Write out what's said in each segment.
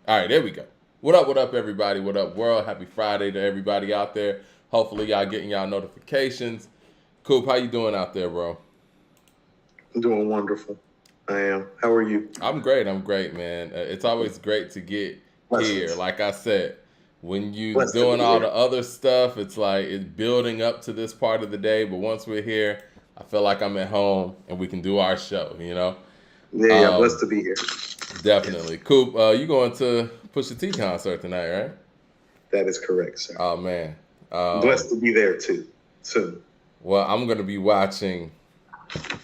All right, there we go. What up, everybody? What up, world? Happy Friday to everybody out there. Hopefully, y'all getting y'all notifications. Coop, how you doing out there, bro? I'm doing wonderful. I am. How are you? I'm great. I'm great, man. It's always great to get here. Blessings. Like I said, when you Blessed to doing be all here. the other stuff, it's like it's building up to this part of the day. But once we're here, I feel like I'm at home and we can do our show. Yeah, yeah. Blessed Um, to be here. Definitely. Coop, you going to Pusha T concert tonight, right? That is correct, sir. Oh man. Um, Blessed to be there too. Soon. well, I'm gonna be watching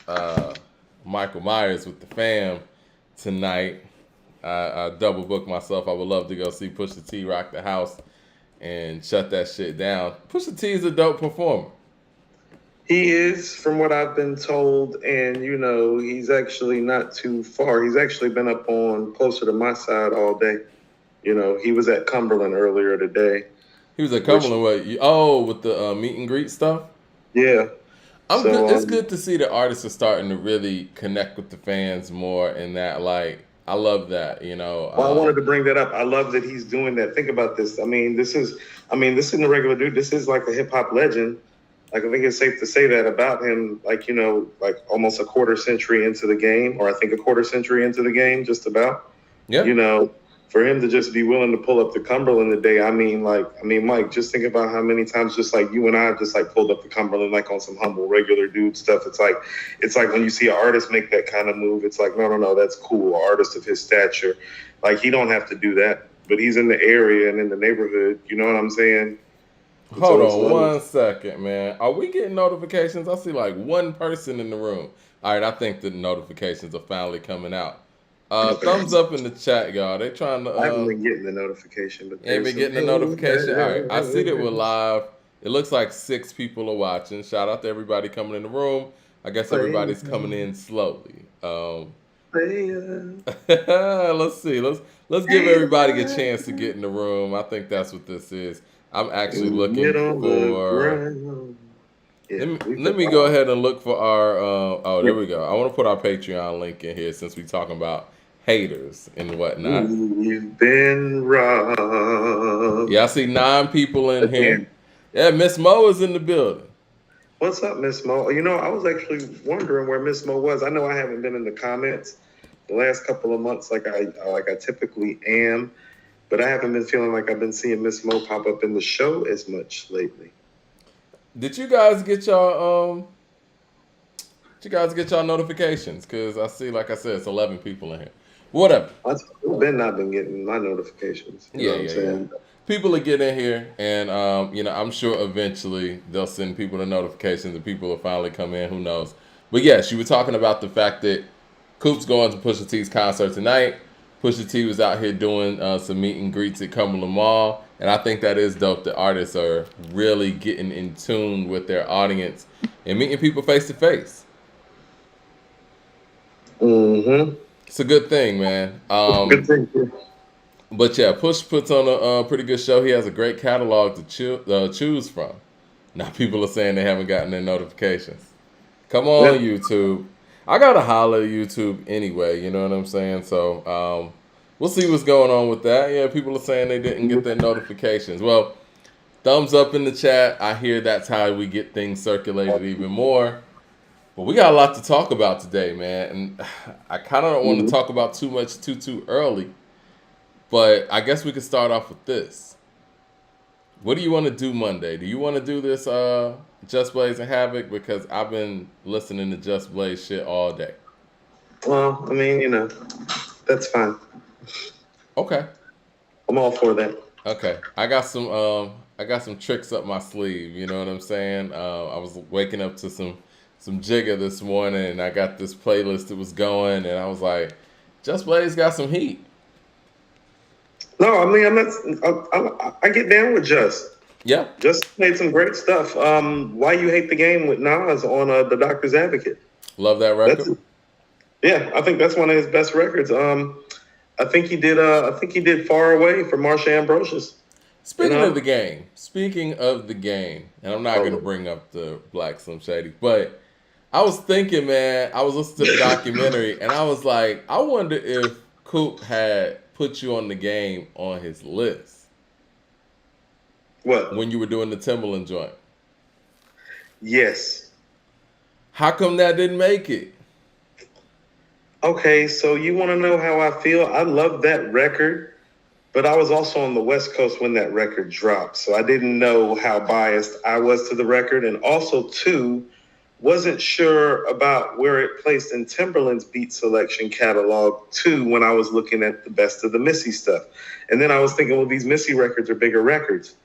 uh, Michael Myers with the fam tonight. I double booked myself. I would love to go see Pusha T rock the house and shut that shit down. Pusha T is a dope performer. He is, from what I've been told, and he's actually not too far. He's actually been up on closer to my side all day. He was at Cumberland earlier today, He was at which, Cumberland. Oh, with the meet and greet stuff. yeah. I'm good. So, It's good to see that artists are starting to really connect with the fans more, and that like I love that. well, I wanted to bring that up. I love that he's doing that. Think about this. This isn't a regular dude. This is like a hip hop legend. Like, I think it's safe to say that about him. Like, like almost a quarter century into the game, or I think a quarter century into the game, just about. Yeah. You know, for him to just be willing to pull up to Cumberland today. Mike, just think about how many times just like you and I just like pulled up to Cumberland like on some humble regular dude stuff. It's like when you see an artist make that kind of move, it's like no, that's cool. An artist of his stature, like he don't have to do that, but he's in the area and in the neighborhood. You know what I'm saying? And Hold so it's on love. one second, man. Are we getting notifications? I see like one person in the room. All right, I think the notifications are finally coming out. Okay. Thumbs up in the chat, y'all. They trying to I haven't been getting the notification, but ain't there's been some getting a notification. All right, I see that we're live. It looks like 6 people are watching. Shout out to everybody coming in the room. I guess everybody's coming in slowly. Let's see. Let's give everybody a chance to get in the room. I think that's what this is. I'm actually get looking on the for. ground. Yeah, Let me we let put me go all. ahead and look for our. Oh, Yeah. there we go. I want to put our Patreon link in here since we're talking about haters and whatnot. You've been robbed Yeah, I see 9 people in here. again. Yeah, Miss Mo is in the building. What's up, Miss Mo? I was actually wondering where Miss Mo was. I know I haven't been in the comments the last couple of months like I typically am, but I haven't been feeling like I've been seeing Miss Mo pop up in the show as much lately. Did you guys get your Did you guys get y'all notifications? Cause I see, like I said, it's 11 people in here. Whatever. I've been not been getting my notifications. You know Yeah, what I'm yeah, yeah. saying? People will get in here, and I'm sure eventually they'll send people the notifications, and people will finally come in. Who knows? But yes, you were talking about the fact that Coop's going to Pusha T's concert tonight. Pusha T was out here doing some meet and greets at Cumberland Mall, and I think that is dope. The artists are really getting in tune with their audience and meeting people face to face. Mm-hmm. It's a good thing, man. Good thing. But yeah, Push puts on a pretty good show. He has a great catalog to choose from. Now people are saying they haven't gotten their notifications. Come on, Yep. YouTube. I gotta holler at YouTube anyway. You know what I'm saying? So we'll see what's going on with that. Yeah, people are saying they didn't get their notifications. Well, thumbs up in the chat. I hear that's how we get things circulated even more. But we got a lot to talk about today, man. And I kind of don't want to Mhm. talk about too much too early. But I guess we could start off with this. What do you want to do Monday? Do you want to do this Just Blaze and Havoc? Because I've been listening to Just Blaze shit all day. Well, that's fine. Okay. I'm all for that. Okay. I got some tricks up my sleeve, you know what I'm saying? I was waking up to some Jigga this morning and I got this playlist that was going and I was like, Just Blaze got some heat. No, I'm not. I get down with Just. Yeah. Just made some great stuff. Why You Hate the Game with Nas on The Doctor's Advocate. Love that That's record. Yeah, I think that's one of his best records. I think he did. I think he did Far Away for Marsha Ambrosius. You Speaking of the know. game, and I'm not gonna Oh, bring up the Black Slim Shady, but I was thinking, man, I was listening to the documentary, and I was like, I wonder if Coop had put you on the game on his list What? when you were doing the Timberland joint. Yes. How come that didn't make it? Okay, so you want to know how I feel? I love that record, but I was also on the West Coast when that record dropped, so I didn't know how biased I was to the record, and also too, wasn't sure about where it placed in Timberland's beat selection catalog too when I was looking at the best of the Missy stuff. And then I was thinking, well, these Missy records are bigger records,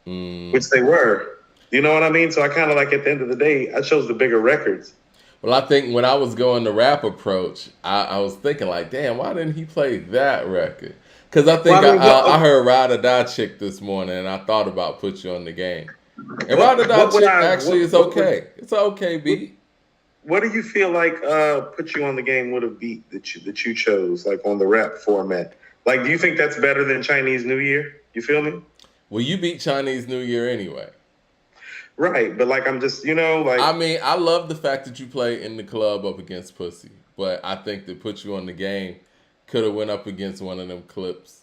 which they were. You know what I mean? So I kind of like at the end of the day, I chose the bigger records. Well, I think when I was going the rap approach, I was thinking like, damn, why didn't he play that record? Because I think Well, I mean, I heard Ride or Die Chick this morning, and I thought about Put You on the Game. And Ride or Die what would Chick I- actually what- is what would- okay. It's an okay beat. What do you feel like Put You on the Game would have beat that you chose, like on the rap format? Like, do you think that's better than Chinese New Year? You feel me? Well, you beat Chinese New Year anyway. Right, but like I'm just, like I mean, I love the fact that you play in the club up against Pussy, but I think that Put You on the Game could have went up against one of them clips.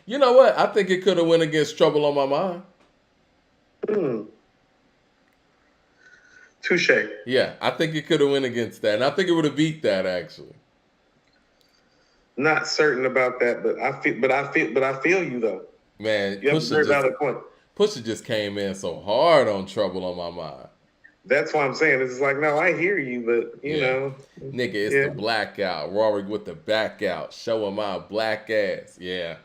You know what? I think it could have went against Trouble on My Mind. Touche. Yeah, I think it could have went against that, and I think it would have beat that actually. Not certain about that, but I feel you though. Man, You have a very valid point. Pusha just came in so hard on Trouble on My Mind. That's why I'm saying it's like, no, I hear you, but you know, nigga, it's the blackout. Rory with the back out, showing my black ass. Yeah.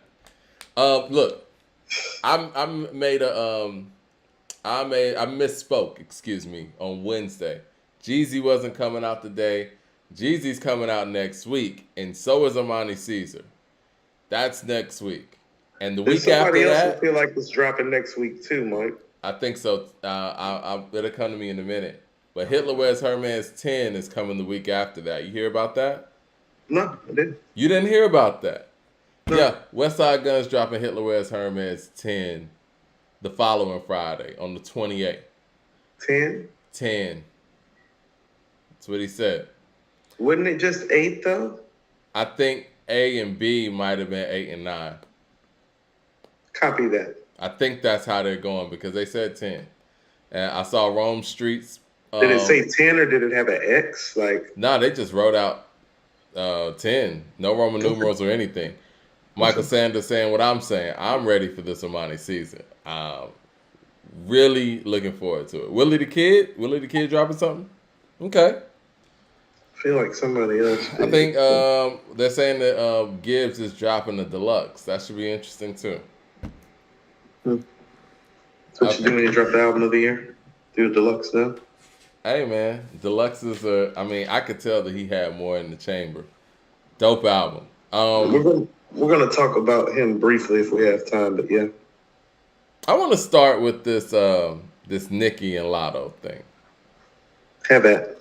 Look, I misspoke. Excuse me. On Wednesday, Jeezy wasn't coming out today. Jeezy's coming out next week, and so is Amani Caesar. That's next week. And the week after else that, will feel like it's dropping next week too, Mike. I think so. It'll come to me in a minute. But Hitler Wears Hermes 10 is coming the week after that. You hear about that? No, I didn't. You didn't hear about that? No. Yeah, Westside Gunn's dropping Hitler Wears Hermes 10 the following Friday on the 28th. 10? 10. That's what he said. Wouldn't it just 8 though? I think A and B might have been 8 and 9. Copy that. I think that's how they're going because they said 10. And I saw Rome Streets. Did it say 10 or did it have an X? Like, nah, they just wrote out 10. No Roman numerals or anything. Michael Sanders saying what I'm saying. I'm ready for this Amani season. Really looking forward to it. Willie the Kid dropping something? Okay. I feel like somebody else. I think they're saying that Gibbs is dropping the deluxe. That should be interesting too. What you do when you drop the album of the year? Do a deluxe now? Hey man, deluxes are. I mean, I could tell that he had more in the chamber. Dope album. We're gonna talk about him briefly if we have time, but yeah. I want to start with this this Nicki and LATTO thing. Have at.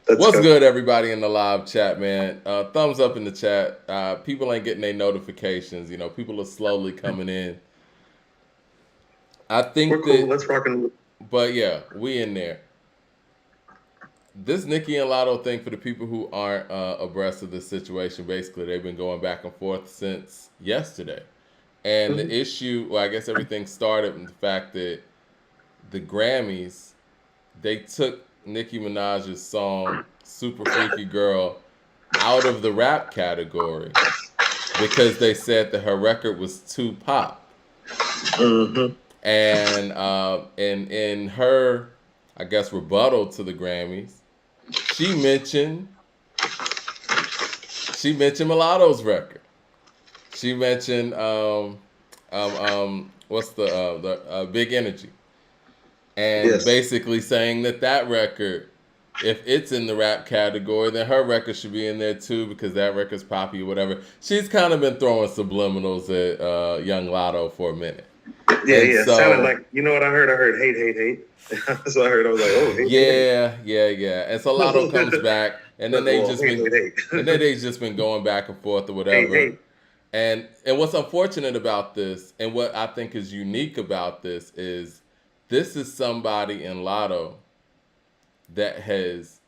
What's good, everybody in the live chat, man? Thumbs up in the chat. People ain't getting their notifications. You know, people are slowly coming in. I think we're cool. Let's rock and. But yeah, we in there. This Nicki and LATTO thing, for the people who aren't abreast of this situation, basically they've been going back and forth since yesterday. And the issue, well, I guess everything started with the fact that the Grammys, they took Nicki Minaj's song Super Freaky Girl out of the rap category because they said that her record was too pop. And in her, I guess, rebuttal to the Grammys, she mentioned Mulatto's record. She mentioned what's the Big Energy, and basically saying that record, if it's in the rap category, then her record should be in there too because that record's poppy or whatever. She's kind of been throwing subliminals at Young LATTO for a minute. Yeah. So, sounded like, you know what I heard? I heard hate. So I heard, I was like, oh, hate. Yeah. And so LATTO comes back, and then they just been going back and forth or whatever. Hate. And what's unfortunate about this, and what I think is unique about this is somebody in LATTO that has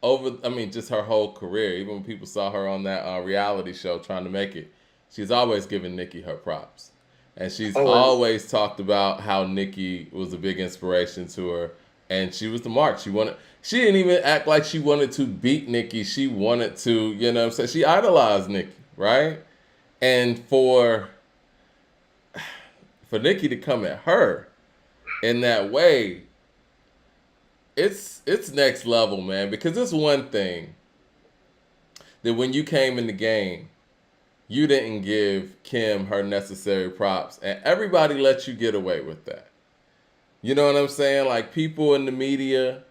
just her whole career, even when people saw her on that reality show trying to make it, she's always given Nicki her props. And she's Oh, and always talked about how Nicki was a big inspiration to her. And she was the mark. She didn't even act like she wanted to beat Nicki. She wanted to, you know what I'm saying? She idolized Nicki, right? And for Nicki to come at her in that way, it's next level, man. Because it's one thing that when you came in the game, you didn't give Kim her necessary props, and everybody let you get away with that. You know what I'm saying? Like people in the media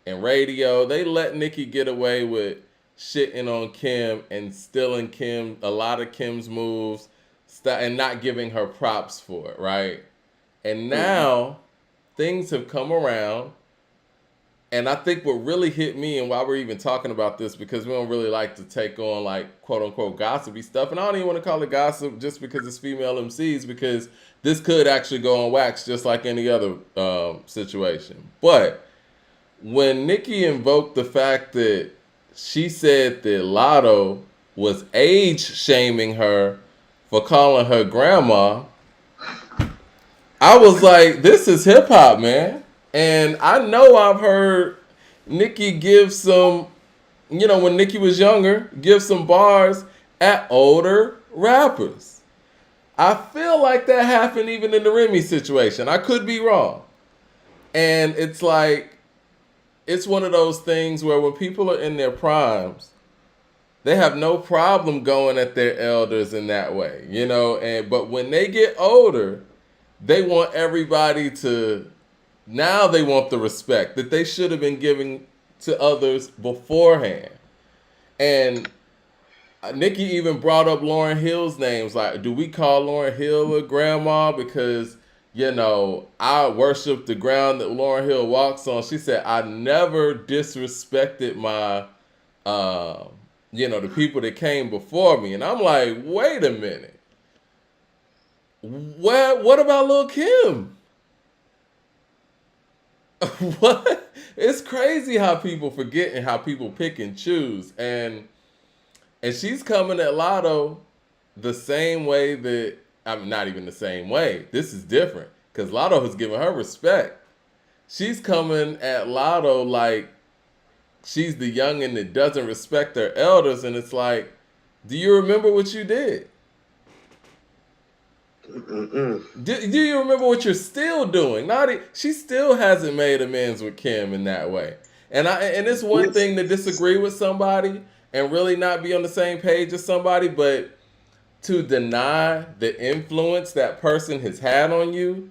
and radio, they let Nicki get away with shitting on Kim and stealing a lot of Kim's moves, and not giving her props for it, right? And now things have come around. And I think what really hit me, and why we're even talking about this, because we don't really like to take on like quote unquote gossipy stuff, and I don't even want to call it gossip just because it's female MCs, because this could actually go on wax just like any other situation. But when Nicki invoked the fact that she said that LATTO was age shaming her for calling her grandma, I was like, this is hip hop, man. And I know I've heard Nicki give some, when Nicki was younger, give some bars at older rappers. I feel like that happened even in the Remy situation. I could be wrong. And it's like, it's one of those things where when people are in their primes, they have no problem going at their elders in that way, but when they get older, they want everybody to, now they want the respect that they should have been giving to others beforehand. And Nicki even brought up Lauryn Hill's names. Like, do we call Lauryn Hill a grandma? Because, I worship the ground that Lauryn Hill walks on. She said, I never disrespected my, the people that came before me. And I'm like, wait a minute. What about Lil' Kim? What? It's crazy how people forget and how people pick and choose. And she's coming at LATTO the same way that, I mean, not even the same way. This is different because LATTO has given her respect. She's coming at LATTO like she's the youngin' that doesn't respect her elders. And it's like, do you remember what you did? Do you remember what you're still doing? She still hasn't made amends with Kim in that way. And it's one thing to disagree with somebody and really not be on the same page as somebody, but to deny the influence that person has had on you,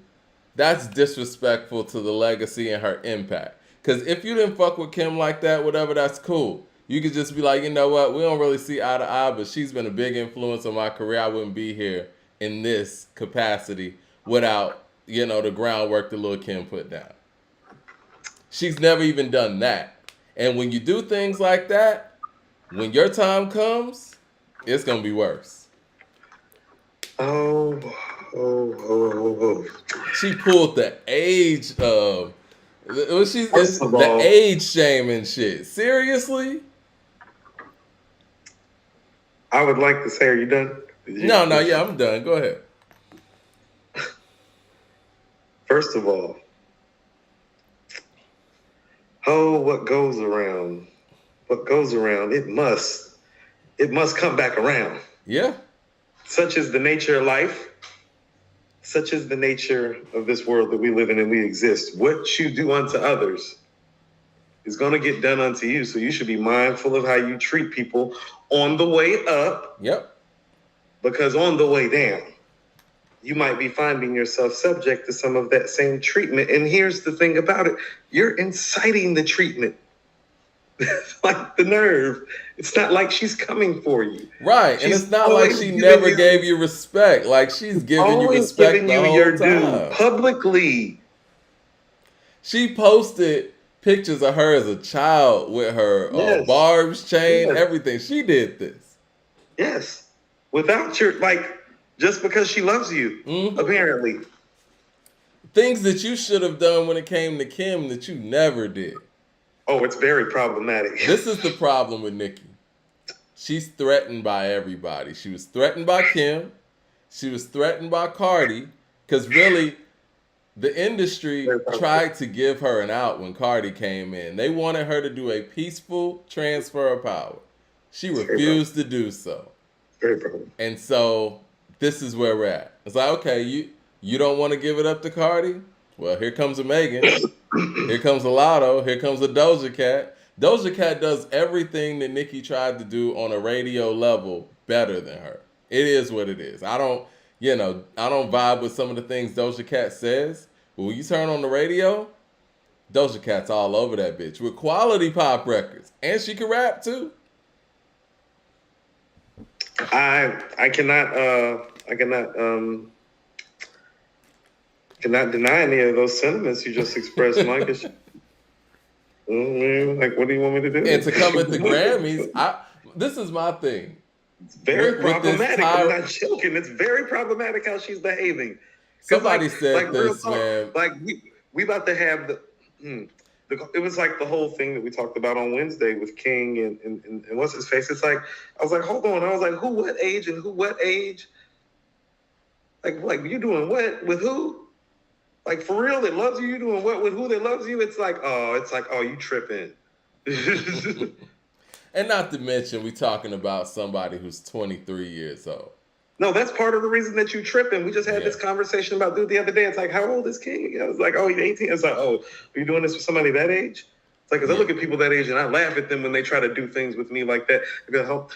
that's disrespectful to the legacy and her impact. Because if you didn't fuck with Kim like that, whatever, that's cool. You could just be like, you know what, we don't really see eye to eye, but she's been a big influence on my career. I wouldn't be here in this capacity without, the groundwork that Lil' Kim put down. She's never even done that. And when you do things like that, when your time comes, it's going to be worse. Oh. She pulled the age of, the age shaming shit. Seriously? I would like to say, are you done? No, yeah, I'm done. Go ahead. First of all, what goes around, it must come back around. Yeah. Such is the nature of life. Such is the nature of this world that we live in and we exist. What you do unto others is going to get done unto you. So you should be mindful of how you treat people on the way up. Yep. Because on the way down, you might be finding yourself subject to some of that same treatment. And here's the thing about it. You're inciting the treatment. Like the nerve. It's not like she's coming for you. Right. And it's not like she never gave you respect. Like she's giving you respect the whole time. Publicly. She posted pictures of her as a child with her barbs chain, everything. She did this. Yes. Without your, just because she loves you, apparently. Things that you should have done when it came to Kim that you never did. Oh, it's very problematic. This is the problem with Nicki. she's threatened by everybody. She was threatened by Kim. She was threatened by Cardi. Because really, the industry tried to give her an out when Cardi came in. They wanted her to do a peaceful transfer of power. She refused to do so. Very problem. And so this is where we're at. It's like, okay, you don't want to give it up to Cardi? Well, here comes a Megan. Here comes a LATTO. Here comes a Doja Cat. Doja Cat does everything that Nicki tried to do on a radio level better than her. It is what it is. I don't vibe with some of the things Doja Cat says. But when you turn on the radio, Doja Cat's all over that bitch with quality pop records. And she can rap too. I cannot deny any of those sentiments you just expressed, Mike. Like, what do you want me to do? And to come at the Grammys, this is my thing. It's very problematic. I'm not joking. It's very problematic how she's behaving. Somebody said this, man. Like we about to have it was like the whole thing that we talked about on Wednesday with King and what's his face. It's like I was like, hold on. I was like, who, what age, and who, what age? Like you doing what with who? Like, for real, that loves you? You doing what with who that loves you? It's like, oh, you tripping. And not to mention, we talking about somebody who's 23 years old. No, that's part of the reason that you tripping. We just had this conversation about dude the other day. It's like, how old is King? I was like, oh, he's 18. It's like, oh, are you doing this with somebody that age? It's like, because I look at people that age and I laugh at them when they try to do things with me like that. I go, hold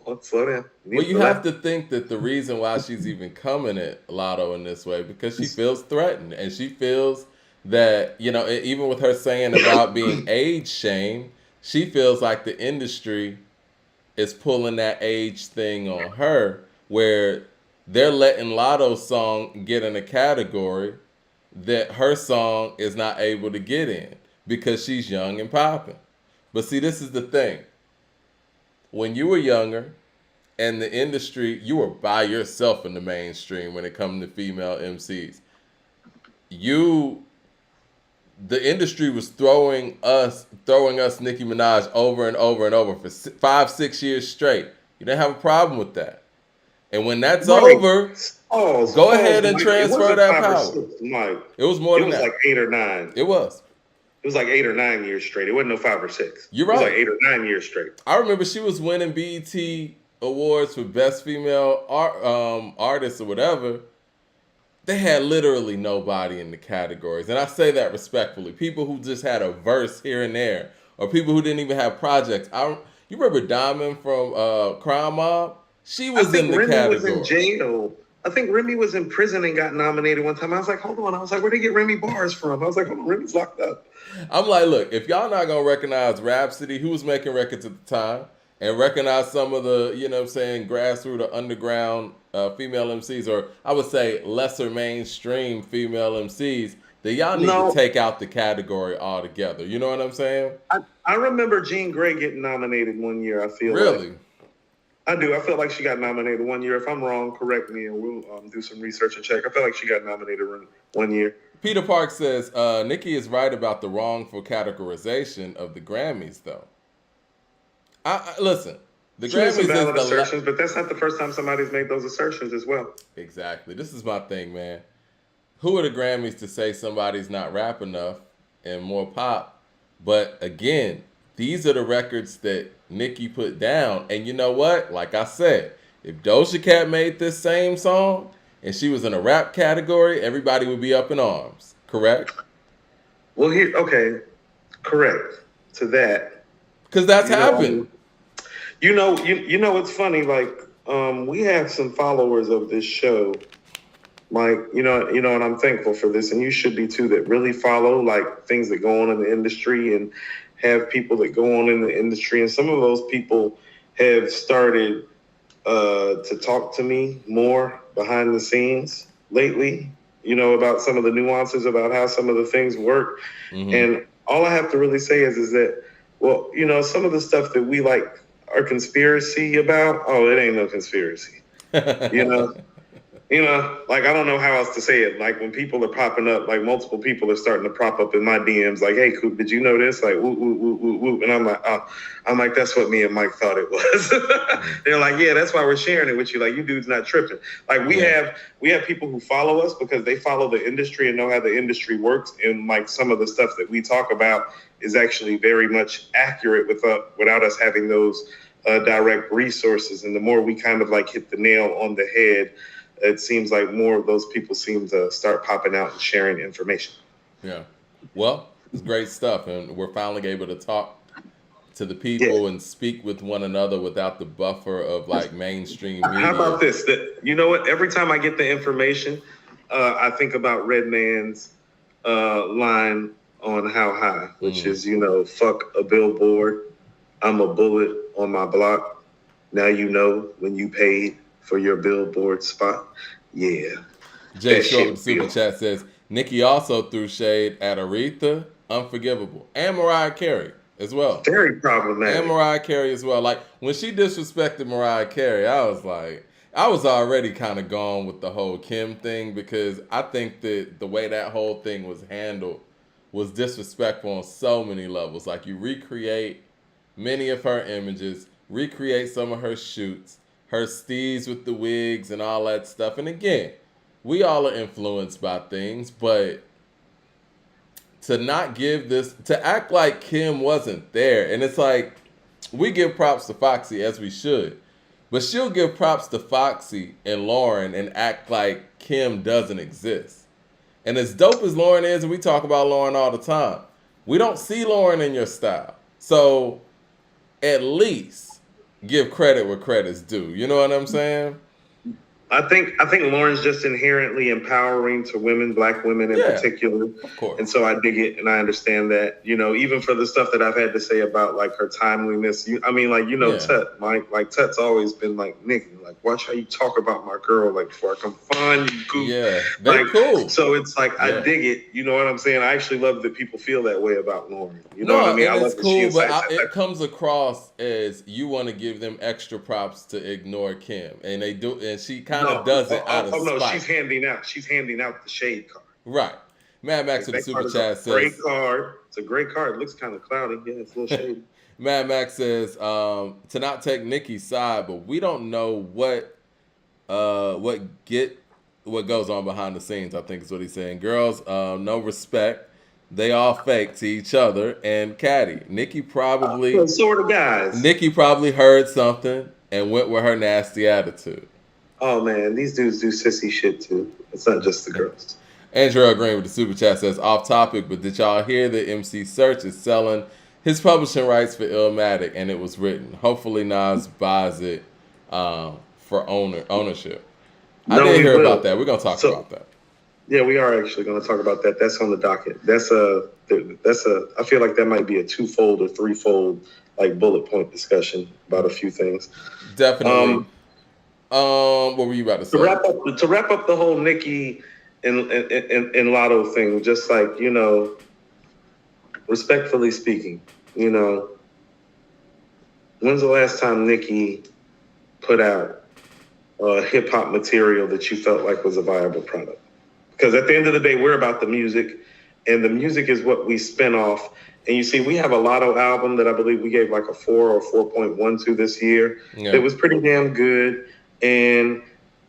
on, slow down. Well, you have to think that the reason why she's even coming at LATTO in this way, because she feels threatened. And she feels that, even with her saying about being age shamed, she feels like the industry is pulling that age thing on her, where they're letting LATTO's song get in a category that her song is not able to get in because she's young and popping. But see, this is the thing. When you were younger and the industry, you were by yourself in the mainstream when it comes to female MCs. The industry was throwing us Nicki Minaj over and over and over for 5-6 years straight. You didn't have a problem with that. And when that's over, go ahead and transfer that power. It was more than that. It was like 8 or 9. It was. It was like 8 or 9 years straight. It wasn't no 5 or 6. You're right. It was like 8 or 9 years straight. I remember she was winning BET awards for best female artist or whatever. They had literally nobody in the categories. And I say that respectfully. People who just had a verse here and there, or people who didn't even have projects. You remember Diamond from Crime Mob? She was in the Remy category. Was in jail. I think Remy was in prison and got nominated one time. I was like, hold on. I was like, where'd they get Remy bars from? I was like, hold on, Remy's locked up. I'm like, look, if y'all not going to recognize Rhapsody, who was making records at the time, and recognize some of the, grassroots or underground female MCs, or I would say lesser mainstream female MCs, then y'all need to take out the category altogether. You know what I'm saying? I remember Jean Grey getting nominated one year, I feel Really? Like. I do. I feel like she got nominated one year. If I'm wrong, correct me, and we'll do some research and check. I feel like she got nominated one year. Peter Park says, Nicki is right about the wrongful categorization of the Grammys, though. Listen, the Grammys is valid assertions, but that's not the first time somebody's made those assertions as well. Exactly. This is my thing, man. Who are the Grammys to say somebody's not rap enough and more pop? But again, these are the records that Nicki put down. And you know what? Like I said, if Doja Cat made this same song and she was in a rap category, everybody would be up in arms. Correct? Well, correct to that. Because that's happened. You know, it's funny. Like, we have some followers of this show. Like, and I'm thankful for this, and you should be too, that really follow like things that go on in the industry and have people that go on in the industry. And some of those people have started to talk to me more behind the scenes lately, about some of the nuances about how some of the things work. Mm-hmm. And all I have to really say is that, well, some of the stuff that we like are conspiracy about, it ain't no conspiracy. Like I don't know how else to say it. Like when people are popping up, like multiple people are starting to prop up in my DMs, like, "Hey, Coop, did you know this?" Like, woo, woo, woo, woo, woo. And I'm like, "Oh," I'm like, "That's what me and Mike thought it was." They're like, "Yeah, that's why we're sharing it with you. Like, you dudes not tripping." Like we have people who follow us because they follow the industry and know how the industry works, and like some of the stuff that we talk about is actually very much accurate without us having those direct resources. And the more we kind of like hit the nail on the head, it seems like more of those people seem to start popping out and sharing information. Yeah. Well, it's great stuff, and we're finally able to talk to the Yeah. people and speak with one another without the buffer of like mainstream How media. about this? You know what? Every time I get the information, I think about Redman's line on How High, which is, fuck a billboard. I'm a bullet on my block. Now you know when you paid for your billboard spot. Yeah, Jay that Short with shit the super real. chat says Nicki also threw shade at Aretha, Unforgivable, and Mariah Carey as well. Very And problematic. Mariah Carey as well. Like when she disrespected Mariah Carey, I was like, I was already kind of gone with the whole Kim thing because I think that the way that whole thing was handled was disrespectful on so many levels. Like you recreate many of her images, recreate some of her shoots, her steeds with the wigs and all that stuff. And again, we all are influenced by things, but to not give this, to act like Kim wasn't there, and it's like we give props to Foxy as we should, but she'll give props to Foxy and Lauren and act like Kim doesn't exist. And as dope as Lauren is, and we talk about Lauren all the time, we don't see Lauren in your style. So at least give credit where credit's due. You know what I'm saying? I think Lauren's just inherently empowering to women, black women in Yeah, particular. of course. And so I dig it and I understand that, even for the stuff that I've had to say about like her timeliness. Yeah. Tut, Mike, like Tut's always been like, "Nicki, like watch how you talk about my girl, like before I come find you, Coop." Yeah, they Like, cool. so it's like I Yeah. dig it. You know what I'm saying? I actually love that people feel that way about Lauren. You know what I No, mean? I and it's love that she cool, but incites that it type comes across as you want to give them extra props to ignore Kim, and they do, and she kind of no, does it out of no, spite. she's handing out the shade card. Right. Mad Max Like with the that super card is a chat great says, card. It's a great card. It looks kind of cloudy. Yeah, it's a little shady. Mad Max says, to not take Nicki's side, but we don't know what goes on behind the scenes. I think is what he's saying. Girls, no respect. They all fake to each other. And Caddy, Sort of guys. Nicki probably heard something and went with her nasty attitude. Oh man, these dudes do sissy shit too. It's not just the girls. Andrew Green with the super chat says, off topic, but did y'all hear that MC Search is selling his publishing rights for Illmatic and it was written? Hopefully Nas buys it for ownership. I No, did we hear will. about that. We're gonna talk So about that. yeah, we are actually going to talk about that. That's on the docket. I feel like that might be a twofold or threefold like bullet point discussion about a few things. Definitely. Um, What were you about to to say? wrap up the whole Nicki and Lotto thing, just like respectfully speaking, when's the last time Nicki put out hip hop material that you felt like was a viable product? Because at the end of the day, we're about the music, and the music is what we spin off. And you see, we have a Lotto album that I believe we gave like a 4 or 4.12 this year. Yeah. It was pretty damn good. And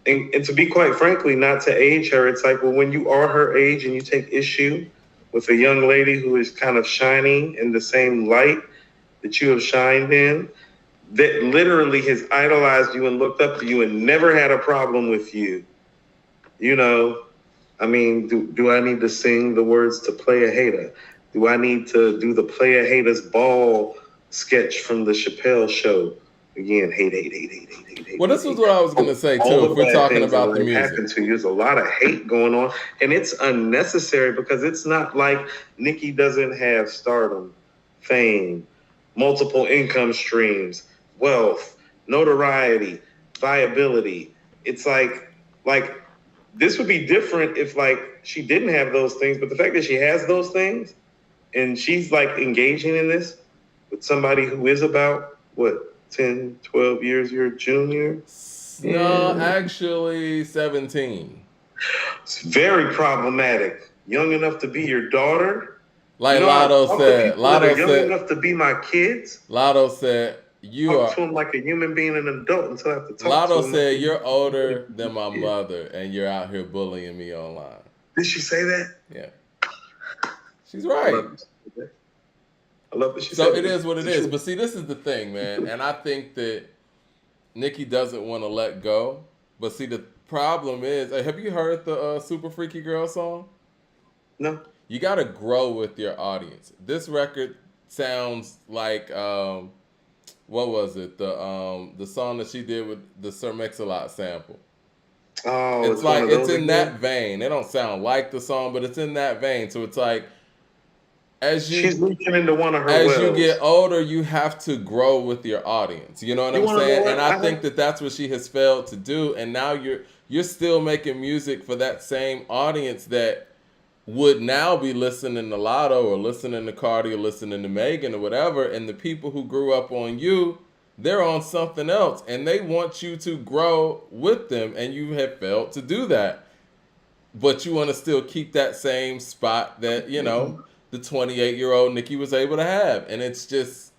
to be quite frankly, not to age her, it's like, well, when you are her age and you take issue with a young lady who is kind of shining in the same light that you have shined in, that literally has idolized you and looked up to you and never had a problem with you, I mean, do I need to sing the words to Play a Hater? Do I need to do the Play a Hater's Ball sketch from the Chappelle show? Again, hate, hate, hate, hate, hate, hate, hate. Well, this is what I was gonna say All too. the If we're bad talking things that about the like music, happen to you, there's a lot of hate going on, and it's unnecessary because it's not like Nicki doesn't have stardom, fame, multiple income streams, wealth, notoriety, viability. It's like this would be different if like she didn't have those things, but the fact that she has those things and she's like engaging in this with somebody who is about what 10, 12 years your junior, No, actually 17. It's very problematic. Young enough to be your daughter. Like You know how to Lotto talk to said, people that are young enough to be my kids? you Talk are. to them like a human being, an adult, until I have to talk to Lotto them. said, you're older than my mother, and you're out here bullying me online. Did she say that? Yeah, she's I right. love that. I love that she So said it that. is what it is. But see, this is the thing, man, and I think that Nicki doesn't want to let go. But see, the problem is, have you heard the Super Freaky Girl song? No. You got to grow with your audience. This record sounds like what was it? The song that she did with the Sir Mix-a-Lot sample. Oh, It's like one of it's those in again? that vein. It don't sound like the song, but it's in that vein. So it's like as She's you reaching into one of her as you wells. get older, you have to grow with your audience. You know what You I'm want to know saying? what? And I think that that's what she has failed to do. And now you're still making music for that same audience that would now be listening to Lotto or listening to Cardi or listening to Megan or whatever. And the people who grew up on you, they're on something else, and they want you to grow with them, and you have failed to do that. But you want to still keep that same spot that the 28-year-old Nicki was able to have, and it's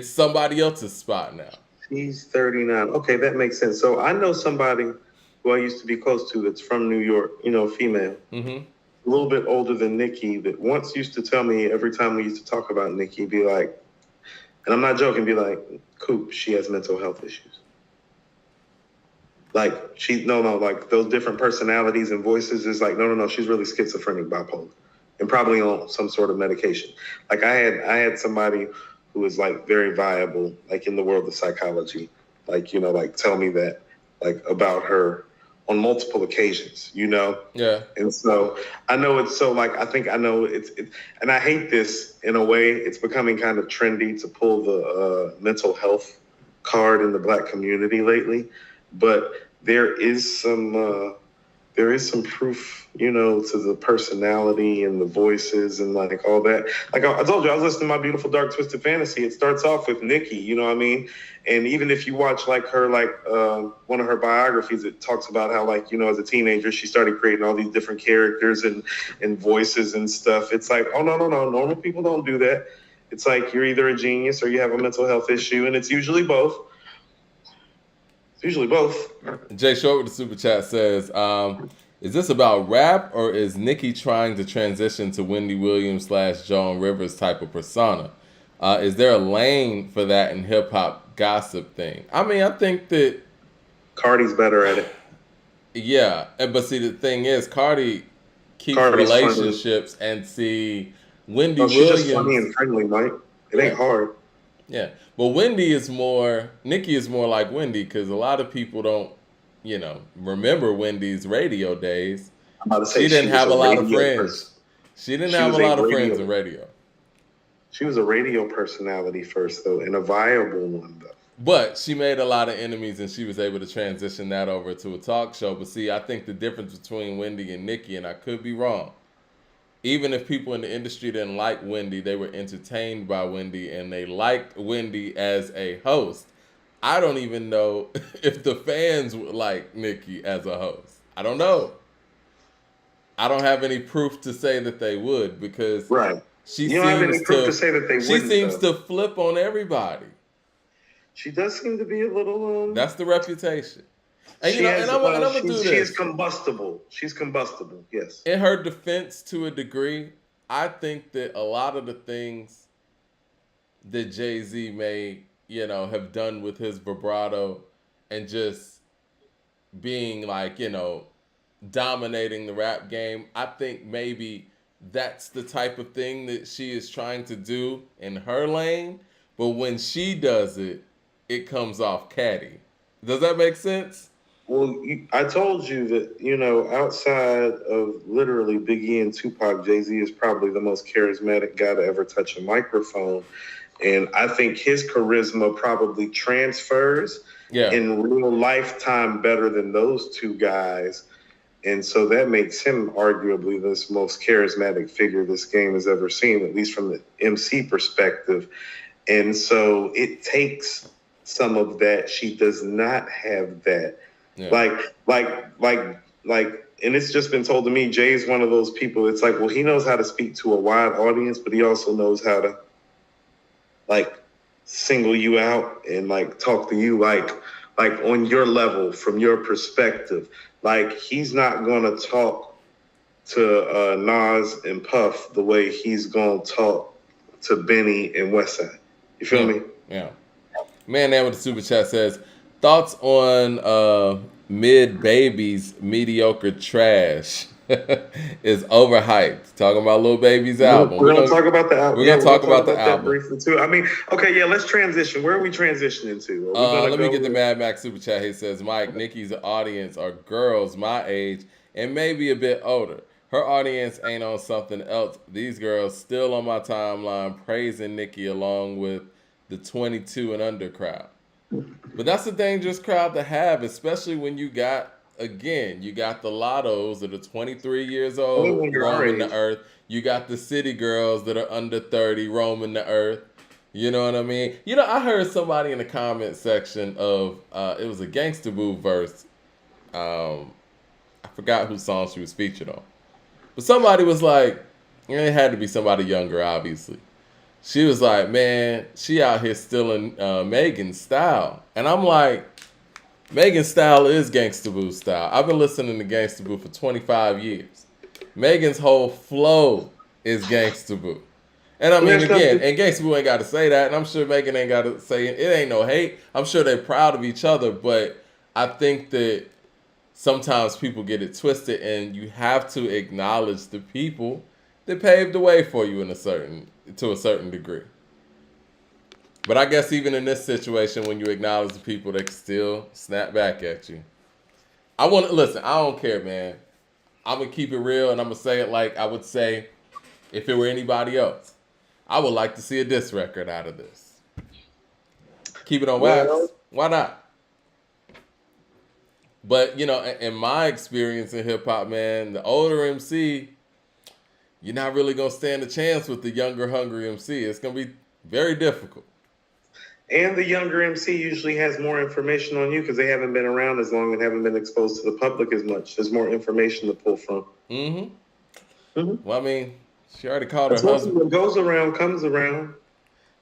somebody else's spot now. She's 39. Okay, that makes sense. So I know somebody who I used to be close to that's from New York, female, Mm-hmm. a little bit older than Nicki, that once used to tell me every time we used to talk about Nicki, be like, and I'm not joking, be like, Coop, she has mental health issues. Like, like those different personalities and voices is like, no, she's really schizophrenic, bipolar, and probably on some sort of medication. Like I had somebody who was like very viable, like in the world of psychology, like, like tell me that, like about her on multiple occasions, Yeah. And so I know it's so like, I think I know it's and I hate this in a way. It's becoming kind of trendy to pull the mental health card in the Black community lately, but there is some proof, to the personality and the voices and like all that. Like I told you, I was listening to My Beautiful Dark Twisted Fantasy. It starts off with Nicki, you know what I mean? And even if you watch like her, like one of her biographies, it talks about how like, as a teenager, she started creating all these different characters and voices and stuff. It's like, oh, no. Normal people don't do that. It's like you're either a genius or you have a mental health issue, and it's usually both. Usually both. Jay Short with the super chat says, is this about rap or is Nicki trying to transition to Wendy Williams / Joan Rivers type of persona? Is there a lane for that in hip hop gossip thing? I mean, I think that Cardi's better at it. Yeah, but see, the thing is, Cardi keeps Cardi's relationships, and see, Wendy she's Williams. Just funny and friendly, Mike. It ain't hard. Yeah, but Nicki is more like Wendy because a lot of people don't, remember Wendy's radio days. I'm about to say she didn't have a lot of friends. Person. She didn't have a lot of friends in radio. She was a radio personality first, though, and a viable one, though. But she made a lot of enemies, and she was able to transition that over to a talk show. But see, I think the difference between Wendy and Nicki, and I could be wrong, even if people in the industry didn't like Wendy, they were entertained by Wendy, and they liked Wendy as a host. I don't even know if the fans would like Nicki as a host. I don't know. I don't have any proof to say that they would because she seems to flip on everybody. She does seem to be a little. That's the reputation. And I'm gonna do this. She is combustible. She's combustible. Yes. In her defense, to a degree, I think that a lot of the things that Jay-Z may, have done with his vibrato and just being like, dominating the rap game, I think maybe that's the type of thing that she is trying to do in her lane. But when she does it, it comes off catty. Does that make sense? Well, I told you that, outside of literally Biggie and Tupac, Jay-Z is probably the most charismatic guy to ever touch a microphone. And I think his charisma probably transfers in real lifetime better than those two guys. And so that makes him arguably the most charismatic figure this game has ever seen, at least from the MC perspective. And so it takes some of that. She does not have that. Yeah. Like, and it's just been told to me, Jay's one of those people. It's like, well, he knows how to speak to a wide audience, but he also knows how to like single you out and like talk to you like on your level from your perspective. Like he's not gonna talk to Nas and Puff the way he's gonna talk to Benny and Westside. You feel me? Yeah. Man, that with the super chat says thoughts on mid babies mediocre trash is overhyped. Talking about Lil Baby's album. We're gonna talk about the album. We're gonna talk about the that album briefly too. I mean, okay, yeah. Let's transition. Where are we transitioning to? Let me get the Mad Max super chat. He says, Mike, Nicki's audience are girls my age and maybe a bit older. Her audience ain't on something else. These girls still on my timeline praising Nicki along with the 22 and under crowd. But that's a dangerous crowd to have, especially when you got the LATTOs that are 23 years old roaming the earth. You got the city girls that are under 30 roaming the earth. You know what I mean? You know, I heard somebody in the comment section of it was a Gangsta Boo verse. I forgot whose song she was featured on. But somebody was like, it had to be somebody younger, obviously. She was like, man, she out here stealing Megan's style. And I'm like, Megan's style is Gangsta Boo style. I've been listening to Gangsta Boo for 25 years. Megan's whole flow is Gangsta Boo. And I mean, again, and Gangsta Boo ain't got to say that. And I'm sure Megan ain't got to say it. It ain't no hate. I'm sure they're proud of each other. But I think that sometimes people get it twisted. And you have to acknowledge the people that paved the way for you to a certain degree. But I guess even in this situation, when you acknowledge the people, they can still snap back at you. I don't care, man. I'm going to keep it real, and I'm going to say it like I would say if it were anybody else. I would like to see a diss record out of this. Keep it on wax. Why not? But, you know, in my experience in hip-hop, man, the older MC, you're not really going to stand a chance with the younger, hungry MC. It's going to be very difficult. And the younger MC usually has more information on you because they haven't been around as long and haven't been exposed to the public as much. There's more information to pull from. Well, I mean, she already called her husband. What goes around comes around.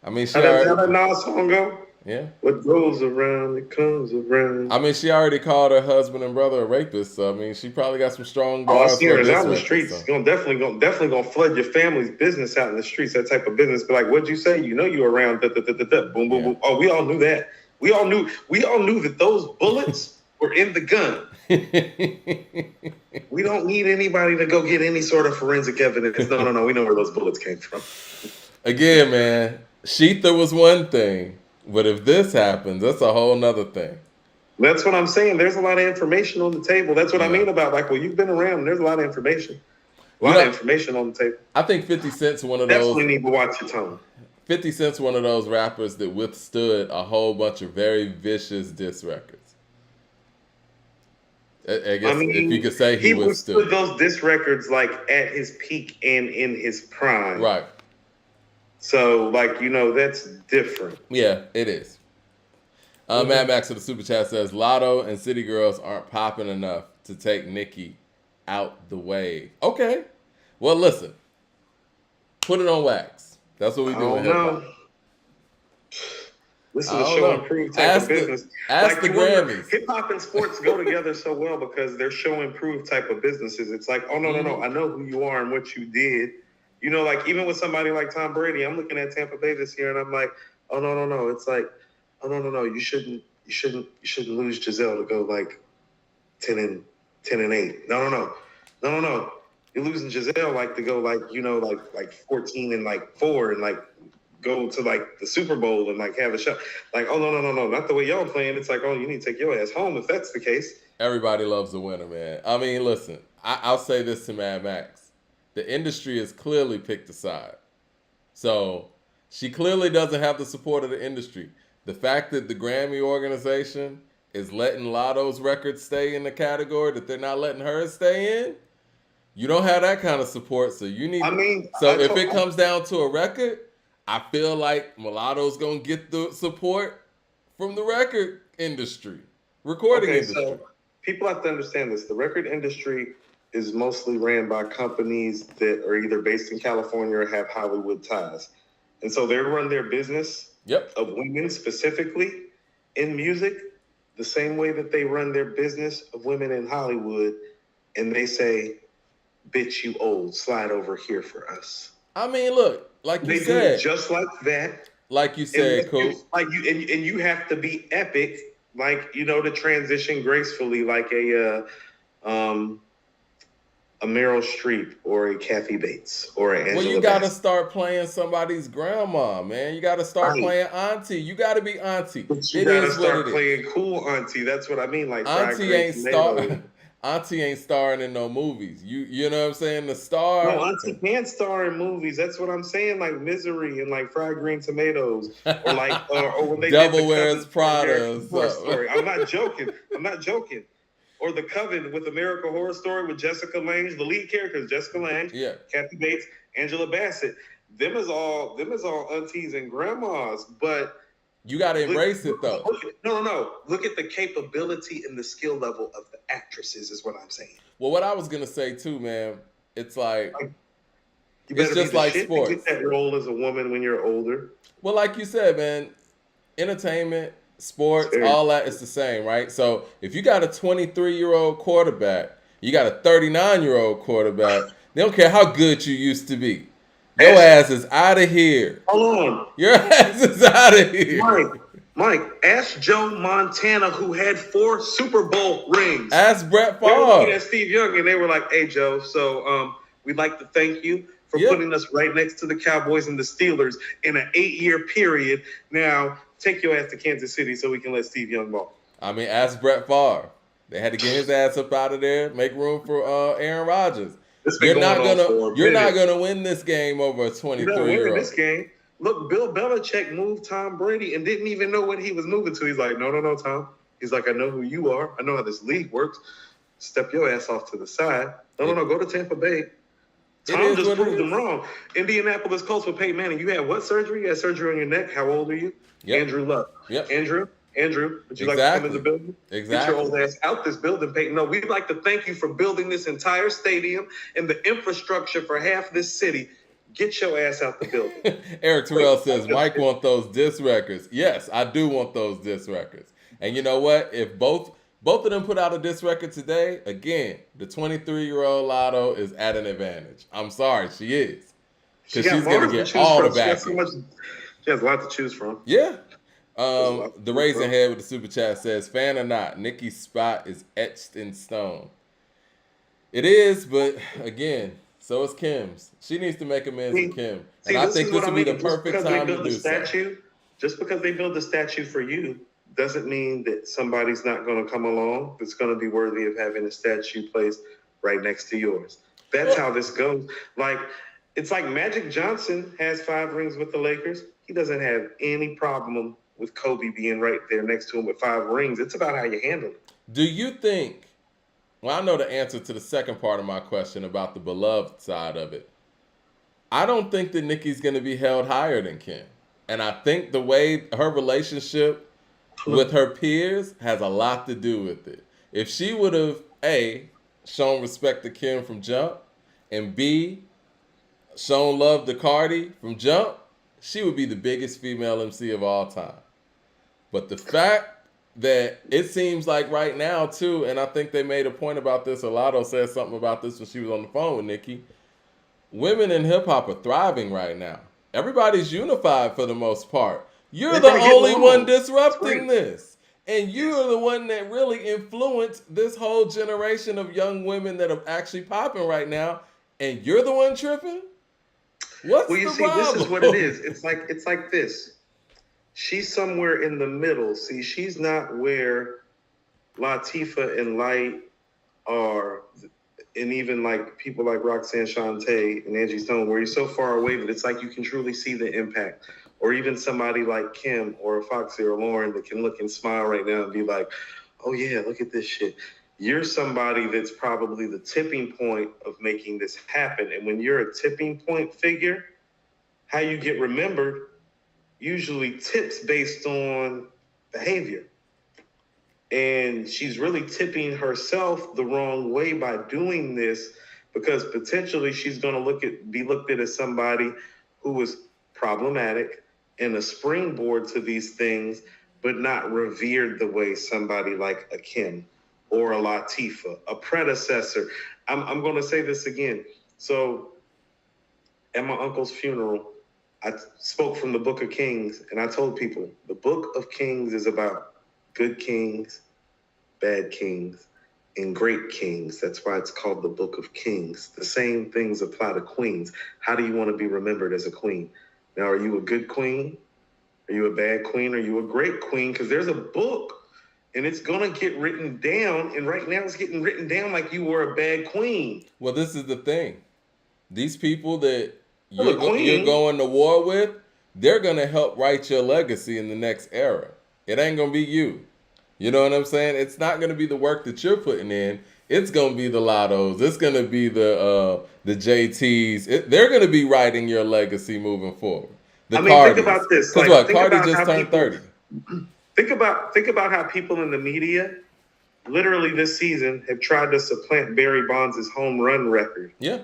I mean, how that Nas song go? Yeah. What goes around, it comes around. I mean, she already called her husband and brother a rapist. So I mean, she probably got some strong bars. I see her out in the streets. So. Definitely gonna flood your family's business out in the streets. That type of business. But like, what'd you say? You know, you were around. Boom, boom, boom. Oh, we all knew that. We all knew that those bullets were in the gun. We don't need anybody to go get any sort of forensic evidence. No. We know where those bullets came from. Again, man, Sheetha was one thing. But if this happens, that's a whole nother thing. That's what I'm saying. There's a lot of information on the table. That's what I mean about like, well, you've been around. There's a lot of information. A lot of information on the table. I think 50 Cent's one of Definitely need to watch your tone. 50 Cent's one of those rappers that withstood a whole bunch of very vicious diss records. I guess if you could say he withstood those diss records like at his peak and in his prime. Right. So, like, you know, that's different. Yeah, it is. Mad Max of the Super Chat says, LATTO and City Girls aren't popping enough to take Nicki out the way. Okay. Well, listen. Put it on wax. That's what we do in hip-hop. This is a show improved type of business. Ask the Grammys. Hip-hop and sports go together so well because they're show improved type of businesses. It's like, oh, no. I know who you are and what you did. You know, like even with somebody like Tom Brady, I'm looking at Tampa Bay this year, and I'm like, oh no. It's like, oh no. You shouldn't lose Giselle to go like 10 and 8. No. You're losing Giselle like to go like, you know, like 14 and like 4 and like go to like the Super Bowl and like have a shot. Like, oh no, not the way y'all playing. It's like, oh, you need to take your ass home if that's the case. Everybody loves the winner, man. I mean, listen, I'll say this to Mad Max. The industry has clearly picked a side. So she clearly doesn't have the support of the industry. The fact that the Grammy organization is letting LATTO's records stay in the category that they're not letting hers stay in, you don't have that kind of support. So you need. If it comes down to a record, I feel like Mulatto's going to get the support from the record industry, recording industry. people have to understand this. The record industry is mostly ran by companies that are either based in California or have Hollywood ties. And so they run their business of women specifically in music the same way that they run their business of women in Hollywood. And they say, bitch, you old, slide over here for us. I mean, look, like you They do said, it just like that. like you And said, Coop. like you and you have to be epic, like, you know, to transition gracefully, like a Meryl Streep or a Kathy Bates or an Angela Well, you got to Bassett. start playing somebody's grandma, man. You got to start Right. playing auntie. You got to be auntie. But you It gotta is what start it is. playing cool auntie. That's what I mean, like fried Auntie green ain't tomatoes. Auntie ain't starring in no movies. You know what I'm saying? The No, star. auntie can't star in movies. That's what I'm saying, like Misery and like fried green tomatoes, or like or when they Devil did the Wears Coven for Prada or American Horror something. Story. I'm not joking. I'm not joking. Or the Coven with American Horror Story with Jessica Lange. The lead character is Jessica Lange, Yeah. Kathy Bates, Angela Bassett. Them is all aunties and grandmas. But You got to embrace it though. No. Look at the capability and the skill level of the actresses. Is what I'm saying. Well, what I was gonna say too, man. It's like You better it's just be the like shit sports. to get that role as a woman when you're older. Well, like you said, man, entertainment, sports, all that is the same, right? So if you got a 23-year-old quarterback, you got a 39-year-old quarterback, they don't care how good you used to be. Your ass is out of here. Hold on. Your ass is out of here. Mike, ask Joe Montana, who had 4 Super Bowl rings. Ask Brett They were looking Favre. at Steve Young and they were like, hey, Joe, so we'd like to thank you for putting us right next to the Cowboys and the Steelers in an 8-year period. Now, take your ass to Kansas City so we can let Steve Young ball. I mean, ask Brett Favre. They had to get his ass up out of there, make room for Aaron Rodgers. You're not gonna win this game over a 23-year-old. You're not winning this game. Look, Bill Belichick moved Tom Brady and didn't even know what he was moving to. He's like, no, Tom. He's like, I know who you are. I know how this league works. Step your ass off to the side. No, go to Tampa Bay. Tom just proved them wrong. Indianapolis Colts with Peyton Manning. You had what surgery? You had surgery on your neck. How old are you? Andrew Luck. Andrew, would you like to come in the building? Get your old ass out this building, Peyton. No, we'd like to thank you for building this entire stadium and the infrastructure for half this city. Get your ass out the building. Eric Terrell says, Mike want those diss records. Yes, I do want those diss records. And you know what? If both of them put out a diss record today, again, the 23-year-old LATTO is at an advantage. I'm sorry, she is. Because she's going to get all the backing. She has a lot to choose from. Yeah. The Raisin Head with the super chat says, fan or not, Nicki's spot is etched in stone. It is, but again, so is Kim's. She needs to make amends with Kim. And I think this would be the perfect time to do so. Just because they build a statue for you doesn't mean that somebody's not going to come along that's going to be worthy of having a statue placed right next to yours. That's how this goes. Like, it's like Magic Johnson has 5 rings with the Lakers. He doesn't have any problem with Kobe being right there next to him with 5 rings. It's about how you handle it. Do you think, well, I know the answer to the second part of my question about the beloved side of it. I don't think that Nicki's going to be held higher than Kim. And I think the way her relationship with her peers has a lot to do with it. If she would have, A, shown respect to Kim from jump, and B, shown love to Cardi from jump, she would be the biggest female MC of all time. But the fact that it seems like right now, too, and I think they made a point about this, LATTO said something about this when she was on the phone with Nicki, women in hip-hop are thriving right now. Everybody's unified for the most part. You're the only one disrupting this. And you're the one that really influenced this whole generation of young women that are actually popping right now. And you're the one tripping? What's the problem? This is what it is. It's like this. She's somewhere in the middle. See, she's not where Latifah and Light are, and even like people like Roxanne Shante and Angie Stone, where you're so far away that it's like you can truly see the impact. Or even somebody like Kim or Foxy or Lauren that can look and smile right now and be like, oh yeah, look at this shit. You're somebody that's probably the tipping point of making this happen. And when you're a tipping point figure, how you get remembered usually tips based on behavior. And she's really tipping herself the wrong way by doing this, because potentially she's going to be looked at as somebody who is problematic and a springboard to these things, but not revered the way somebody like a Kim or a Latifah, a predecessor. I'm going to say this again. So at my uncle's funeral, I spoke from the Book of Kings, and I told people the Book of Kings is about good kings, bad kings, and great kings. That's why it's called the Book of Kings. The same things apply to queens. How do you want to be remembered as a queen? Now, are you a good queen? Are you a bad queen? Are you a great queen? Because there's a book, and it's going to get written down, and right now it's getting written down like you were a bad queen. Well, this is the thing. These people that Well, you're going to war with, they're going to help write your legacy in the next era. It ain't going to be you. You know what I'm saying? It's not going to be the work that you're putting in. It's going to be the Lottos. It's going to be the JTs. They're going to be writing your legacy moving forward. The Cardis. Think about this. Because what? Cardi just turned 30. Think about how people in the media, literally this season, have tried to supplant Barry Bonds' home run record. Yeah.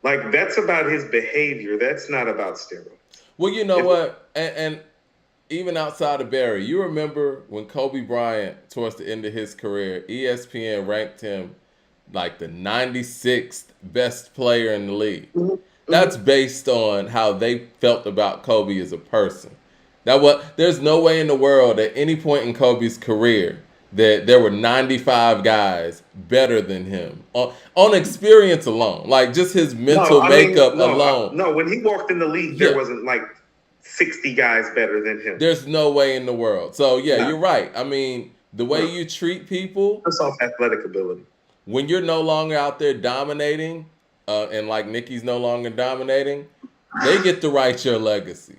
Like, that's about his behavior. That's not about steroids. Well, you know what? And even outside of Barry, you remember when Kobe Bryant, towards the end of his career, ESPN ranked him like the 96th best player in the league. Mm-hmm. That's based on how they felt about Kobe as a person. There's no way in the world at any point in Kobe's career that there were 95 guys better than him on experience alone, like just his mental makeup alone. When he walked in the league, there wasn't like 60 guys better than him. There's no way in the world. So you're right. I mean, the way you treat people, that's off athletic ability. When you're no longer out there dominating, and like Nicki's no longer dominating, they get to write your legacy,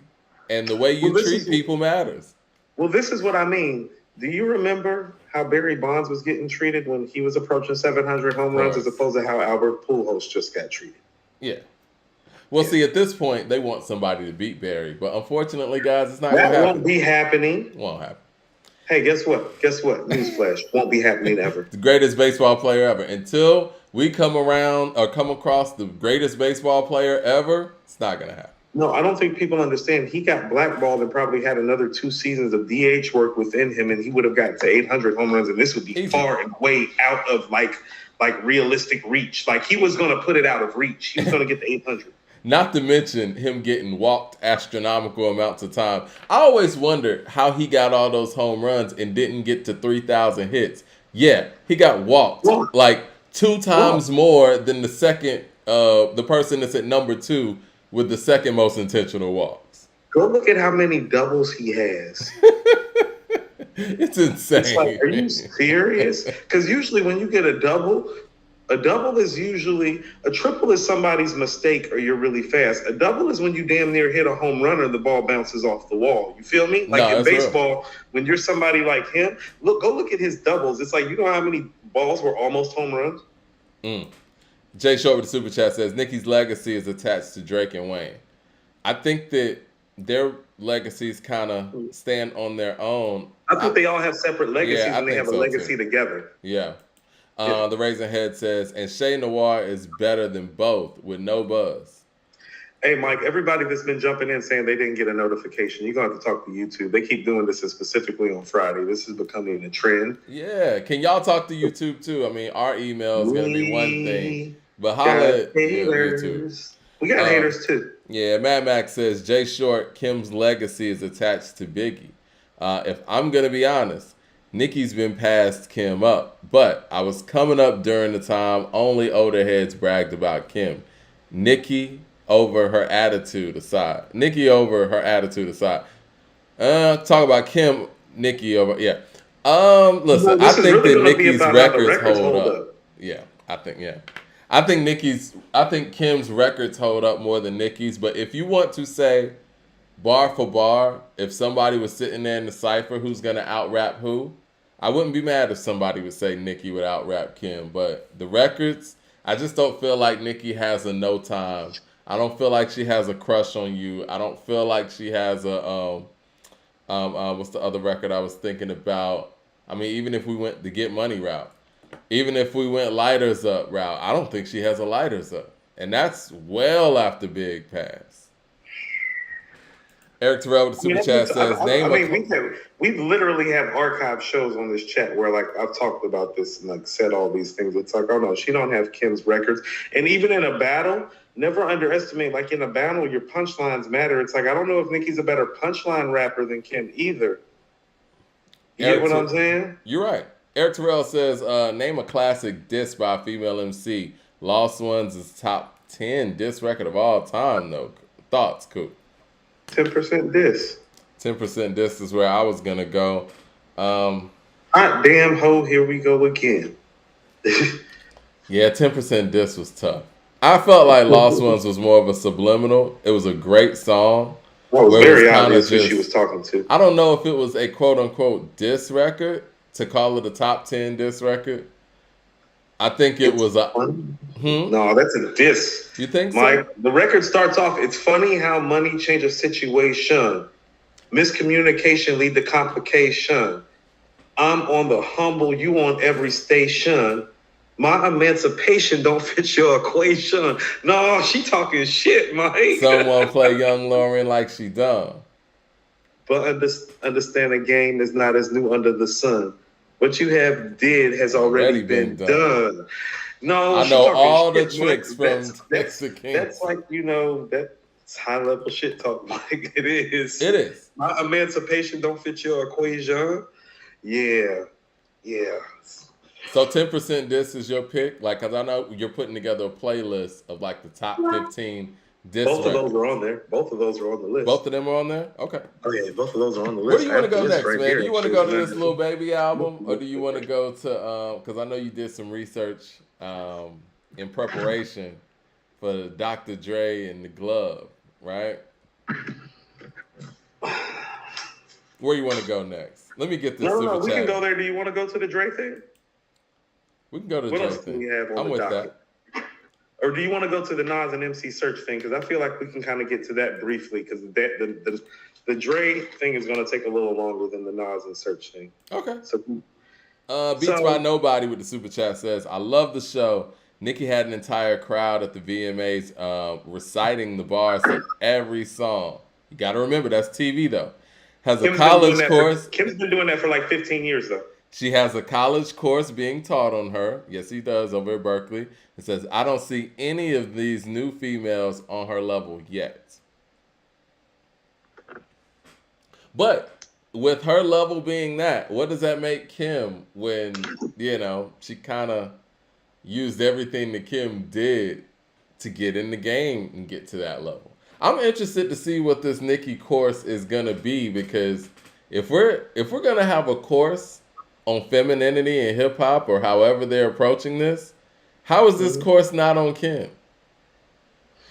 and the way you treat people matters. Well, this is what I mean. Do you remember how Barry Bonds was getting treated when he was approaching 700 home runs, as opposed to how Albert Pujols just got treated? Yeah. Well, see, at this point, they want somebody to beat Barry. But unfortunately, guys, it's not going to happen. That won't be happening. Won't happen. Hey, guess what? Newsflash. Won't be happening ever. The greatest baseball player ever. Until we come around or come across the greatest baseball player ever, it's not going to happen. No, I don't think people understand. He got blackballed and probably had another 2 seasons of DH work within him, and he would have gotten to 800 home runs, and this would be far and way out of like realistic reach. Like, he was going to put it out of reach. He was going to get to 800. Not to mention him getting walked astronomical amounts of time. I always wondered how he got all those home runs and didn't get to 3,000 hits. Yeah, he got walked like 2 times more than the second, the person that's at number 2 with the second most intentional walks. Go look at how many doubles he has. It's insane. It's like, are you serious? Because usually when you get a double is usually, a triple is somebody's mistake or you're really fast. A double is when you damn near hit a home run or the ball bounces off the wall. You feel me? Like in baseball, when you're somebody like him, go look at his doubles. It's like, you know how many balls were almost home runs? Jay Short with the Super Chat says, Nicki's legacy is attached to Drake and Wayne. I think that their legacies kind of stand on their own. I think they all have separate legacies and they have a legacy together. Yeah. The Raisin Head says, and Shay Noir is better than both with no buzz. Hey, Mike, everybody that's been jumping in saying they didn't get a notification, you're going to have to talk to YouTube. They keep doing this specifically on Friday. This is becoming a trend. Yeah. Can y'all talk to YouTube too? I mean, our email is going to be one thing, but holla at YouTube. We got haters too. Yeah, Mad Max says, Jay Short, Kim's legacy is attached to Biggie. If I'm going to be honest, Nicki's been past Kim up, but I was coming up during the time only older heads bragged about Kim. Nicki over her attitude aside. Talk about Kim, Nicki over, Listen, I think that Nicki's records hold up. Yeah, I think Kim's records hold up more than Nicki's, but if you want to say bar for bar, if somebody was sitting there in the cypher who's going to out-rap who, I wouldn't be mad if somebody would say Nicki would out-rap Kim. But the records, I just don't feel like Nicki has a no time. I don't feel like she has a crush on you. I don't feel like she has a, what's the other record I was thinking about? I mean, even if we went the Get Money route, even if we went Lighters Up route, I don't think she has a Lighters Up. And that's well after Big Pass. Eric Terrell with the super chat says, I mean, we literally have archive shows on this chat where like I've talked about this and like said all these things. It's like, oh no, she don't have Kim's records. And even in a battle, never underestimate, like in a battle, your punchlines matter. It's like, I don't know if Nicki's a better punchline rapper than Kim either. You get what I'm saying? You're right. Eric Terrell says, name a classic diss by a female MC. Lost Ones is top 10 diss record of all time, though. Thoughts, Coop? 10% diss. 10% diss is where I was going to go. Hot damn ho, here we go again. Yeah, 10% diss was tough. I felt like Lost Ones was more of a subliminal. It was a great song. Well, it was very obvious who she was talking to. I don't know if it was a quote-unquote diss record to call it a top 10 diss record. I think it was a... No, that's a diss. You think so? Mike, the record starts off, it's funny how money changes situation. Miscommunication lead to complication. I'm on the humble, you on every station. My emancipation don't fit your equation. No, she talking shit, Mike. Someone play Young Lauren like she done. But understand the game is not as new under the sun. What you have did has already been done. No, I know all the tricks from Mexicans. That's like, you know, that's high level shit talk, Mike. It is. It is. My emancipation don't fit your equation. Yeah. So 10% diss is your pick? Like, because I know you're putting together a playlist of like the top 15 diss Both of those are on there. Both of those are on the list. Both of them are on there? Okay. Oh, yeah, both of those are on the list. Where do you want to go next, man? Do you want to go to this Lil Baby album? Or do you want to go to, because I know you did some research in preparation for Dr. Dre and the Glove, right? Where you want to go next? Let me get this super chat. We can go there. Do you want to go to the Dre thing? We can go to the Dre thing. We have on I'm with docket? That. Or do you want to go to the Nas and MC Search thing? Because I feel like we can kind of get to that briefly. Because the Dre thing is going to take a little longer than the Nas and Search thing. Okay. So, Beats by Nobody with the super chat says, I love the show. Nicki had an entire crowd at the VMAs reciting the bars to every song. You got to remember, that's TV, though. Has a college course. Kim's been doing that for like 15 years, though. She has a college course being taught on her. Yes, he does, over at Berkeley. It says, I don't see any of these new females on her level yet. But with her level being that, what does that make Kim when, you know, she kind of used everything that Kim did to get in the game and get to that level? I'm interested to see what this Nicki course is gonna be, because if we're gonna have a course on femininity and hip hop, or however they're approaching this, how is this course not on Kim?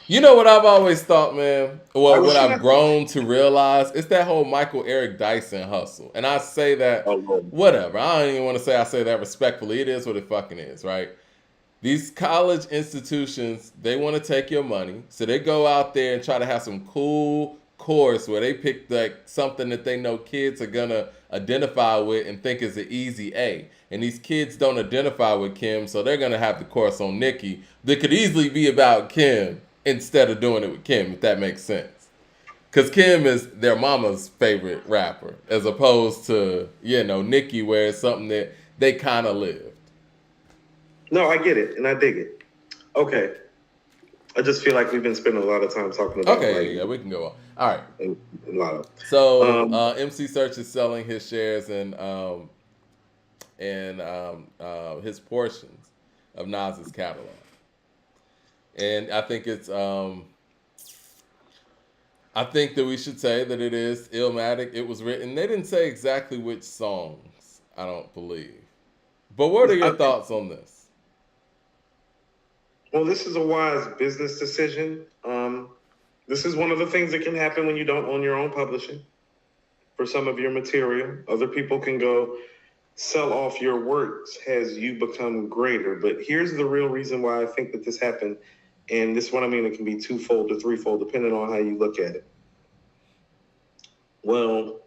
You know what I've always thought, man? Well, what I've grown to realize, it's that whole Michael Eric Dyson hustle. And I say that, whatever. I don't even want to say I say that respectfully. It is what it fucking is, right? These college institutions, they want to take your money. So they go out there and try to have some cool course where they pick like something that they know kids are going to identify with and think is an easy A. And these kids don't identify with Kim, so they're going to have the course on Nicki that could easily be about Kim instead of doing it with Kim, if that makes sense. Because Kim is their mama's favorite rapper, as opposed to, you know, Nicki, where it's something that they kind of lived. No, I get it, and I dig it. Okay. I just feel like we've been spending a lot of time talking about yeah, we can go on. All right. A lot of. So MC Search is selling his shares and his portions of Nas's catalog. And I think it's I think that we should say that it is Illmatic. It was written. They didn't say exactly which songs, I don't believe. But what are your thoughts on this? Well, this is a wise business decision. This is one of the things that can happen when you don't own your own publishing. For some of your material, other people can go sell off your works as you become greater. But here's the real reason why I think that this happened. And this is what I mean. It can be twofold or threefold, depending on how you look at it. Well,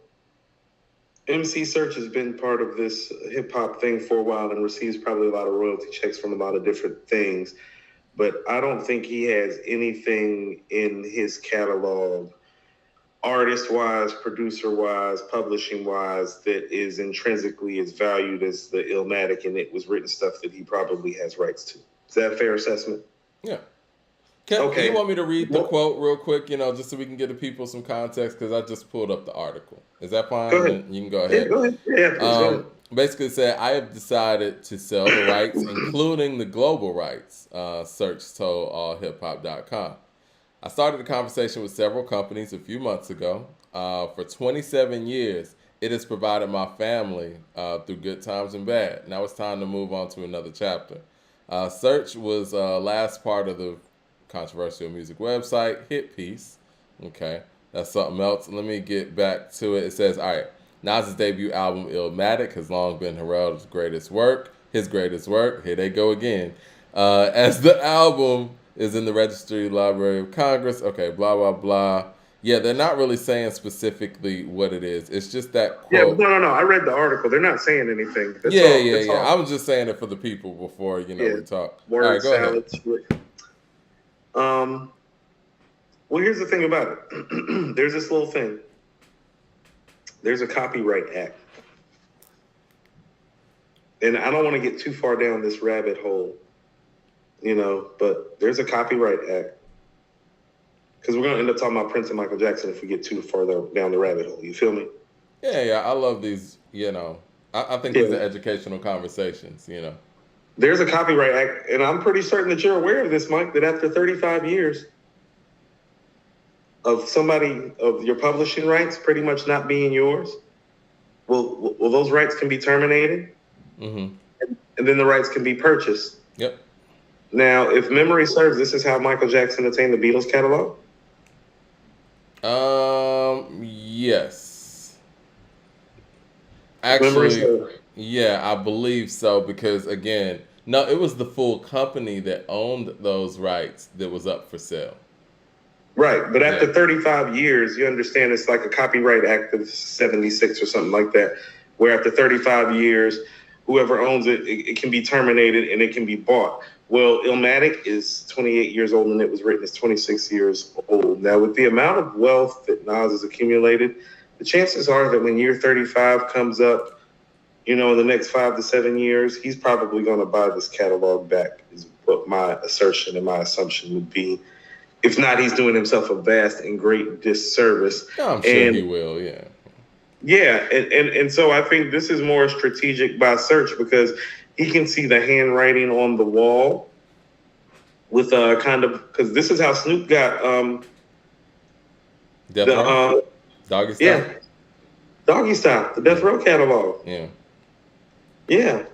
MC Search has been part of this hip hop thing for a while and receives probably a lot of royalty checks from a lot of different things. But I don't think he has anything in his catalog, artist wise, producer wise, publishing wise, that is intrinsically as valued as the Illmatic and It Was Written stuff that he probably has rights to. Is that a fair assessment? Yeah. You Okay. want me to read the Well, quote real quick, just so we can give the people some context? Because I just pulled up the article. Is that go fine? ahead. Then you can go Yeah, ahead. go ahead. Yeah, please go ahead. Basically, it said, I have decided to sell the rights, including the global rights, Search told allhiphop.com. I started a conversation with several companies a few months ago. For 27 years, it has provided my family through good times and bad. Now it's time to move on to another chapter. Search was last part of the controversial music website Hit Piece. Okay, that's something else. Let me get back to it. It says, all right, Nas's debut album Illmatic has long been heralded as his greatest work. Here they go again. As the album is in the Registry Library of Congress. Okay, blah blah blah. Yeah, they're not really saying specifically what it is. It's just that Yeah, quote. no. I read the article. They're not saying anything. That's Yeah, all. yeah, That's yeah. all. I was just saying it for the people before Yeah, we talk. All word right, go ahead. salad. Um. Well, here's the thing about it. There's this little thing. There's a Copyright Act, and I don't want to get too far down this rabbit hole, but there's a Copyright Act. Because we're going to end up talking about Prince and Michael Jackson if we get too far down the rabbit hole. You feel me? Yeah, yeah. I love these. I think these are educational conversations. There's a Copyright Act, and I'm pretty certain that you're aware of this, Mike, that after 35 years of your publishing rights pretty much not being yours, well, those rights can be terminated, Mm-hmm. and then the rights can be purchased. Yep. Now, if memory serves, this is how Michael Jackson attained the Beatles catalog. Yes. Memory Actually, serves. yeah, I believe so because again, no, it was the full company that owned those rights that was up for sale. Right, but after Yeah. 35 years, you understand it's like a Copyright Act of 76 or something like that, where after 35 years, whoever owns it can be terminated and it can be bought. Well, Illmatic is 28 years old and It Was Written is 26 years old. Now, with the amount of wealth that Nas has accumulated, the chances are that when year 35 comes up, in the next 5 to 7 years, he's probably going to buy this catalog back, is what my assertion and my assumption would be. If not, he's doing himself a vast and great disservice. Yeah, I'm sure he will. Yeah. Yeah, and so I think this is more strategic by Search because he can see the handwriting on the wall with because this is how Snoop got Death the Row? Doggy Style? yeah, Doggy Style, the Death Row catalog. Yeah. Yeah.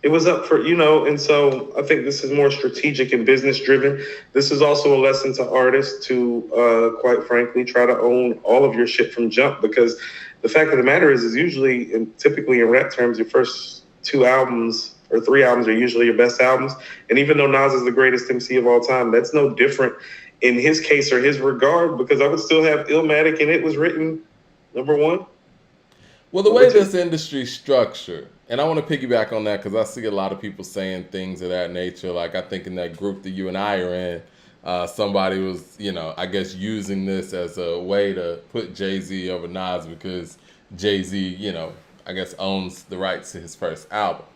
It was up for, and so I think this is more strategic and business driven. This is also a lesson to artists to, quite frankly, try to own all of your shit from jump because the fact of the matter is usually, and typically in rap terms, your first 2 albums or 3 albums are usually your best albums. And even though Nas is the greatest MC of all time, that's no different in his case or his regard because I would still have Illmatic and It Was Written number 1. Well, the way this industry's structured, and I want to piggyback on that because I see a lot of people saying things of that nature. Like I think in that group that you and I are in, somebody was, I guess using this as a way to put Jay-Z over Nas because Jay-Z, I guess owns the rights to his first album.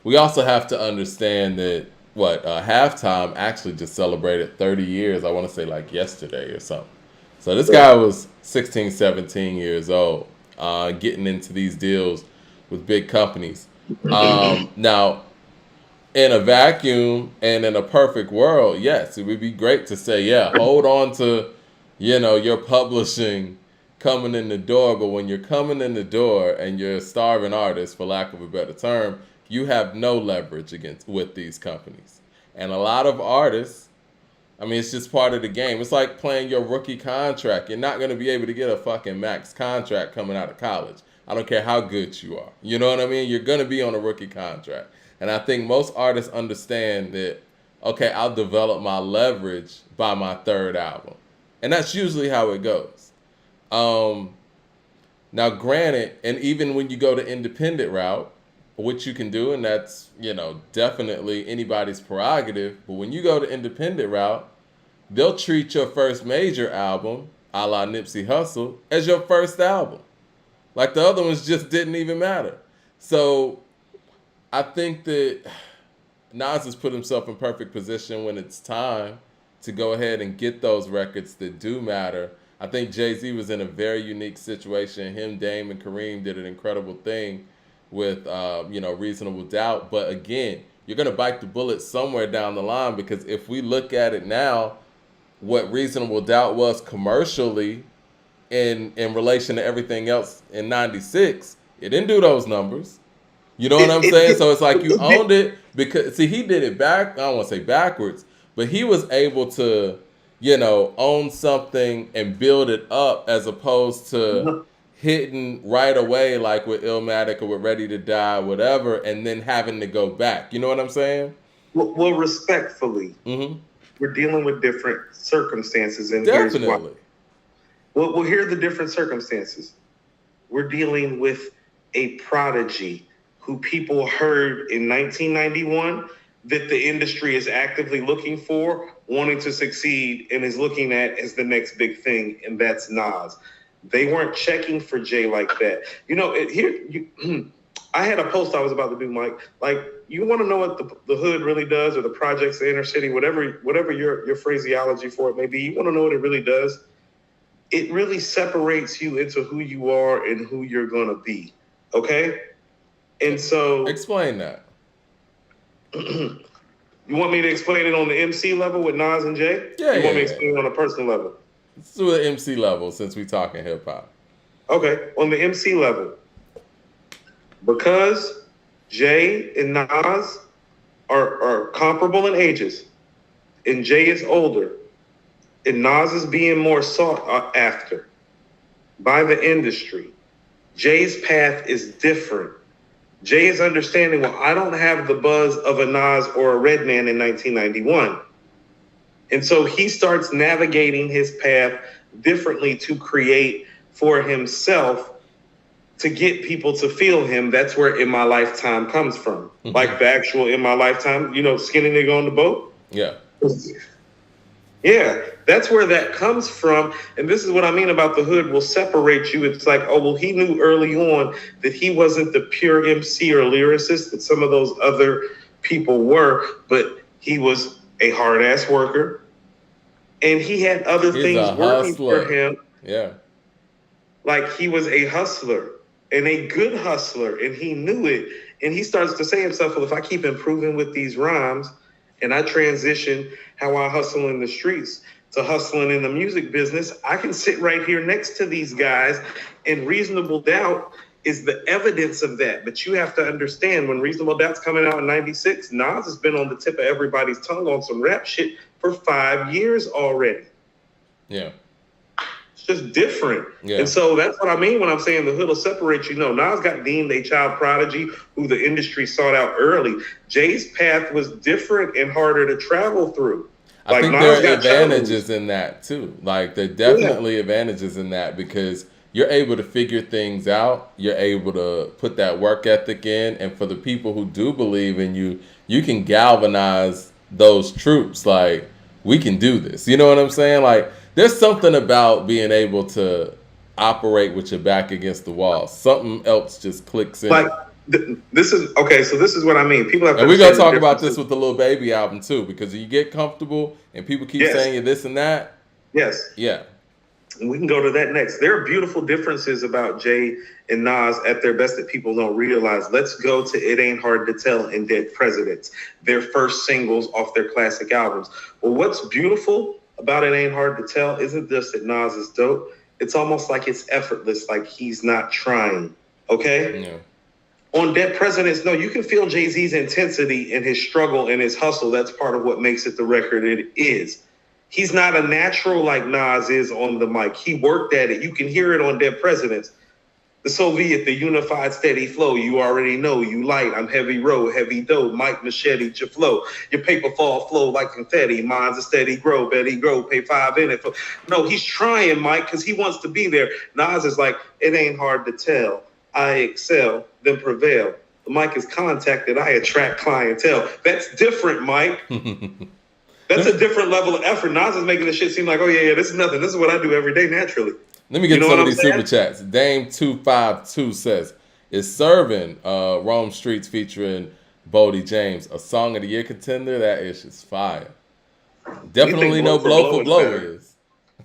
We also have to understand that Halftime actually just celebrated 30 years. I want to say like yesterday or something. So this guy was 16, 17 years old. Getting into these deals with big companies. Now, in a vacuum and in a perfect world, yes, it would be great to say, yeah, hold on to, your publishing coming in the door. But when you're coming in the door and you're a starving artist, for lack of a better term, you have no leverage with these companies. And a lot of artists, it's just part of the game. It's like playing your rookie contract. You're not going to be able to get a fucking max contract coming out of college. I don't care how good you are. You know what I mean? You're going to be on a rookie contract. And I think most artists understand that, okay, I'll develop my leverage by my 3rd album. And that's usually how it goes. Now, granted, and even when you go the independent route, which you can do, and that's, definitely anybody's prerogative, but when you go the independent route, they'll treat your first major album, a la Nipsey Hussle, as your first album. Like the other ones just didn't even matter. So I think that Nas has put himself in perfect position when it's time to go ahead and get those records that do matter. I think Jay-Z was in a very unique situation. Him, Dame, and Kareem did an incredible thing with, Reasonable Doubt. But again, you're going to bite the bullet somewhere down the line, because if we look at it now, what Reasonable Doubt was commercially in relation to everything else in '96, it didn't do those numbers. You know what I'm saying? So it's like you owned it, because see, he did it back. I don't want to say backwards, but he was able to, own something and build it up, as opposed to hitting right away, like with Illmatic or with Ready to Die, whatever, and then having to go back. You know what I'm saying? Well, respectfully, we're dealing with different circumstances, and here's why. Definitely. Well, here are the different circumstances. We're dealing with a prodigy who people heard in 1991 that the industry is actively looking for, wanting to succeed, and is looking at as the next big thing, and that's Nas. They weren't checking for Jay like that. I had a post I was about to do, Mike. Like, you want to know what the hood really does, or the projects, the inner city, whatever your phraseology for it may be. You want to know what it really does? It really separates you into who you are and who you're going to be. Okay? And so... Explain that. You want me to explain it on the MC level with Nas and Jay? Yeah, You want me to explain it on a personal level? Let's do the MC level, since we talking hip-hop. Okay, on the MC level. Because Jay and Nas are comparable in ages, and Jay is older, and Nas is being more sought after by the industry, Jay's path is different. Jay is understanding, well, I don't have the buzz of a Nas or a Redman in 1991. And so he starts navigating his path differently to create for himself, to get people to feel him. That's where In My Lifetime comes from. Like the actual In My Lifetime, skinny nigga on the boat? Yeah. Yeah, that's where that comes from. And this is what I mean about the hood will separate you. It's like, oh, well, he knew early on that he wasn't the pure MC or lyricist that some of those other people were, but he was a hard-ass worker. And he had other things working for him. Yeah. Like, he was a hustler and a good hustler, and he knew it. And he starts to say himself, well, if I keep improving with these rhymes and I transition how I hustle in the streets to hustling in the music business, I can sit right here next to these guys, and Reasonable Doubt is the evidence of that. But you have to understand, when Reasonable Doubt's coming out in 96, Nas has been on the tip of everybody's tongue on some rap shit for 5 years already. Yeah. It's just different. Yeah. And so that's what I mean when I'm saying the hood will separate you. No, Nas got deemed a child prodigy who the industry sought out early. Jay's path was different and harder to travel through. I think there are advantages in that too. Like, there are definitely advantages in that, because you're able to figure things out. You're able to put that work ethic in. And for the people who do believe in you, you can galvanize those troops. Like, we can do this. You know what I'm saying? Like, there's something about being able to operate with your back against the wall. Something else just clicks in. Like, this is okay. So this is what I mean. People have to. And we're gonna talk about this with the Lil Baby album too, because you get comfortable and people keep saying you this and that. Yes. Yeah. We can go to that next. There are beautiful differences about Jay and Nas at their best that people don't realize. Let's go to It Ain't Hard to Tell and Dead Presidents, their first singles off their classic albums. Well, what's beautiful about It Ain't Hard to Tell isn't just that Nas is dope. It's almost like it's effortless, like he's not trying. Okay? Yeah. On Dead Presidents, no, you can feel Jay-Z's intensity and his struggle and his hustle. That's part of what makes it the record it is. He's not a natural like Nas is on the mic. He worked at it. You can hear it on Dead Presidents. The Soviet, the unified steady flow. You already know you light. I'm heavy row, heavy dough. Mike machete, your flow. Your paper fall flow like confetti. Mine's a steady grow, Betty grow. Pay 5 in it. No, he's trying, Mike, because he wants to be there. Nas is like, it ain't hard to tell. I excel, then prevail. The mic is contacted. I attract clientele. That's different, Mike. That's a different level of effort. Nas is making this shit seem like, oh yeah, this is nothing. This is what I do every day naturally. Let me get some of these super chats. Dame252 says, is Serving Rome Streets featuring Bodie James a Song of the Year contender? That ish is fire. Definitely no Blow for Blow is.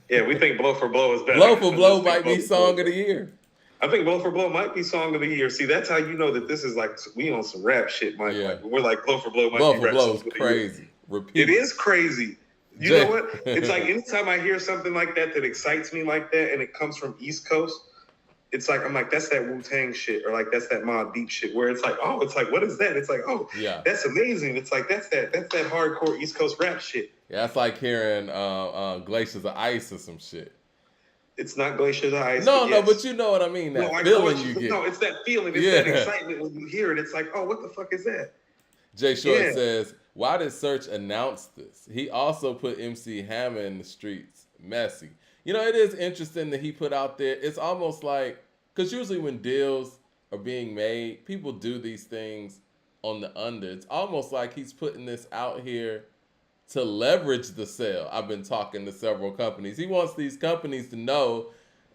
Yeah, we think Blow for Blow is better. Blow for Blow might be Song of the Year. I think Blow for Blow might be Song of the Year. See, that's how you know that this is like, we on some rap shit, Mike. Yeah. Like, we're like, Blow for Blow might be rap. Blow for Blow is crazy. Repeat. It is crazy. You know what? It's like anytime I hear something like that excites me like that, and it comes from East Coast, it's like I'm like, that's that Wu-Tang shit, or like that's that Mobb Deep shit, where it's like, oh, it's like, what is that? It's like, oh, yeah, that's amazing. It's like that's that hardcore East Coast rap shit. Yeah, that's like hearing Glaciers of Ice or some shit. It's not Glaciers of Ice. No, but you know what I mean. That feeling you get. No, it's that feeling. It's that excitement when you hear it. It's like, oh, what the fuck is that? Jay Short says, why did Search announce this? He also put MC Hammer in the streets. Messy. You know, it is interesting that he put out there. It's almost like, because usually when deals are being made, people do these things on the under. It's almost like he's putting this out here to leverage the sale. I've been talking to several companies. He wants these companies to know,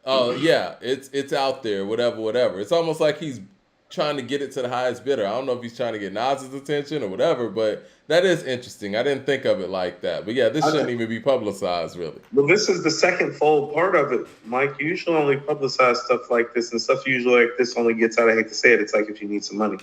yeah, it's out there, whatever. It's almost like he's trying to get it to the highest bidder. I don't know if he's trying to get Nas's attention or whatever, but that is interesting. I didn't think of it like that. But yeah, this shouldn't even be publicized, really. Well, this is the second fold part of it, Mike. You usually only publicize stuff like this, and stuff usually like this only gets out. I hate to say it. It's like if you need some money.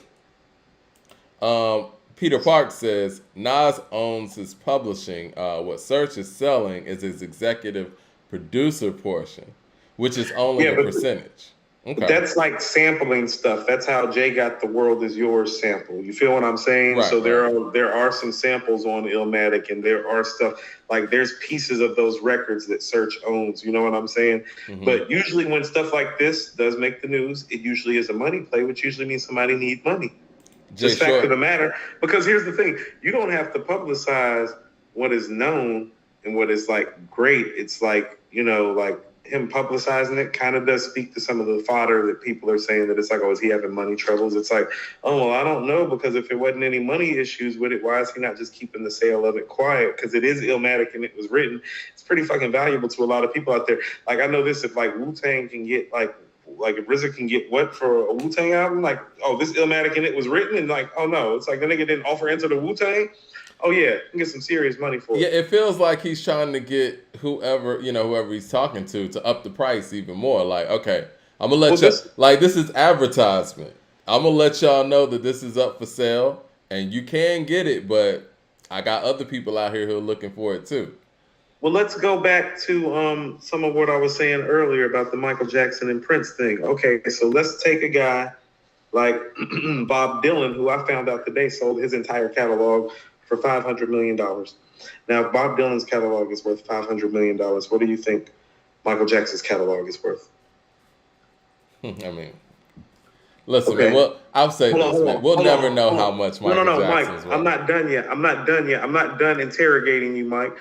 Peter Park says, Nas owns his publishing. What Search is selling is his executive producer portion, which is only a percentage. Okay. That's like sampling stuff. That's how Jay got the World Is Yours sample. You feel what I'm saying? Right, so there are some samples on Illmatic, and there are stuff like there's pieces of those records that Search owns. You know what I'm saying? Mm-hmm. But usually when stuff like this does make the news, it usually is a money play, which usually means somebody needs money. Just fact of the matter. Because here's the thing: you don't have to publicize what is known and what is like great. It's like, you know, like him publicizing it kind of does speak to some of the fodder that people are saying that it's like, oh, is he having money troubles? It's like, oh, well, I don't know, because if it wasn't any money issues with it, why is he not just keeping the sale of it quiet? Because it is Illmatic and it was written. It's pretty fucking valuable to a lot of people out there. Like, I know this, if like Wu-Tang can get like if RZA can get what for a Wu-Tang album, like, oh, this Illmatic and it was written, and like, oh no, it's like the nigga didn't offer Enter the Wu-Tang. Oh yeah, you can get some serious money for it. Yeah, it feels like he's trying to get whoever he's talking to up the price even more. Like, okay, I'm gonna let this is advertisement. I'm gonna let y'all know that this is up for sale, and you can get it, but I got other people out here who are looking for it too. Well, let's go back to some of what I was saying earlier about the Michael Jackson and Prince thing. Okay, so let's take a guy like Bob Dylan, who I found out today sold his entire catalog for $500 million. Now, Bob Dylan's catalog is worth $500 million. What do you think Michael Jackson's catalog is worth? I mean, listen, man, well, I'll say this, man. We'll never know how much Michael Jackson's Mike, worth. I'm not done yet. I'm not done interrogating you, Mike.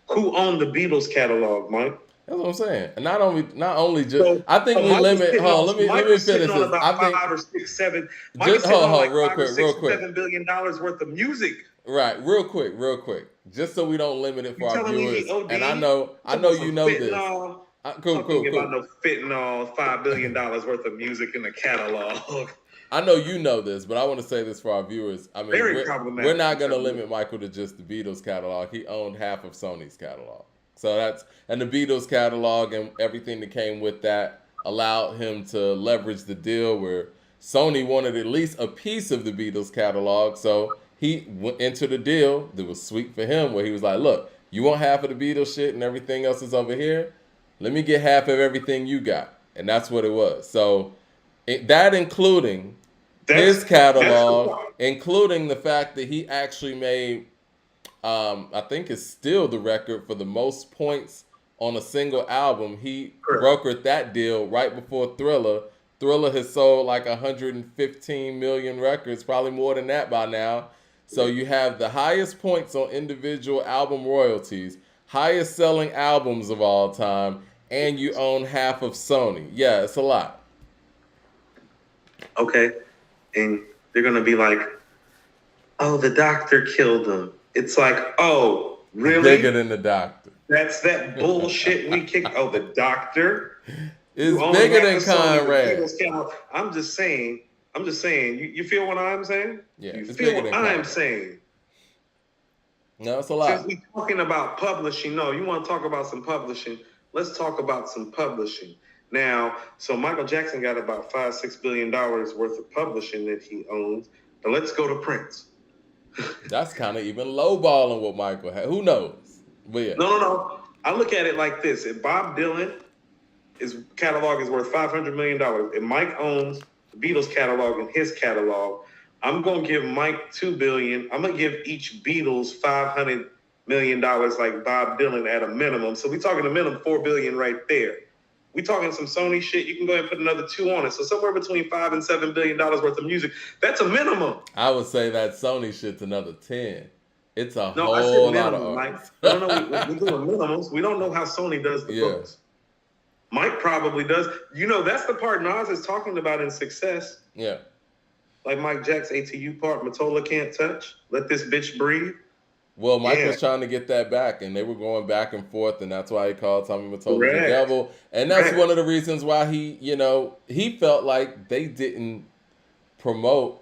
Who owned the Beatles catalog, Mike? That's what I'm saying. And not only just, so, I think we limit. Hold on, let me finish this. I think 5 or 6, 7. Just hold, real quick. $7 billion worth of music. Right, real quick, just so we don't limit it for our viewers. And I know you know this. Cool. About no fentanyl, $5 billion worth of music in the catalog. I know you know this, but I want to say this for our viewers. I mean, we're not going to limit Michael to just the Beatles catalog. He owned half of Sony's catalog. So and the Beatles catalog and everything that came with that allowed him to leverage the deal where Sony wanted at least a piece of the Beatles catalog. So he went into the deal that was sweet for him, where he was like, look, you want half of the Beatles shit and everything else is over here? Let me get half of everything you got. And that's what it was. So including his catalog, including the fact that he actually made, I think it's still the record for the most points on a single album. He brokered that deal right before Thriller Thriller has sold like 115 million records, probably more than that by now. So you have the highest points on individual album royalties, highest selling albums of all time, and you own half of Sony. Yeah, it's a lot. Okay. And they're going to be like, oh, the doctor killed him. It's like, oh, really? Bigger than the doctor. That's that bullshit we kicked. Oh, the doctor? It's bigger than Conrad. I'm just saying. You feel what I'm saying? Yeah, you it's feel bigger what than I'm Conrad. saying? No, it's a lot. Since we're talking about publishing, no, you want to talk about some publishing? Let's talk about some publishing. Now, so Michael Jackson got about $5-6 billion worth of publishing that he owns. But let's go to Prince. That's kind of even lowballing what Michael had. Who knows? But yeah. No. I look at it like this. If Bob Dylan, his catalog is worth $500 million, and Mike owns the Beatles catalog and his catalog, I'm going to give Mike $2 billion. I'm going to give each Beatles $500 million like Bob Dylan at a minimum. So we're talking a minimum $4 billion right there. We talking some Sony shit. You can go ahead and put another 2 on it. So somewhere between $5 and $7 billion worth of music. That's a minimum. I would say that Sony shit's another 10. It's a No, I said whole minimum, lot of Mike. artists. No, we're doing minimums. We don't know how Sony does the books. Mike probably does. You know, that's the part Nas is talking about in Success. Yeah. Like Mike Jack's ATU part, Mottola Can't Touch. Let this bitch breathe. Well, Mike was trying to get that back, and they were going back and forth, and that's why he called Tommy Mottola the devil. And that's one of the reasons why he felt like they didn't promote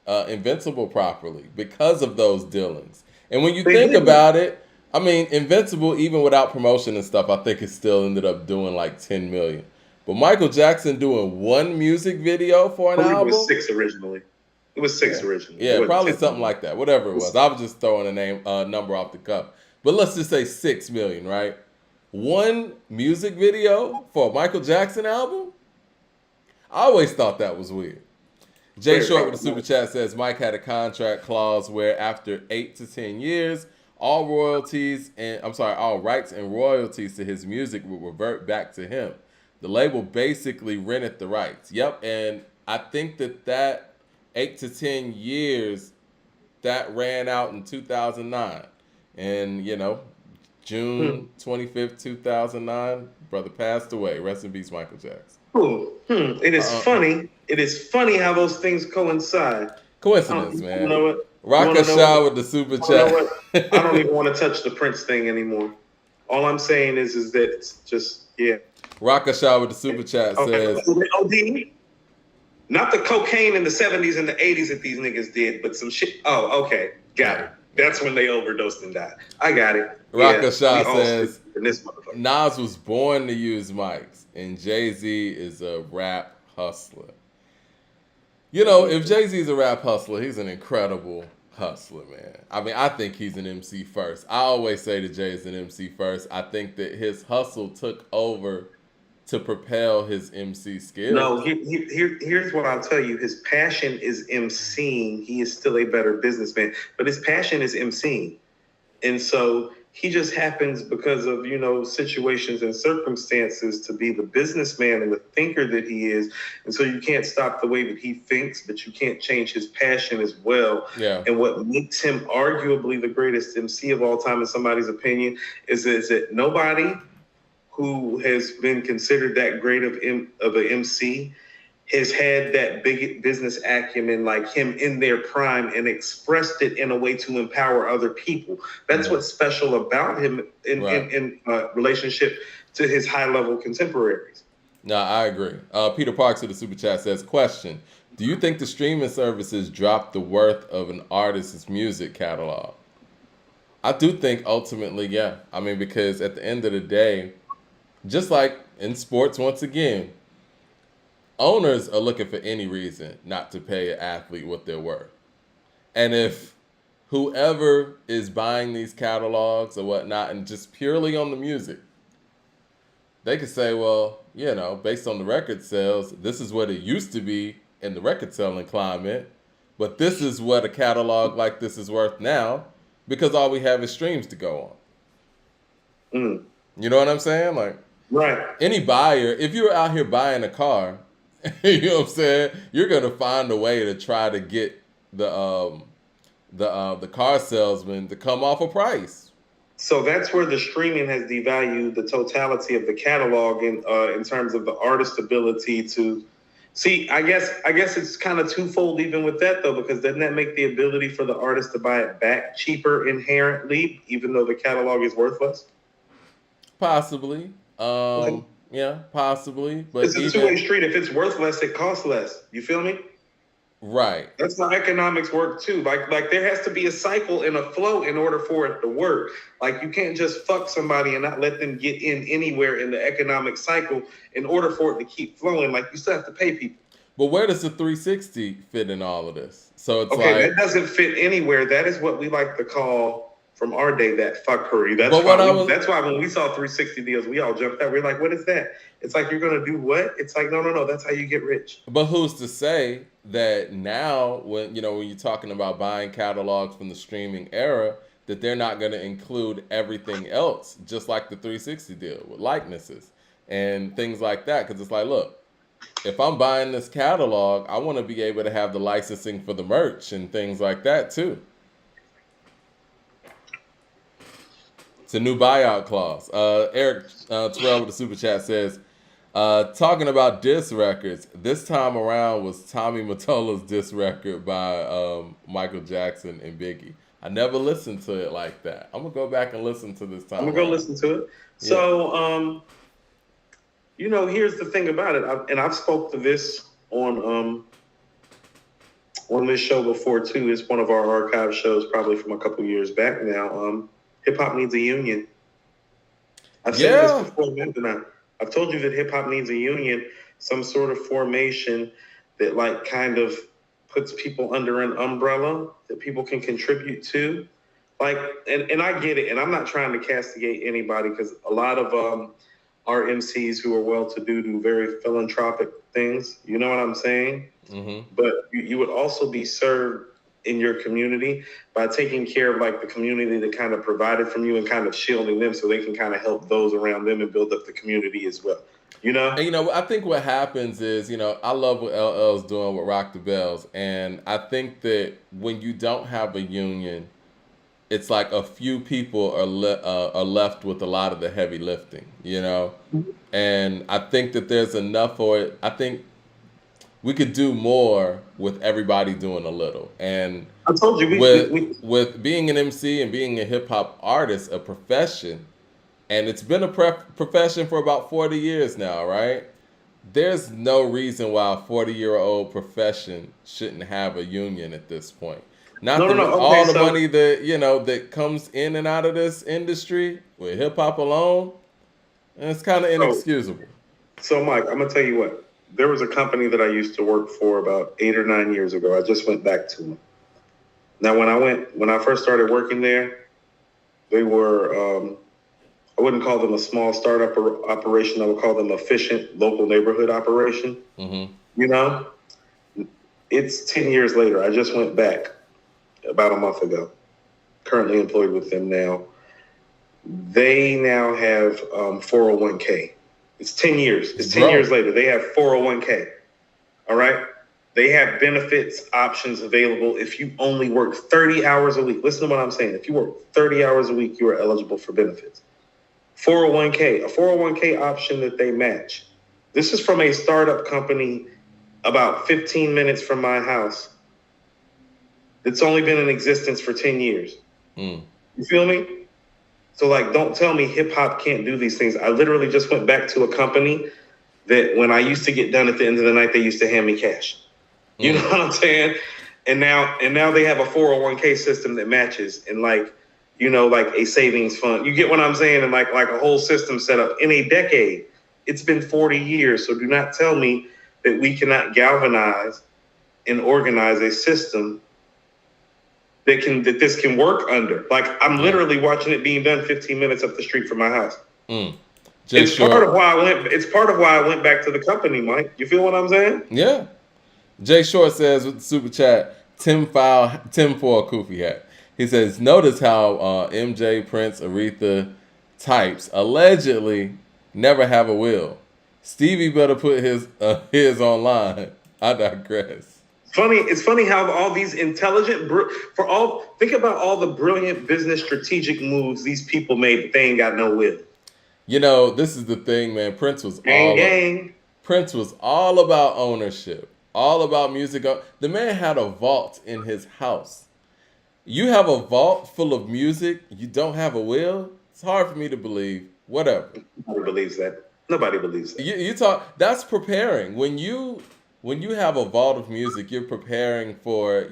Invincible properly because of those dealings. And when you think about it, I mean, Invincible, even without promotion and stuff, I think it still ended up doing like 10 million. But Michael Jackson doing one music video for an album? It was 6 originally. It was 6 originally. Yeah, probably something like that. Whatever it was. I was just throwing a number off the cuff. But let's just say 6 million, right? One music video for a Michael Jackson album? I always thought that was weird. Jay Short with the super chat says Mike had a contract clause where after 8 to 10 years, all rights and royalties to his music would revert back to him. The label basically rented the rights. Yep, and I think that 8 to 10 years, that ran out in 2009. And, June 25th, 2009, brother passed away. Rest in peace, Michael Jackson. It is funny. It is funny how those things coincide. Coincidence, man. You know what? Rockashaw with the super chat. I don't even want to touch the Prince thing anymore. All I'm saying is that it's just, yeah. Rockashaw with the super chat says... OD? Not the cocaine in the 70s and the 80s that these niggas did, but some shit. Oh, okay. Got it. That's when they overdosed and died. I got it. Rockashaw says, Nas was born to use mics, and Jay-Z is a rap hustler. If Jay-Z is a rap hustler, he's an incredible hustler, man. I mean, I think he's an MC first. I always say that Jay is an MC first. I think that his hustle took over to propel his MC skills. No, here's what I'll tell you. His passion is MCing. He is still a better businessman, but his passion is MCing. And so he just happens because of, situations and circumstances to be the businessman and the thinker that he is. And so you can't stop the way that he thinks, but you can't change his passion as well. Yeah. And what makes him arguably the greatest MC of all time, in somebody's opinion, is that nobody who has been considered that great of an MC has had that big business acumen like him in their prime and expressed it in a way to empower other people. That's what's special about him in relationship to his high-level contemporaries. No, I agree. Peter Parks with the super chat says, question, do you think the streaming services drop the worth of an artist's music catalog? I do think ultimately, yeah. I mean, because at the end of the day, just like in sports, once again, owners are looking for any reason not to pay an athlete what they're worth. And if whoever is buying these catalogs or whatnot, and just purely on the music, they could say, well, based on the record sales, this is what it used to be in the record selling climate, but this is what a catalog like this is worth now because all we have is streams to go on. You know what I'm saying? Like, right. Any buyer, if you're out here buying a car You know what I'm saying? You're gonna find a way to try to get the car salesman to come off a price. So that's where the streaming has devalued the totality of the catalog in terms of the artist's ability to see. I guess it's kind of twofold even with that though, because doesn't that make the ability for the artist to buy it back cheaper inherently, even though the catalog is worthless? Possibly. Okay. Yeah, possibly. But It's a two-way even street. If it's worth less, it costs less. You feel me? right. That's how economics work too. Like there has to be a cycle and a flow in order for it to work. Like you can't just fuck somebody and not let them get in anywhere in the economic cycle in order for it to keep flowing. Like you still have to pay people. But where does the 360 fit in all of this? So it's Okay, that like, doesn't fit anywhere. That is what we like to call from our day that fuckery. but what I was, That's why when we saw 360 deals, we all jumped out. We're like, what is that? It's like you're gonna do what? It's like, no. That's how you get rich. but who's to say that now, when when you're talking about buying catalogs from the streaming era, that they're not going to include everything else, just like the 360 deal with likenesses and things like that? Because it's like, look, if I'm buying this catalog, I want to be able to have the licensing for the merch and things like that too. It's a new buyout clause. Eric Terrell with the super chat says, talking about diss records, this time around was Tommy Mottola's diss record by Michael Jackson and Biggie. I never listened to it like that. I'm gonna go back and listen to this time. I'm gonna go listen to it. Yeah. So, here's the thing about it, I've spoke to this on this show before too. It's one of our archive shows, probably from a couple years back now. Hip hop needs a union. I've said this before, man. I've told you that hip hop needs a union, some sort of formation that like kind of puts people under an umbrella that people can contribute to. Like, and I get it, and I'm not trying to castigate anybody because a lot of our MCs who are well-to-do do very philanthropic things. You know what I'm saying? Mm-hmm. But you would also be served in your community by taking care of like the community that kind of provided from you and kind of shielding them so they can kind of help those around them and build up the community as well. And I think what happens is, I love what LL's doing with Rock the Bells, and I think that when you don't have a union, it's like a few people are left with a lot of the heavy lifting, and I think that there's enough for it. I think we could do more with everybody doing a little. And I told you, with being an MC and being a hip hop artist, a profession, and it's been a profession for about 40 years now, right? There's no reason why a 40-year-old profession shouldn't have a union at this point. Not No, no, no. all Okay, the money that that comes in and out of this industry with hip hop alone, and it's kind of inexcusable. So, Mike, I'm gonna tell you what. There was a company that I used to work for about 8 or 9 years ago. I just went back to them. Now, when I first started working there, they were, I wouldn't call them a small startup operation. I would call them efficient local neighborhood operation. Mm-hmm. It's 10 years later. I just went back about a month ago. Currently employed with them now. They now have 401k. It's 10 years. It's 10 years later. They have 401k. All right? They have benefits options available if you only work 30 hours a week. Listen to what I'm saying. If you work 30 hours a week, you are eligible for benefits. 401k, a 401k option that they match. This is from a startup company about 15 minutes from my house. It's only been in existence for 10 years. You feel me? So, like, don't tell me hip hop can't do these things. I literally just went back to a company that when I used to get done at the end of the night, they used to hand me cash. You know what I'm saying? And now they have a 401k system that matches and like a savings fund. You get what I'm saying? And like a whole system set up in a decade. It's been 40 years. So do not tell me that we cannot galvanize and organize a system that this can work under. Like I'm literally watching it being done 15 minutes up the street from my house. It's part of why I went back to the company, Mike. You feel what I'm saying? Yeah. Jay Short says with the super chat, Tim for a Koofy hat. He says, notice how MJ, Prince, Aretha types allegedly never have a will. Stevie better put his online. I digress. It's funny how all these think about all the brilliant business strategic moves these people made, but they ain't got no will. You know, this is the thing, man. Gang, gang. Prince was all about ownership, all about music. The man had a vault in his house. You have a vault full of music. You don't have a will. It's hard for me to believe. Whatever. Nobody believes that. Nobody believes that. You talk. That's preparing. When you have a vault of music, you're preparing for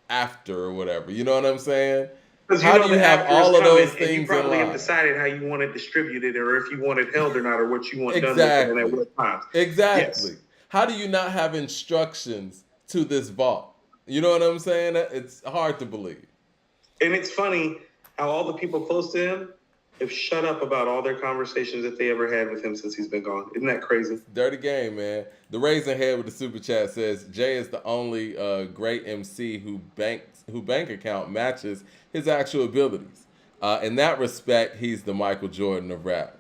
after or whatever. You know what I'm saying? How do you have all of those things you probably in line? have decided how you want it distributed, or if you want it held or not, or what you want done with it and at what times. Exactly. Yes. How do you not have instructions to this vault? You know what I'm saying? It's hard to believe. And it's funny how all the people close to him have shut up about all their conversations that they ever had with him since he's been gone. Isn't that crazy? Dirty game, man. The Raisin Head with the super chat says Jay is the only great MC who bank account matches his actual abilities. In that respect, he's the Michael Jordan of rap.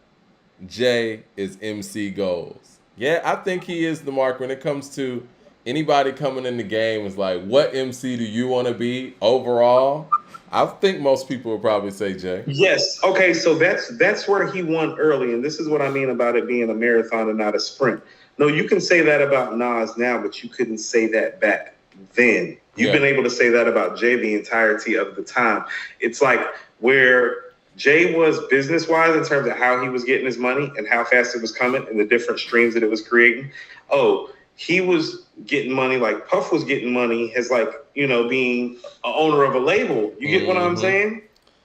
Jay is MC goals. Yeah, I think he is the mark when it comes to anybody coming in the game. Is like, what MC do you want to be overall? I think most people would probably say Jay. Yes. Okay. So that's where he won early, and this is what I mean about it being a marathon and not a sprint. No, you can say that about Nas now, but you couldn't say that back then. You've been able to say that about Jay the entirety of the time. It's like where Jay was business-wise in terms of how he was getting his money and how fast it was coming and the different streams that it was creating. Oh, he was getting money like Puff was getting money as being an owner of a label. You get what I'm saying?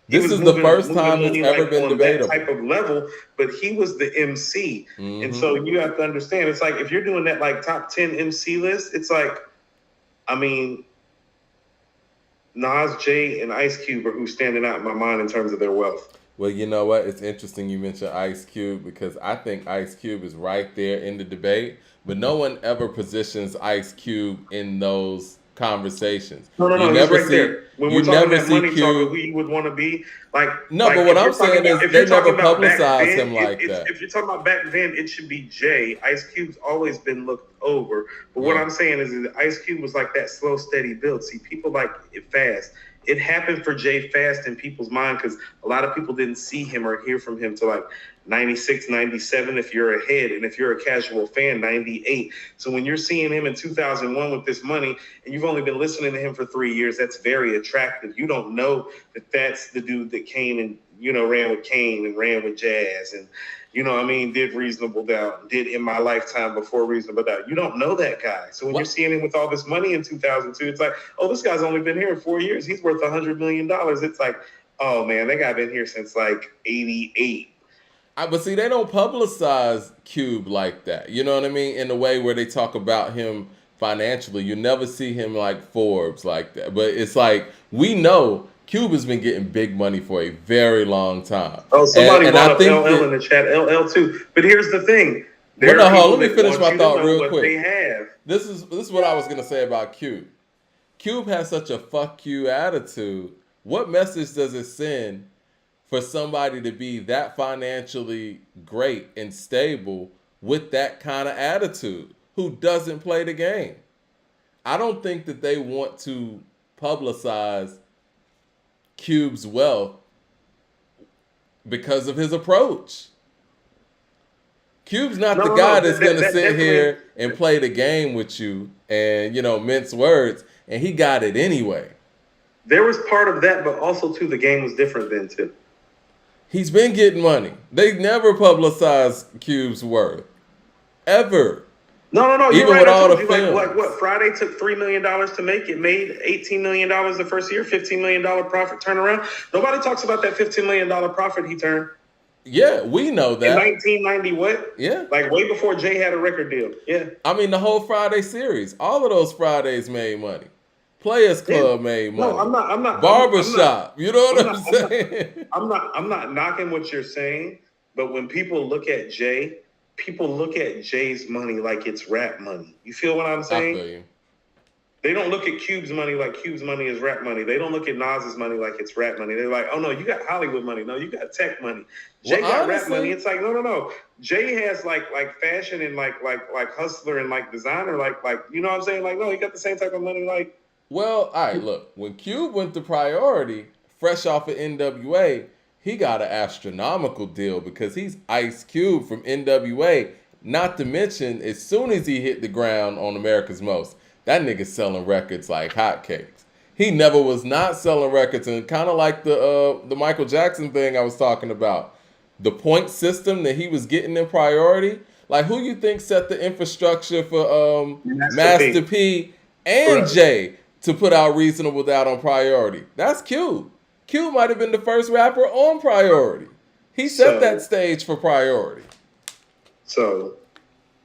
This is the first time it's ever been debatable. That type of level, but he was the MC. And so you have to understand, it's like if you're doing that like top 10 MC list, it's like, I mean, Nas, Jay, and Ice Cube are who's standing out in my mind in terms of their wealth. Well, you know what? It's interesting you mentioned Ice Cube because I think Ice Cube is right there in the debate, but no one ever positions Ice Cube in those conversations. No, he's right there. When we're talking about money talk, who you would want to be, but what I'm saying is they never publicize him like that. If you're talking about back then, it should be Jay. Ice Cube's always been looked over. But what I'm saying is that Ice Cube was like that slow, steady build. See, people like it fast. It happened for Jay fast in people's mind because a lot of people didn't see him or hear from him till like 96, 97 if you're ahead. And if you're a casual fan, 98. So when you're seeing him in 2001 with this money and you've only been listening to him for 3 years, that's very attractive. You don't know that that's the dude that came and, ran with Kane and ran with Jazz and, did Reasonable Doubt, did In My Lifetime before Reasonable Doubt. You don't know that guy. So when you're seeing him with all this money in 2002, it's like, oh, this guy's only been here 4 years. He's worth $100 million. It's like, oh, man, that guy been here since like 88. But see, they don't publicize Cube like that. You know what I mean? In the way where they talk about him financially. You never see him like Forbes like that. But it's like, we know Cube has been getting big money for a very long time. Oh, somebody brought up LL in the chat. LL too. But here's the thing. Let me finish my thought real quick. They have. This is what I was going to say about Cube. Cube has such a fuck you attitude. What message does it send for somebody to be that financially great and stable with that kind of attitude who doesn't play the game? I don't think that they want to publicize Cube's wealth because of his approach. Cube's not the guy that's going to sit here and play the game with you and, mince words, and he got it anyway. There was part of that, but also, too, the game was different then, too. He's been getting money. They never publicized Cube's worth. Ever. No. Even right. with all the films. Like what? Friday took $3 million to make it. Made $18 million the first year. $15 million profit turnaround. Nobody talks about that $15 million profit he turned. Yeah, we know that. In 1990, what? Yeah. Like way before Jay had a record deal. Yeah. I mean, the whole Friday series. All of those Fridays made money. Players Club made money. No, I'm not. Barbershop. You know what I'm saying? I'm not knocking what you're saying, but when people look at Jay, people look at Jay's money like it's rap money. You feel what I'm saying? I feel you. They don't look at Cube's money like Cube's money is rap money. They don't look at Nas's money like it's rap money. They're like, oh no, you got Hollywood money. No, you got tech money. Jay got rap money. It's like, no. Jay has like fashion and like hustler and like designer, like you know what I'm saying? Like, no, he got the same type of money. Like, well, all right, look, when Cube went to Priority, fresh off of NWA, he got an astronomical deal because he's Ice Cube from NWA. Not to mention, as soon as he hit the ground on America's Most, that nigga's selling records like hotcakes. He never was not selling records, and kind of like the Michael Jackson thing I was talking about, the point system that he was getting in Priority. Like, who you think set the infrastructure for Master P and Jay to put out Reasonable Doubt on Priority? That's Cube. Cube might have been the first rapper on Priority. He set that stage for Priority. So,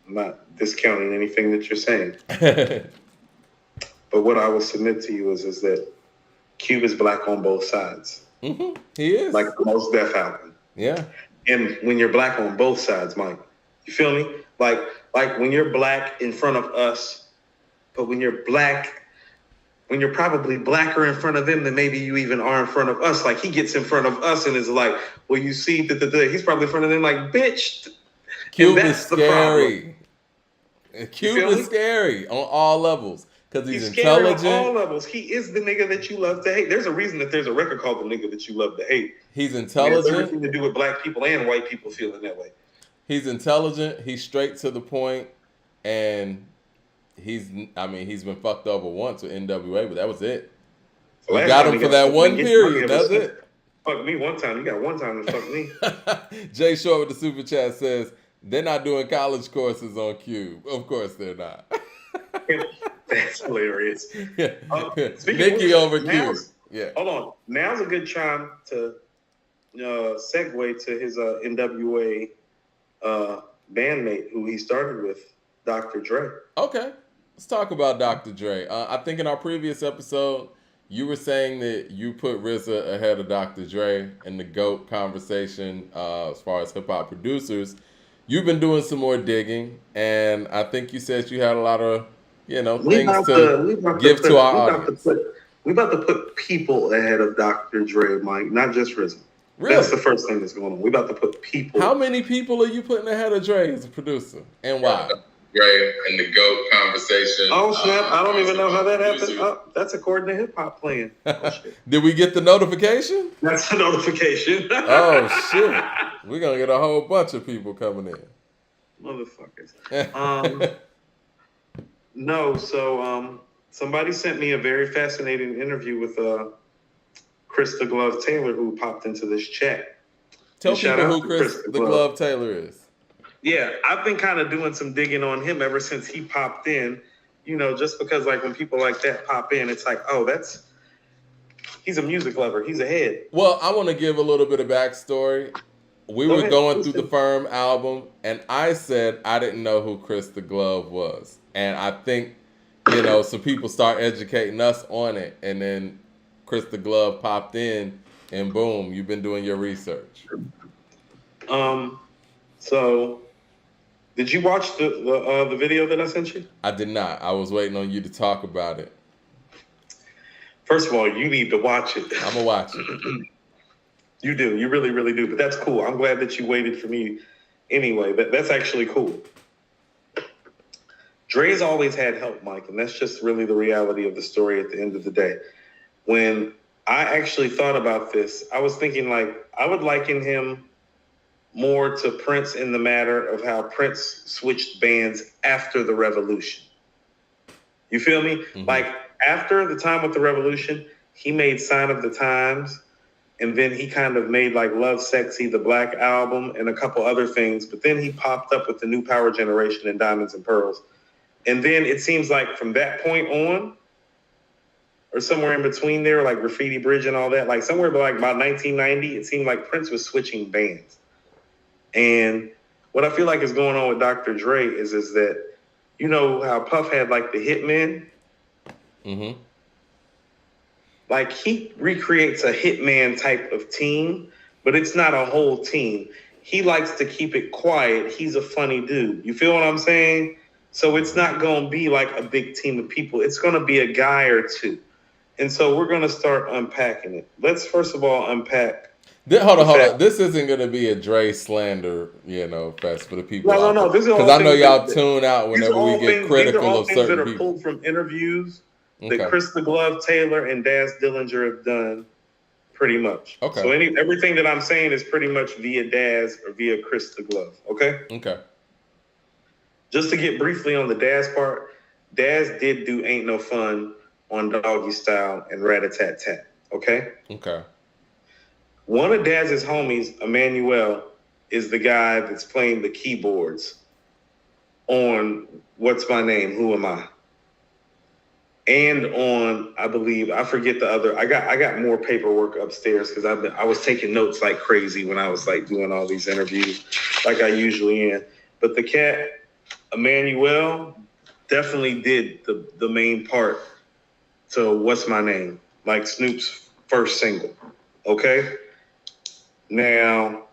I'm not discounting anything that you're saying. But what I will submit to you is that Cube is black on both sides. Mm-hmm. He is. Like the Most Def album. Yeah. And when you're black on both sides, Mike, you feel me? Like when you're black in front of us, but when you're probably blacker in front of them than maybe you even are in front of us. Like he gets in front of us and is like, well, you see, he's probably in front of them like, bitch. Cube is scary. Cube is scary on all levels. Because he's intelligent. Scary on all levels. He is the nigga that you love to hate. There's a reason that there's a record called The Nigga That You Love to Hate. He's intelligent. It has everything to do with black people and white people feeling that way. He's intelligent. He's straight to the point, and he's been fucked over once with NWA, but that was it. We got him for that one period. That's it. Fuck me one time. You got one time to fuck me. Jay Short with the super chat says they're not doing college courses on Cube. Of course they're not. That's hilarious. Nicki over Cube. Yeah. Hold on. Now's a good time to segue to his NWA bandmate who he started with, Dr. Dre. Okay. Let's talk about Dr. Dre. I think in our previous episode, you were saying that you put RZA ahead of Dr. Dre in the GOAT conversation as far as hip-hop producers. You've been doing some more digging, and I think you said you had a lot of things to give to our audience. We're about to put people ahead of Dr. Dre, Mike, not just RZA. Really? That's the first thing that's going on. We're about to put people. How many people are you putting ahead of Dre as a producer, and why? Dre and the GOAT conversation. Oh, snap. I don't even know how that happened. Oh, that's according to hip-hop playing. Oh, shit. Did we get the notification? That's the notification. Oh, shit. We're going to get a whole bunch of people coming in. Motherfuckers. No, so somebody sent me a very fascinating interview with Chris the Glove Taylor, who popped into this chat. Tell people who Chris the Glove Taylor is. Yeah, I've been kind of doing some digging on him ever since he popped in. You know, just because like when people like that pop in, it's like, oh, he's a music lover. He's ahead. Well, I want to give a little bit of backstory. We were going through the Firm album, and I said I didn't know who Chris the Glove was. And I think, some people start educating us on it, and then Chris the Glove popped in, and boom, you've been doing your research. So, did you watch the video that I sent you? I did not. I was waiting on you to talk about it. First of all, you need to watch it. I'm gonna watch it. You do. You really, really do. But that's cool. I'm glad that you waited for me anyway. That's actually cool. Dre's always had help, Mike, and that's just really the reality of the story at the end of the day. When I actually thought about this, I was thinking like I would liken him more to Prince in the matter of how Prince switched bands after the revolution. You feel me? Mm-hmm. Like after the time with the revolution, he made Sign of the Times. And then he kind of made like Love Sexy, the Black Album, and a couple other things. But then he popped up with the New Power Generation and Diamonds and Pearls. And then it seems like from that point on, or somewhere in between there, like Graffiti Bridge and all that, like somewhere like about 1990, it seemed like Prince was switching bands. And what I feel like is going on with Dr. Dre is that, you know how Puff had like the Hitmen? Mm-hmm. Like he recreates a hitman type of team, but it's not a whole team. He likes to keep it quiet. He's a funny dude. You feel what I'm saying? So it's not going to be like a big team of people. It's going to be a guy or two. And so we're going to start unpacking it. Let's first of all unpack. Hold on. This isn't going to be a Dre slander, fest for the people out there. No. These are because all I know things y'all that, tune out whenever we get critical these are all of things certain that are people. pulled from interviews Okay. that Chris the Glove Taylor and Daz Dillinger have done, pretty much. Okay. So everything that I'm saying is pretty much via Daz or via Chris the Glove. Okay. Okay. Just to get briefly on the Daz part, Daz did do Ain't No Fun on Doggy Style and Rat-a-Tat-Tat. Okay? Okay. One of Daz's homies, Emmanuel, is the guy that's playing the keyboards on What's My Name, Who Am I? And on, I believe, I forget the other. I got more paperwork upstairs because I was taking notes like crazy when I was like doing all these interviews, like I usually am. But the cat, Emmanuel, definitely did the main part to What's My Name, like Snoop's first single. Okay? Now,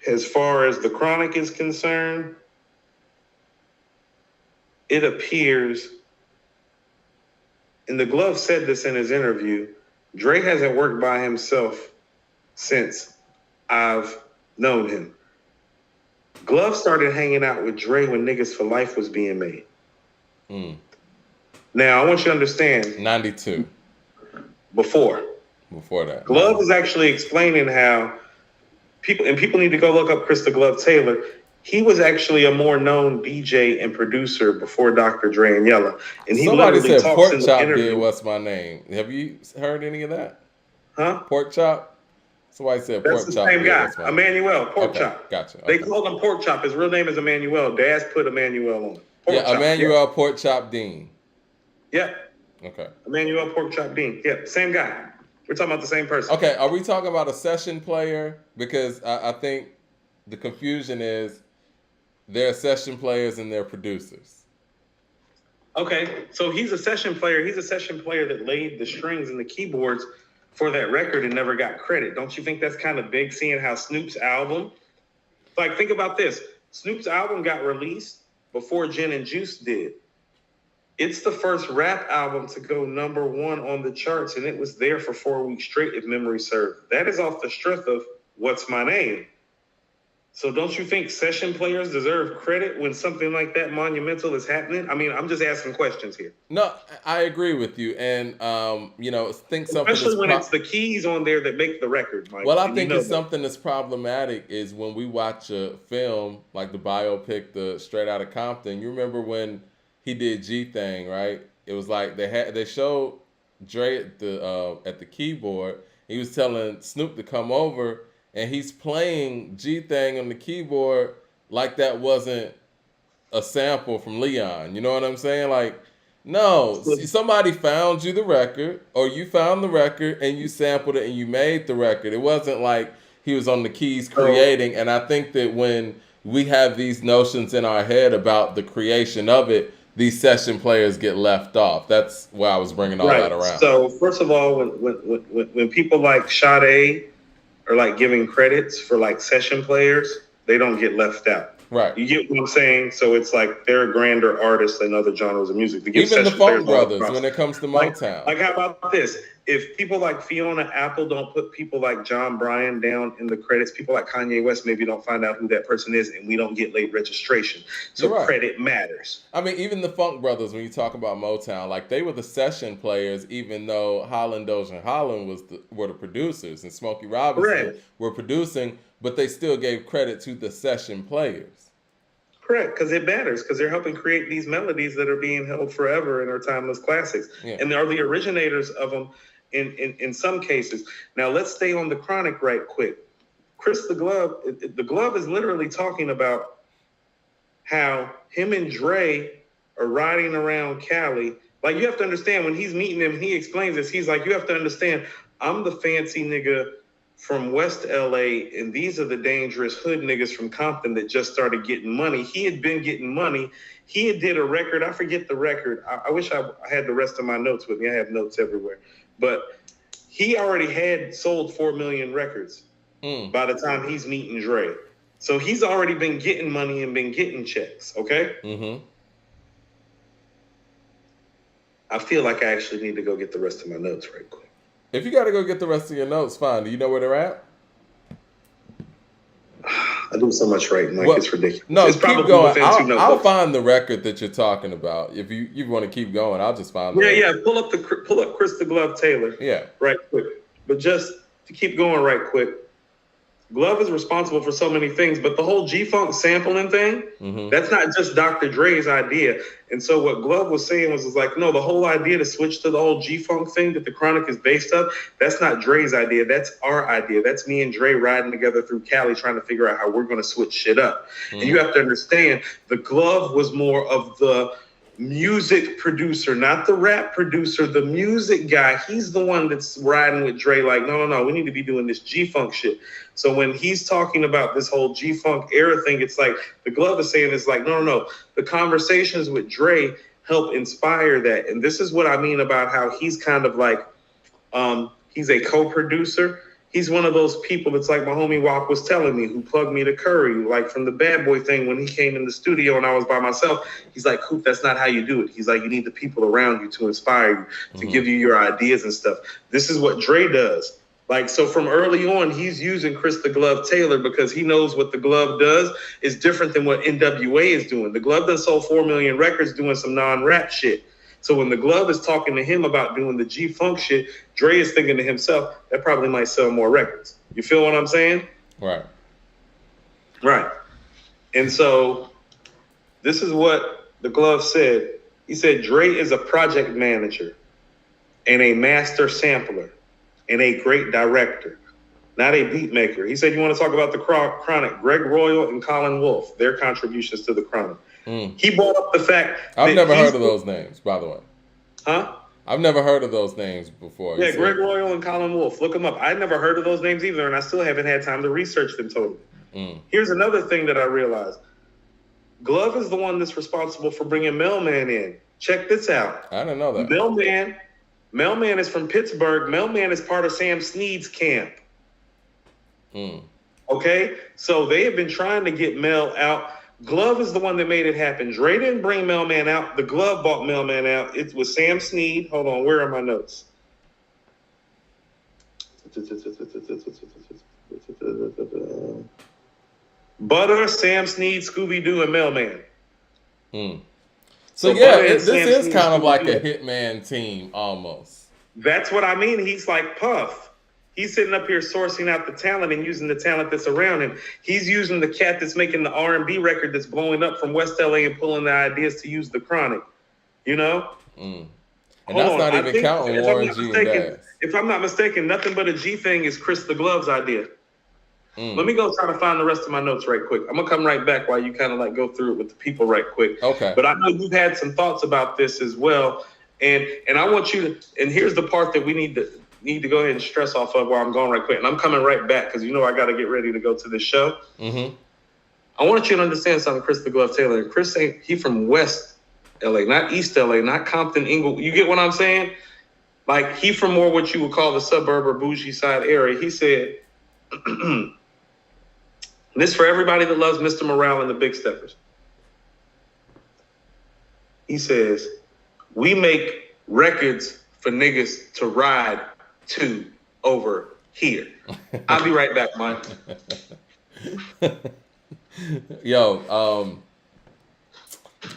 as far as the Chronic is concerned, it appears, and the Glove said this in his interview, Dre hasn't worked by himself since I've known him. Glove started hanging out with Dre when Niggas for Life was being made. Now, I want you to understand. 92. Before that. Glove is actually explaining how people need to go look up Chris the Glove Taylor. He was actually a more known DJ and producer before Dr. Dre and Yella. And he Somebody literally said talks Pork in the Chop interview. did What's My Name. Have you heard any of that? Huh? Pork Chop? Somebody said That's Pork the Chop. same did guy, What's My Name. Emmanuel, Pork Okay, Chop. Gotcha. They called him Pork Chop. His real name is Emmanuel. Daz put Emmanuel on. Emmanuel Pork Chop Dean. Yep. Okay. Emmanuel Pork Chop Dean. Yep, same guy. We're talking about the same person. Okay, are we talking about a session player? Because I think the confusion is there are session players and there are producers. Okay, so he's a session player. He's a session player that laid the strings and the keyboards for that record and never got credit. Don't you think that's kind of big, seeing how Snoop's album... Like, think about this. Snoop's album got released before Gin and Juice did. It's the first rap album to go #1 on the charts, and it was there for 4 weeks straight, if memory serves. That is off the strength of What's My Name. So don't you think session players deserve credit when something like that monumental is happening? I mean, I'm just asking questions here. No, I agree with you. And, think something... Especially when it's the keys on there that make the record, Mike. Well, I think it's something that's problematic is when we watch a film, like the biopic, the Straight Outta Compton. You remember when he did G Thing, right? It was like they showed Dre at the keyboard. He was telling Snoop to come over, and he's playing G Thing on the keyboard like that wasn't a sample from Leon. You know what I'm saying? Like, no, somebody found you the record, or you found the record and you sampled it and you made the record. It wasn't like he was on the keys creating. And I think that when we have these notions in our head about the creation of it, these session players get left off. That's why I was bringing all that around. So first of all, when people like Sade are like giving credits for like session players, they don't get left out. Right. You get what I'm saying? So it's like they're grander artists than other genres of music. Even the Funk Brothers, when it comes to Motown. Like how about this? If people like Fiona Apple don't put people like John Bryan down in the credits, people like Kanye West maybe don't find out who that person is, and we don't get late registration. So credit matters. I mean, even the Funk Brothers, when you talk about Motown, like they were the session players, even though Holland, Dozier, and Holland were the producers, and Smokey Robinson were producing, but they still gave credit to the session players. Correct, because it matters, because they're helping create these melodies that are being held forever and are timeless classics. Yeah. And they are the originators of them in some cases. Now, let's stay on the Chronic right quick. Chris the Glove is literally talking about how him and Dre are riding around Cali. Like, you have to understand, when he's meeting him, he explains this. He's like, you have to understand, I'm the fancy nigga from West LA, and these are the dangerous hood niggas from Compton that just started getting money. He had been getting money. He had did a record. I forget the record. I wish I had the rest of my notes with me. I have notes everywhere. But he already had sold 4 million records by the time he's meeting Dre. So he's already been getting money and been getting checks, okay? Mm-hmm. I feel like I actually need to go get the rest of my notes right quick. If you got to go get the rest of your notes, fine. Do you know where they're at? I do so much writing, like it's ridiculous. No, it's keep going. I'll find the record that you're talking about. If you want to keep going, I'll just find. Yeah. Pull up Chris the Glove Taylor. Yeah. Right quick, but just to keep going right quick. Glove is responsible for so many things, but the whole G-Funk sampling thing, that's not just Dr. Dre's idea. And so what Glove was saying was like, no, the whole idea to switch to the whole G-Funk thing that the Chronic is based on, that's not Dre's idea. That's our idea. That's me and Dre riding together through Cali trying to figure out how we're going to switch shit up. And you have to understand, the Glove was more of the music producer, not the rap producer, the music guy. He's the one that's riding with Dre like, no, we need to be doing this G-Funk shit. So when he's talking about this whole G-Funk era thing, it's like the Glove is saying it's like, no. The conversations with Dre help inspire that. And this is what I mean about how he's kind of like, he's a co-producer. He's one of those people that's like my homie Wop was telling me, who plugged me to Curry, like from the Bad Boy thing when he came in the studio and I was by myself. He's like, Coop, that's not how you do it. He's like, you need the people around you to inspire you, to give you your ideas and stuff. This is what Dre does. Like, so from early on, he's using Chris the Glove Taylor because he knows what the Glove does is different than what NWA is doing. The Glove done sold 4 million records doing some non-rap shit. So when the Glove is talking to him about doing the G-Funk shit, Dre is thinking to himself, that probably might sell more records. You feel what I'm saying? Right. Right. And so this is what the Glove said. He said, Dre is a project manager and a master sampler and a great director, not a beat maker. He said, you want to talk about the Chronic, Greg Royal and Colin Wolfe, their contributions to the Chronic. He brought up the fact I've never heard of those names, by the way. Huh? I've never heard of those names before. Yeah, Greg Royal and Colin Wolfe. Look them up. I never heard of those names either, and I still haven't had time to research them totally. Here's another thing that I realized. Glove is the one that's responsible for bringing Mailman in. Check this out. I didn't know that. Mailman is from Pittsburgh. Mailman is part of Sam Snead's camp. Okay? So they have been trying to get Mel out. Glove is the one that made it happen. Dre didn't bring Mailman out. The Glove bought Mailman out. It was Sam Snead. Hold on, where are my notes? Butter, Sam Snead, Scooby-Doo, and Mailman. So yeah, this is kind of like a hitman team almost. That's what I mean. He's like Puff. He's sitting up here sourcing out the talent and using the talent that's around him. He's using the cat that's making the R&B record that's blowing up from West LA and pulling the ideas to use the Chronic. You know? And that's not even counting Warren G and Daz. If I'm not mistaken, Nothing But a G thing is Chris the Glove's idea. Let me go try to find the rest of my notes right quick. I'm going to come right back while you kind of like go through it with the people right quick. Okay. But I know you've had some thoughts about this as well. And I want you to, and here's the part that we need to go ahead and stress off of while I'm going right quick. And I'm coming right back because you know I got to get ready to go to this show. I want you to understand something, Chris the Glove Taylor. Chris ain't, he from West LA, not East LA, not Compton, Inglewood. You get what I'm saying? Like he from more what you would call the suburb or bougie side area. He said, this for everybody that loves Mr. Morale and the Big Steppers. He says, we make records for niggas to ride to over here. I'll be right back, Mike. Yo,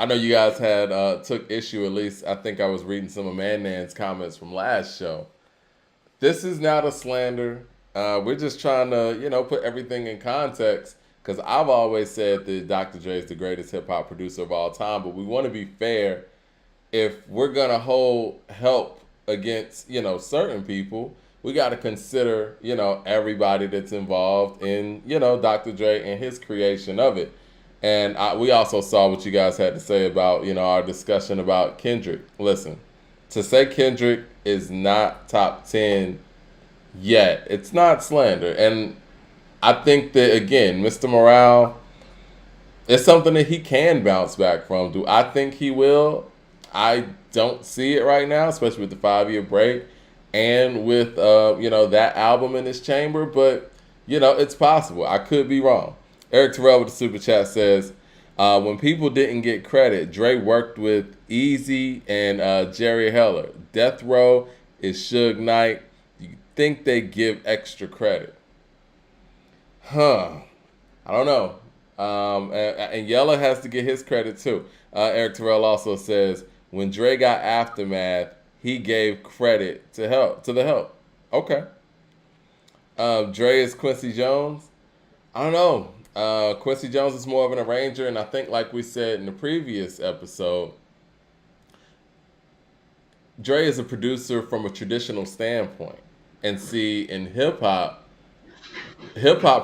I know you guys had took issue, at least I think I was reading some of Mannan's comments from last show. This is not a slander. We're just trying to, put everything in context because I've always said that Dr. Dre is the greatest hip-hop producer of all time, but we want to be fair. If we're going to hold help against, certain people, we got to consider, everybody that's involved in, Dr. Dre and his creation of it. And we also saw what you guys had to say about, our discussion about Kendrick. Listen, to say Kendrick is not top 10 yet, it's not slander. And I think that, again, Mr. Morale, it's something that he can bounce back from. Do I think he will? I don't see it right now, especially with the 5-year break and with, that album in his chamber. But, it's possible. I could be wrong. Eric Terrell with the super chat says, when people didn't get credit, Dre worked with Easy and Jerry Heller. Death Row is Suge Knight. You think they give extra credit? Huh. I don't know. And Yella has to get his credit too. Eric Terrell also says, when Dre got Aftermath, he gave credit to the help. Okay. Dre is Quincy Jones. I don't know. Quincy Jones is more of an arranger, and I think, like we said in the previous episode, Dre is a producer from a traditional standpoint. And see, in hip hop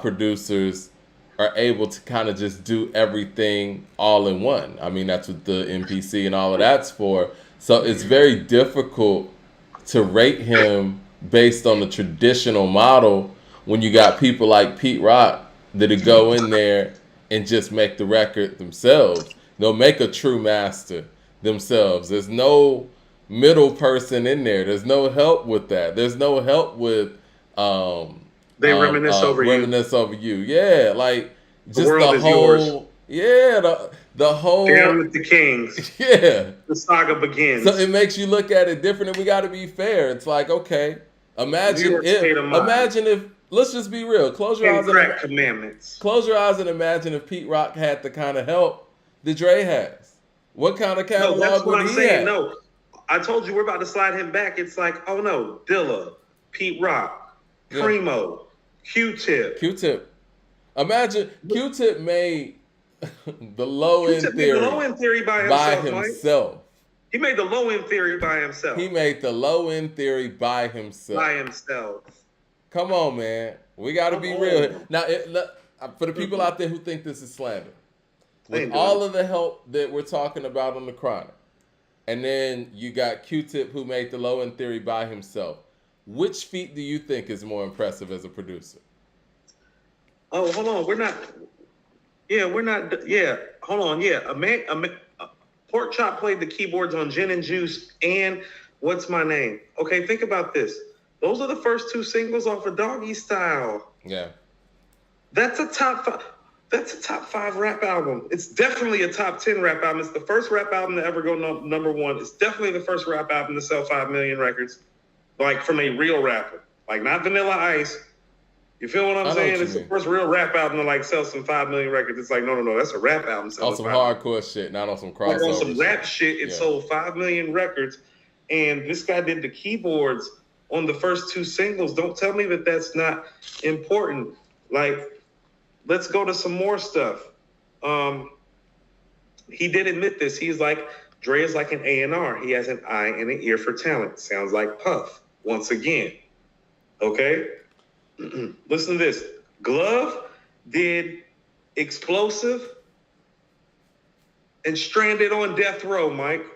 producers are able to kind of just do everything all in one. I mean, that's what the MPC and all of that's for. So it's very difficult to rate him based on the traditional model when you got people like Pete Rock that go in there and just make the record themselves. They'll make a true master themselves. There's no middle person in there. There's no help with that. There's no help with They reminisce over you. Yeah, like just the world the is whole. yours. Yeah, the whole. Down with the Kings. Yeah, the saga begins. So it makes you look at it different, and we got to be fair. It's like, okay, imagine if. Let's just be real. Close your eyes and imagine if Pete Rock had the kind of help that Dre has. What kind of catalog that's what would I'm he saying. have? No, I told you we're about to slide him back. It's like, oh no, Dilla, Pete Rock, Primo, Q-Tip. Imagine Q-Tip made the low end theory by himself. He made the low end theory by himself. Come on, man. We got to be real. Now, for the people out there who think this is slander, with all of the help that we're talking about on the Chronic, and then you got Q-Tip who made the low end theory by himself, which feat do you think is more impressive as a producer? Oh, hold on. We're not. Hold on. Pork Chop played the keyboards on Gin and Juice and What's My Name. Okay, think about this. Those are the first two singles off of Doggy Style. Yeah. That's a top 5 rap album. It's definitely a top 10 rap album. It's the first rap album to ever go number one. It's definitely the first rap album to sell 5 million records, like from a real rapper, like not Vanilla Ice. You feel what I'm saying? It's the first real rap album to like sell some 5 million records. It's like, no, that's a rap album. On some hardcore shit, not on some crossover. Like on some rap shit, it sold 5 million records, and this guy did the keyboards on the first two singles. Don't tell me that that's not important. Like, let's go to some more stuff. He did admit this. He's like, Dre is like an A&R. He has an eye and an ear for talent. Sounds like Puff once again. Okay? Listen to this. Glove did Explosive and Stranded on Death Row, Mike.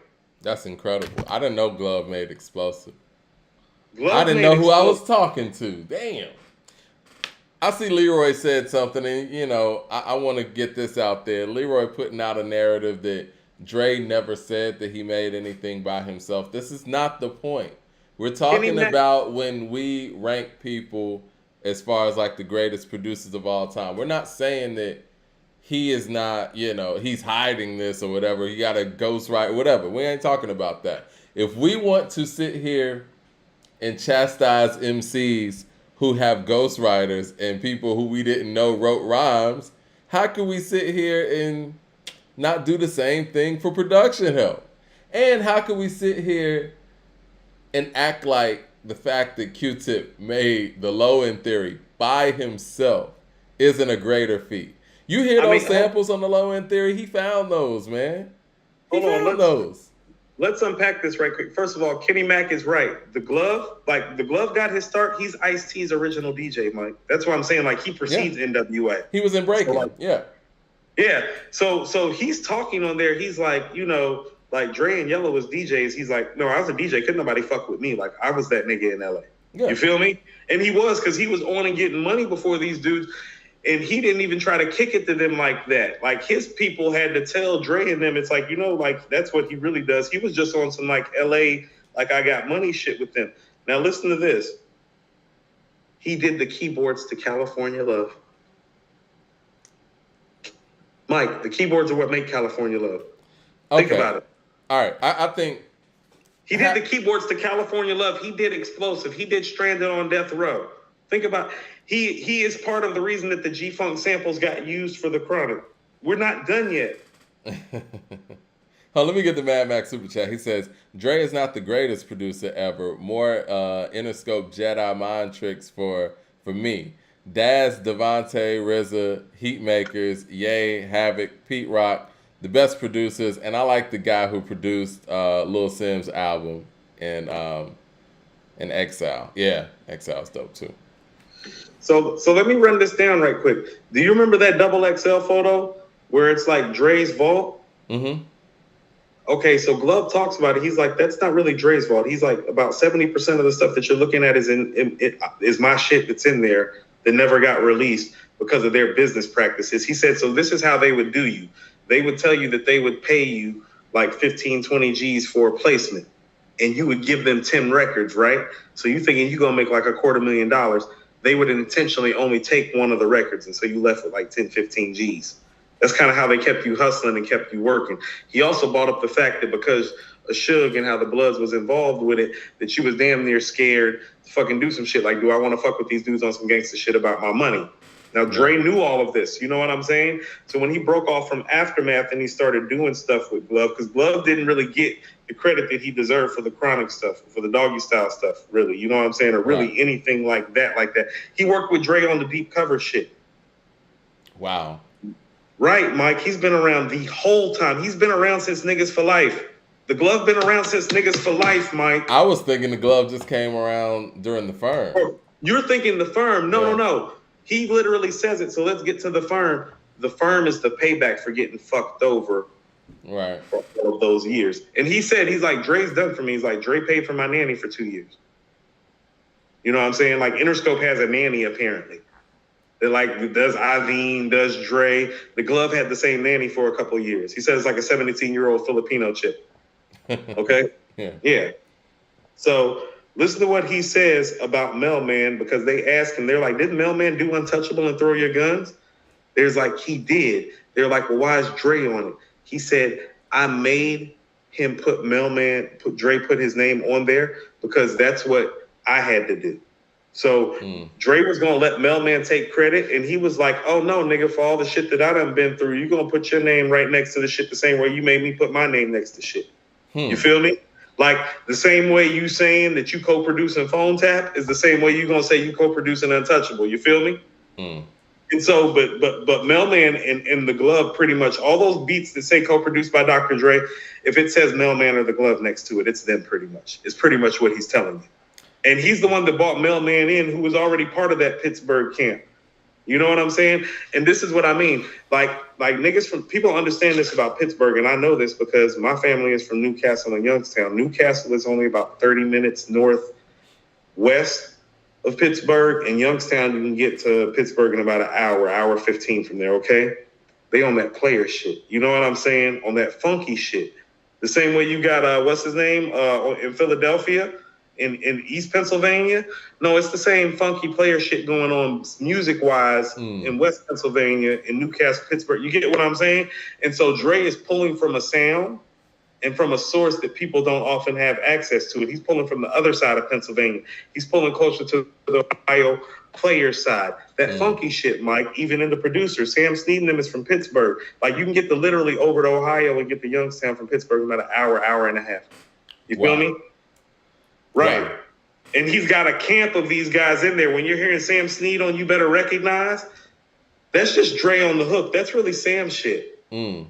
That's incredible. I didn't know Glove made Explosive. I didn't know who I was talking to. Damn. I see Leroy said something, and, I want to get this out there. Leroy putting out a narrative that Dre never said that he made anything by himself. This is not the point. We're talking about when we rank people as far as like the greatest producers of all time. We're not saying that he is not, he's hiding this or whatever. He got a ghostwriter, whatever. We ain't talking about that. If we want to sit here and chastise MCs who have ghostwriters and people who we didn't know wrote rhymes, how can we sit here and not do the same thing for production help? And how can we sit here and act like the fact that Q-Tip made the low end theory by himself isn't a greater feat? You hear those samples on the low end theory? He found those, man. He found those. Let's unpack this right quick. First of all, Kenny Mack is right. The Glove got his start. He's Ice-T's original DJ, Mike. That's what I'm saying. Like, he precedes NWA. He was in Breaking. So, yeah. So he's talking on there. He's like, like Dre and Yellow was DJs. He's like, no, I was a DJ. Couldn't nobody fuck with me. Like, I was that nigga in LA. Yeah. You feel me? And he was, because he was on and getting money before these dudes. And he didn't even try to kick it to them like that. Like, his people had to tell Dre and them, it's like, like, that's what he really does. He was just on some, like, LA, like, I got money shit with them. Now, listen to this. He did the keyboards to California Love. Mike, the keyboards are what make California Love. Think Okay. about it. All right. I think he did the keyboards to California Love. He did Explosive. He did Stranded on Death Row. Think about he is part of the reason that the G-Funk samples got used for the Chronic. We're not done yet. Oh, let me get the Mad Max super chat. He says, Dre is not the greatest producer ever. More Interscope Jedi mind tricks for me. Daz, Devontae, RZA, Heatmakers, Ye, Havoc, Pete Rock, the best producers, and I like the guy who produced Lil Sim's album in Exile. Yeah, Exile's dope too. So let me run this down right quick. Do you remember that double XL photo where it's like Dre's vault? Mm-hmm. Okay, so Glove talks about it. He's like, that's not really Dre's vault. He's like, about 70% of the stuff that you're looking at is my shit that's in there that never got released because of their business practices. He said, so this is how they would do you. They would tell you that they would pay you like 15, 20 G's for a placement, and you would give them 10 records, right? So you thinking you're going to make like $250,000. They would intentionally only take one of the records, and so you left with like 10, 15 G's. That's kind of how they kept you hustling and kept you working. He also brought up the fact that because of Suge and how the Bloods was involved with it, that you was damn near scared to fucking do some shit. Like, do I want to fuck with these dudes on some gangster shit about my money? Now, Dre knew all of this. You know what I'm saying? So when he broke off from Aftermath and he started doing stuff with Glove, because Glove didn't really get the credit that he deserved for the Chronic stuff, for the Doggy Style stuff, really. You know what I'm saying? Or really anything like that. He worked with Dre on the deep cover shit. Wow. Right, Mike. He's been around the whole time. He's been around since Niggas for Life. The Glove been around since Niggas for Life, Mike. I was thinking the Glove just came around during the Firm. You're thinking the Firm. No. He literally says it. So let's get to the Firm. The Firm is the payback for getting fucked over. Right. For all of those years. And he said, he's like, Dre's done for me. He's like, Dre paid for my nanny for 2 years. You know what I'm saying? Like, Interscope has a nanny, apparently. That like does Iveen, does Dre. The Glove had the same nanny for a couple of years. He said it's like a 17-year-old Filipino chick. Okay? Yeah. So listen to what he says about Mailman, because they ask him, they're like, didn't Mailman do Untouchable and Throw Your Guns? There's like, he did. They're like, well, why is Dre on it? He said, I made him put Dre put his name on there because that's what I had to do. So Dre was going to let Mailman take credit, and he was like, oh, no, nigga, for all the shit that I done been through, you're going to put your name right next to the shit the same way you made me put my name next to shit. You feel me? Like, the same way you saying that you co-producing Phone Tap is the same way you're going to say you co-producing Untouchable. You feel me? And so, but Mailman and the Glove, pretty much, all those beats that say co-produced by Dr. Dre, if it says Mailman or the Glove next to it, it's them pretty much. It's pretty much what he's telling you. And he's the one that brought Mailman in, who was already part of that Pittsburgh camp. You know what I'm saying? And this is what I mean. Like niggas from people understand this about Pittsburgh, and I know this because my family is from Newcastle and Youngstown. Newcastle is only about 30 minutes northwest of Pittsburgh, and Youngstown you can get to Pittsburgh in about an hour 15 from there. Okay, they on that player shit. You know what I'm saying? On that funky shit. The same way you got what's his name in Philadelphia. In East Pennsylvania, no, it's the same funky player shit going on music-wise in West Pennsylvania, in Newcastle, Pittsburgh. You get what I'm saying? And so Dre is pulling from a sound and from a source that people don't often have access to it. He's pulling from the other side of Pennsylvania. He's pulling closer to the Ohio player side. That funky shit, Mike, even in the producers. Sam Sneed and them is from Pittsburgh. Like, you can get literally over to Ohio and get to Youngstown from Pittsburgh in about an hour and a half. You feel me? Right. And he's got a camp of these guys in there. When you're hearing Sam Sneed on You Better Recognize, that's just Dre on the hook. That's really Sam shit. You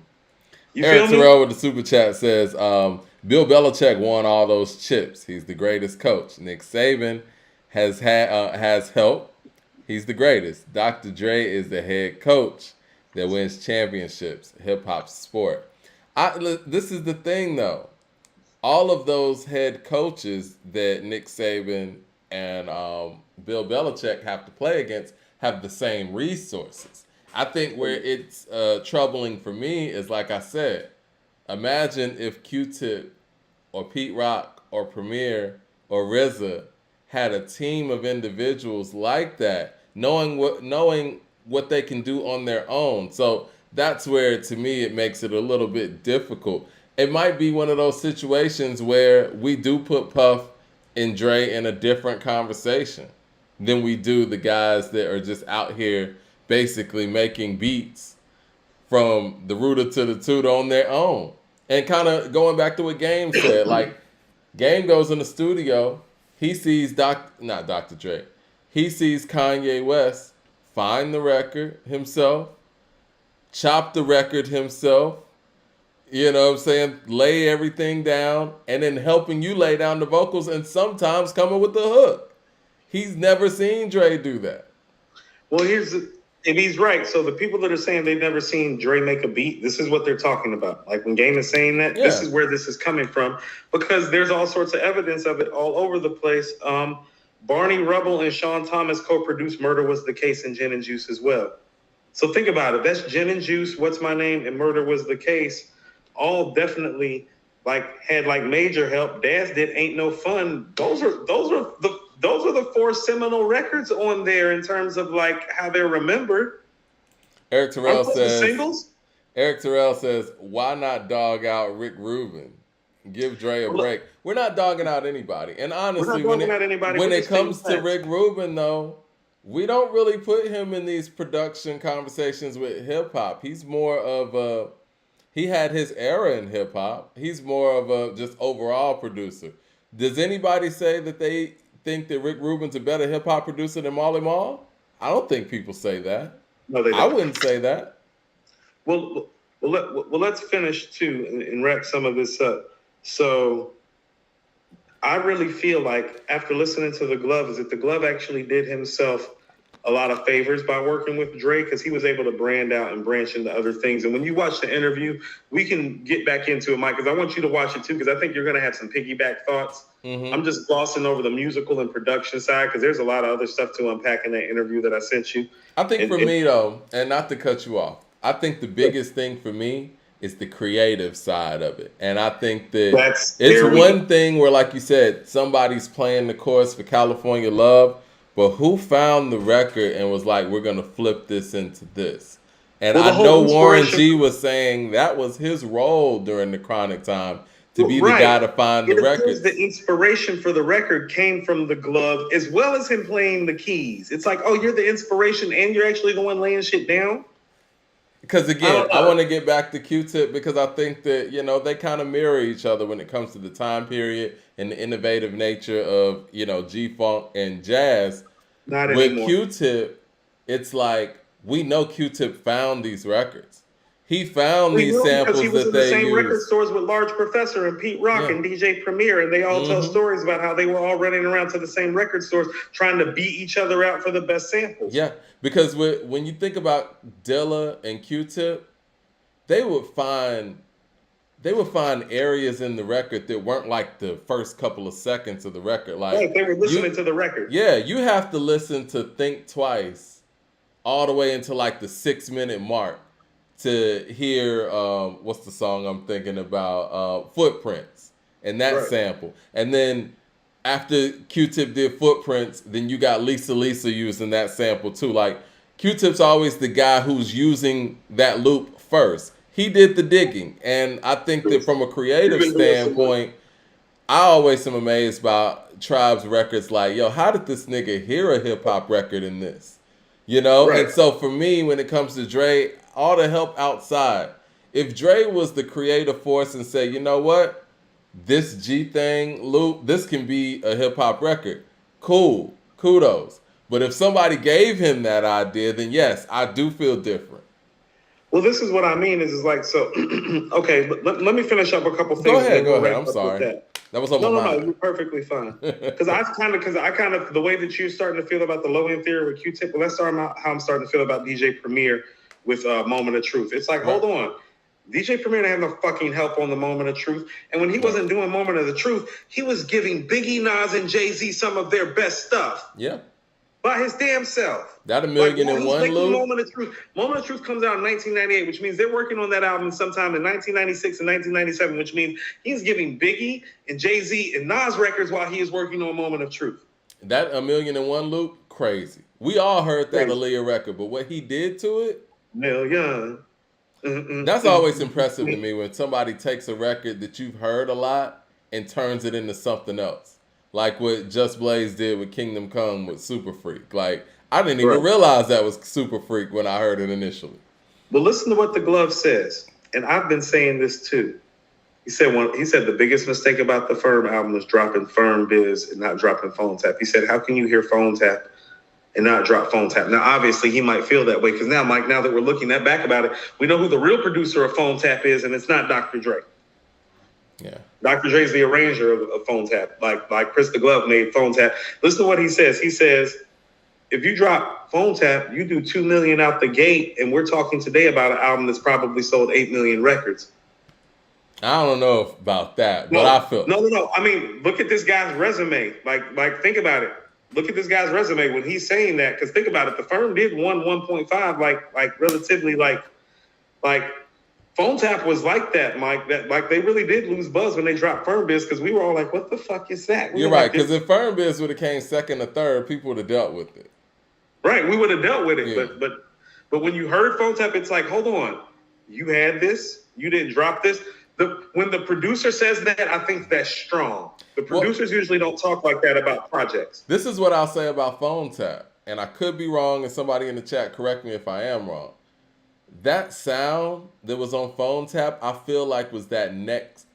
Eric feel me? Terrell with the super chat says, Bill Belichick won all those chips. He's the greatest coach. Nick Saban has help. He's the greatest. Dr. Dre is the head coach that wins championships. Hip hop sport. This is the thing, though. All of those head coaches that Nick Saban and Bill Belichick have to play against have the same resources. I think where it's troubling for me is, like I said, imagine if Q-Tip or Pete Rock or Premier or RZA had a team of individuals like that, knowing what they can do on their own. So that's where, to me, it makes it a little bit difficult. It might be one of those situations where we do put Puff and Dre in a different conversation than we do the guys that are just out here basically making beats from the rooter to the tutor on their own. And kind of going back to what Game said, like Game goes in the studio, he sees not Dr. Dre, he sees Kanye West find the record himself, chop the record himself, you know what I'm saying, lay everything down, and then helping you lay down the vocals and sometimes coming with the hook. He's never seen Dre do that. Well, and he's right. So the people that are saying they've never seen Dre make a beat, this is what they're talking about. Like when Game is saying that, This is where this is coming from, because there's all sorts of evidence of it all over the place. Barney Rubble and Sean Thomas co-produced Murder Was the Case and Gin and Juice as well. So think about it. That's Gin and Juice, What's My Name, and Murder Was the Case. All definitely had major help. Daz did Ain't No Fun. Those are the four seminal records on there in terms of how they're remembered. Eric Terrell says, why not dog out Rick Rubin? Give Dre a break. We're not dogging out anybody. And honestly, when it comes to Rick Rubin, though, we don't really put him in these production conversations with hip hop. He's more of he had his era in hip hop. He's more of a just overall producer. Does anybody say that they think that Rick Rubin's a better hip hop producer than Marley Marl? I don't think people say that. No, they don't. I wouldn't say that. Well, let's finish too and wrap some of this up. So I really feel like after listening to The Glove, is that The Glove actually did himself a lot of favors by working with Dre, because he was able to brand out and branch into other things. And when you watch the interview, we can get back into it, Mike, because I want you to watch it too, because I think you're going to have some piggyback thoughts. Mm-hmm. I'm just glossing over the musical and production side, because there's a lot of other stuff to unpack in that interview that I sent you. I think for me, though, and not to cut you off, I think the biggest thing for me is the creative side of it. And I think that it's one thing where, like you said, somebody's playing the chorus for California Love, but who found the record and was like, we're going to flip this into this? And I know Warren G was saying that was his role during the Chronic time, to be the guy to find the records. The inspiration for the record came from The Glove, as well as him playing the keys. It's like, oh, you're the inspiration and you're actually the one laying shit down? Because again, I want to get back to Q-Tip, because I think that, they kind of mirror each other when it comes to the time period and the innovative nature of, G-Funk and jazz. Not anymore. With Q-Tip, it's like, we know Q-Tip found these records. He found these samples that they used. Because he was in the same record stores with Large Professor and Pete Rock and DJ Premier, and they all tell stories about how they were all running around to the same record stores trying to beat each other out for the best samples. Yeah, because when you think about Dilla and Q-Tip, they would find areas in the record that weren't like the first couple of seconds of the record. Like they were listening to the record. Yeah, you have to listen to Think Twice all the way into like the 6-minute mark to hear what's the song I'm thinking about? Footprints and that sample. And then after Q-Tip did Footprints, then you got Lisa using that sample too. Like Q-Tip's always the guy who's using that loop first. He did the digging. And I think that from a creative standpoint, I always am amazed by Tribe's records. Like, yo, how did this nigga hear a hip hop record in this? And so for me, when it comes to Dre, all the help outside. If Dre was the creative force and say, you know what, this G thing loop, this can be a hip hop record. Cool, kudos. But if somebody gave him that idea, then yes, I do feel different. Well, this is what I mean. Is like, so, okay, let me finish up a couple things. Go ahead. I'm sorry. That was on my mind. No, you're perfectly fine. Because I kind of, the way that you're starting to feel about the low end theory with Q-Tip, well, let's start about how I'm starting to feel about DJ Premier with Moment of Truth. It's like, hold on. DJ Premier didn't have no fucking help on the Moment of Truth. And when he wasn't doing Moment of the Truth, he was giving Biggie, Nas, and Jay-Z some of their best stuff. Yeah. By his damn self. That $1 Million and One loop. Moment of Truth. Moment of Truth comes out in 1998, which means they're working on that album sometime in 1996 and 1997, which means he's giving Biggie and Jay-Z and Nas records while he is working on Moment of Truth. That $1 Million and One loop, crazy. We all heard that Aaliyah record, but what he did to it? Million. That's always impressive to me when somebody takes a record that you've heard a lot and turns it into something else. Like what Just Blaze did with Kingdom Come with Super Freak. Like, I didn't even Right. realize that was Super Freak when I heard it initially. Well, listen to what the glove says, and I've been saying this too. He said the biggest mistake about the Firm album was dropping Firm Biz and not dropping Phone Tap. He said, how can you hear Phone Tap and not drop Phone Tap? Now, obviously, he might feel that way because now, Mike, now that we're looking back about it, we know who the real producer of Phone Tap is, and it's not Dr. Dre. Yeah. Dr. Dre's the arranger of Phone Tap, like Chris the Glove made Phone Tap. Listen to what he says. He says, if you drop Phone Tap, you do 2 million out the gate, and we're talking today about an album that's probably sold 8 million records. I don't know about that, but I feel No. I mean, look at this guy's resume. Like think about it. Look at this guy's resume when he's saying that. Because think about it, the Firm did 1.5, like relatively like Phone Tap was like that, Mike. That like they really did lose buzz when they dropped Firm Biz because we were all like, "What the fuck is that?" You're right, because if Firm Biz would have came second or third, people would have dealt with it. Right, we would have dealt with it. Yeah. But when you heard Phone Tap, it's like, hold on, you had this, you didn't drop this. When the producer says that, I think that's strong. The producers usually don't talk like that about projects. This is what I'll say about Phone Tap, and I could be wrong, and somebody in the chat correct me if I am wrong. That sound that was on Phone Tap, I feel like was that next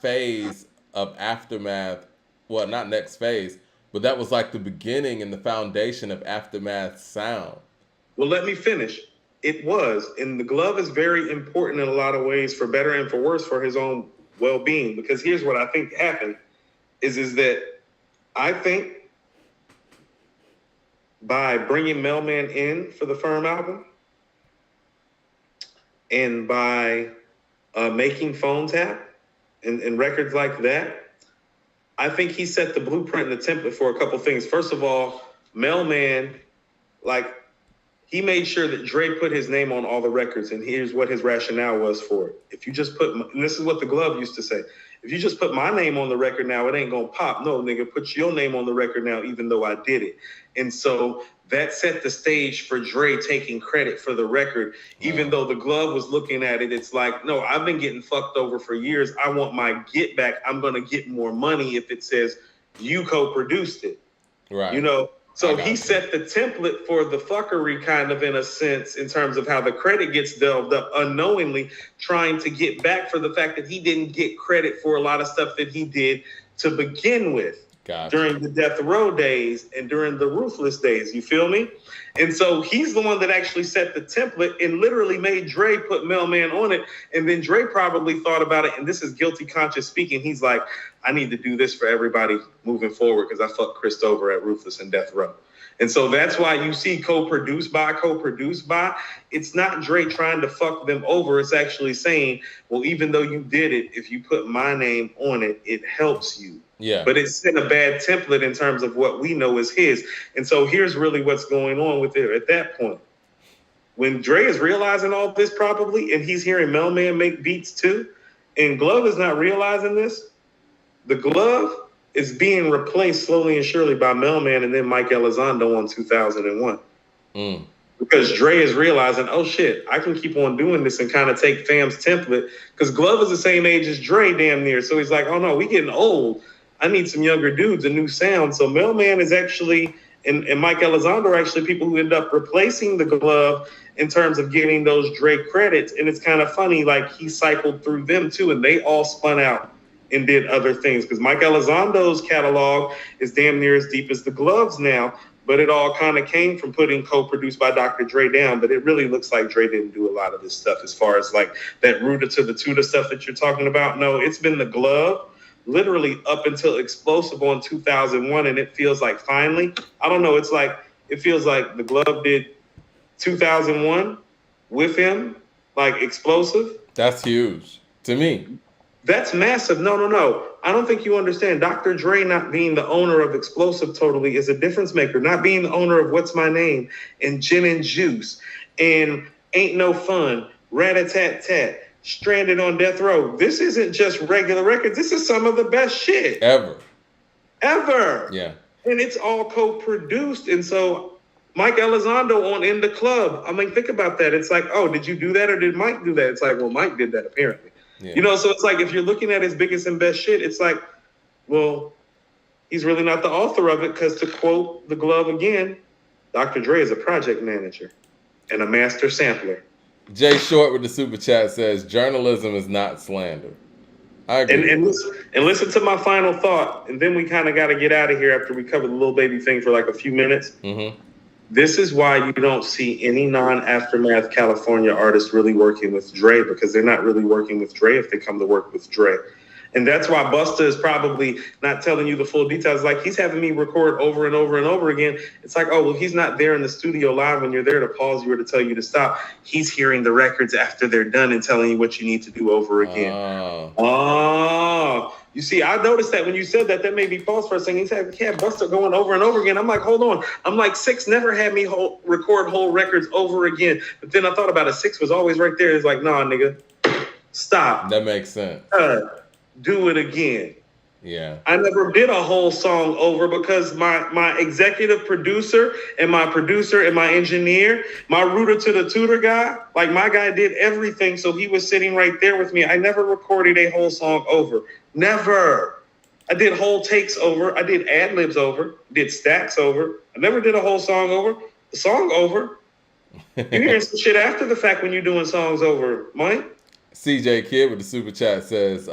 phase of Aftermath. Well, not next phase, but that was like the beginning and the foundation of Aftermath sound. Well, let me finish. It was, and the glove is very important in a lot of ways, for better and for worse, for his own well-being. Because here's what I think happened: is that I think by bringing Mailman in for the Firm album, and by making Phone Tap and records like that, I think he set the blueprint and the template for a couple things. First of all, Mailman, like, he made sure that Dre put his name on all the records, and here's what his rationale was for it. If you just put, and this is what the glove used to say, if you just put my name on the record now, it ain't gonna pop. No, nigga, put your name on the record now, even though I did it. And so that set the stage for Dre taking credit for the record, even though the glove was looking at it. It's like, no, I've been getting fucked over for years. I want my get back. I'm gonna get more money if it says you co-produced it. Right. You know? So he set the template for the fuckery, kind of, in a sense, in terms of how the credit gets delved up unknowingly, trying to get back for the fact that he didn't get credit for a lot of stuff that he did to begin with. Gotcha. During the Death Row days and during the Ruthless days. You feel me? And so he's the one that actually set the template and literally made Dre put Mailman on it. And then Dre probably thought about it, and this is guilty conscious speaking. He's like, I need to do this for everybody moving forward because I fucked Chris over at Ruthless and Death Row. And so that's why you see co-produced by. It's not Dre trying to fuck them over. It's actually saying, well, even though you did it, if you put my name on it, it helps you. Yeah. But it's in a bad template in terms of what we know is his. And so here's really what's going on with it at that point. When Dre is realizing all this probably, and he's hearing Mailman make beats too, and Glove is not realizing this, the Glove is being replaced slowly and surely by Mailman and then Mike Elizondo on 2001. Because Dre is realizing, oh shit, I can keep on doing this and kind of take Fam's template. Because Glove is the same age as Dre damn near. So he's like, oh no, we getting old. I need some younger dudes, a new sound. So Mailman is actually, and Mike Elizondo are actually people who end up replacing the Glove in terms of getting those Dre credits. And it's kind of funny, like he cycled through them too, and they all spun out and did other things. Because Mike Elizondo's catalog is damn near as deep as the Glove's now, but it all kind of came from putting co-produced by Dr. Dre down. But it really looks like Dre didn't do a lot of this stuff as far as like that Rooter to the Tutor stuff that you're talking about. No, it's been the Glove literally up until Explosive on 2001, and it feels like finally, I don't know, it's like, it feels like the Glove did 2001 with him, like Explosive. That's huge to me. That's massive. No. I don't think you understand. Dr. Dre not being the owner of Explosive totally is a difference maker. Not being the owner of What's My Name and Gin and Juice and Ain't No Fun, Rat-a-tat-tat, Stranded on Death Row. This isn't just regular records. This is some of the best shit. Ever. Yeah. And it's all co-produced. And so Mike Elizondo on In the Club. I mean, think about that. It's like, oh, did you do that or did Mike do that? It's like, well, Mike did that apparently. Yeah. You know, so it's like if you're looking at his biggest and best shit, it's like, well, he's really not the author of it because, to quote the Glove again, Dr. Dre is a project manager and a master sampler. Jay Short with the super chat says, journalism is not slander. I agree. And listen to my final thought, and then we kind of got to get out of here after we cover the Lil Baby thing for like a few minutes. Mm-hmm. This is why you don't see any non-Aftermath California artists really working with Dre, because they're not really working with Dre if they come to work with Dre. And that's why Busta is probably not telling you the full details. Like, he's having me record over and over and over again. It's like, oh, well, he's not there in the studio live when you're there to pause you or to tell you to stop. He's hearing the records after they're done and telling you what you need to do over again. You see, I noticed that when you said that made me pause for a second. He said, yeah, Busta going over and over again. I'm like, hold on. I'm like, Six never had me record whole records over again. But then I thought about it. Six was always right there. It's like, nah, nigga, stop. That makes sense. Do it again. Yeah. I never did a whole song over because my executive producer and my engineer, my rooter to the tutor guy, like my guy did everything. So he was sitting right there with me. I never recorded a whole song over. Never. I did whole takes over. I did ad libs over. Did stacks over. I never did a whole song over. The song over. You're hearing some shit after the fact when you're doing songs over, Mike. CJ Kid with the super chat says,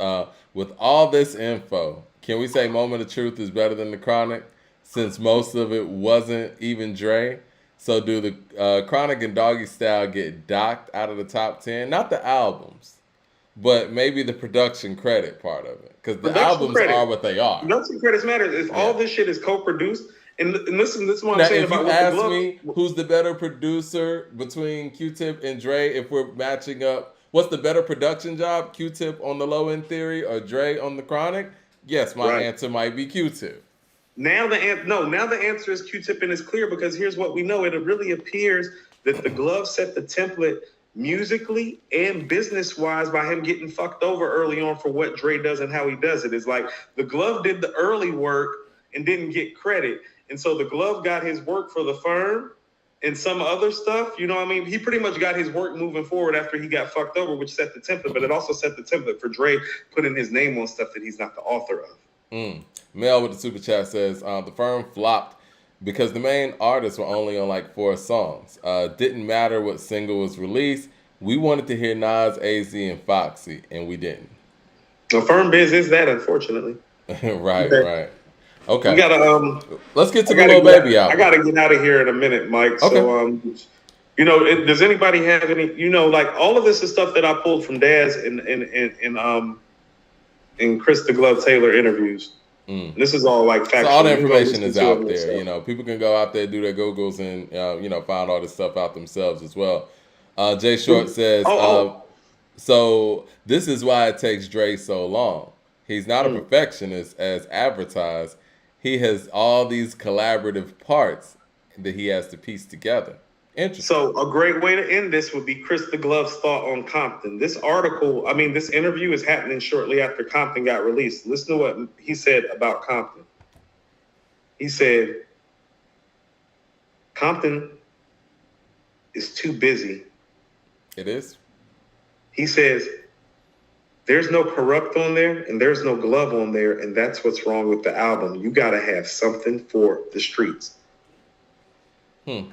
with all this info, can we say Moment of Truth is better than The Chronic since most of it wasn't even Dre? So do the Chronic and Doggy Style get docked out of the top 10? Not the albums, but maybe the production credit part of it. Because the albums are what they are. Production credits matter. If all this shit is co-produced, and listen, this is what I'm saying about if you ask me who's the better producer between Q-Tip and Dre, if we're matching up, what's the better production job? Q-Tip on the Low End Theory or Dre on the Chronic? Yes, my answer might be Q-Tip. Now the answer is Q-Tip, and it's clear because here's what we know. It really appears that the Glove set the template musically and business-wise by him getting fucked over early on for what Dre does and how he does it. It's like the Glove did the early work and didn't get credit. And so the Glove got his work for the firm and some other stuff, you know what I mean? He pretty much got his work moving forward after he got fucked over, which set the template, but it also set the template for Dre putting his name on stuff that he's not the author of. Mel with the super chat says, the firm flopped because the main artists were only on like 4 songs. Didn't matter what single was released. We wanted to hear Nas, AZ, and Foxy, and we didn't. The firm biz is that, unfortunately. Right. Okay. We gotta let's get to the Lil Baby album. I gotta get out of here in a minute, Mike. Okay. So does anybody have any, like all of this is stuff that I pulled from Daz in Chris the Glove Taylor interviews. This is all like factual. So all the information is out there. People can go out there, do their Googles, and find all this stuff out themselves as well. Jay Short says, so this is why it takes Dre so long. He's not a perfectionist as advertised. He has all these collaborative parts that he has to piece together. Interesting. So a great way to end this would be Chris the Glove's thought on Compton. This interview is happening shortly after Compton got released. Listen to what he said about Compton. He said, Compton is too busy. It is. He says, there's no Corrupt on there and there's no Glove on there, and that's what's wrong with the album. You got to have something for the streets. And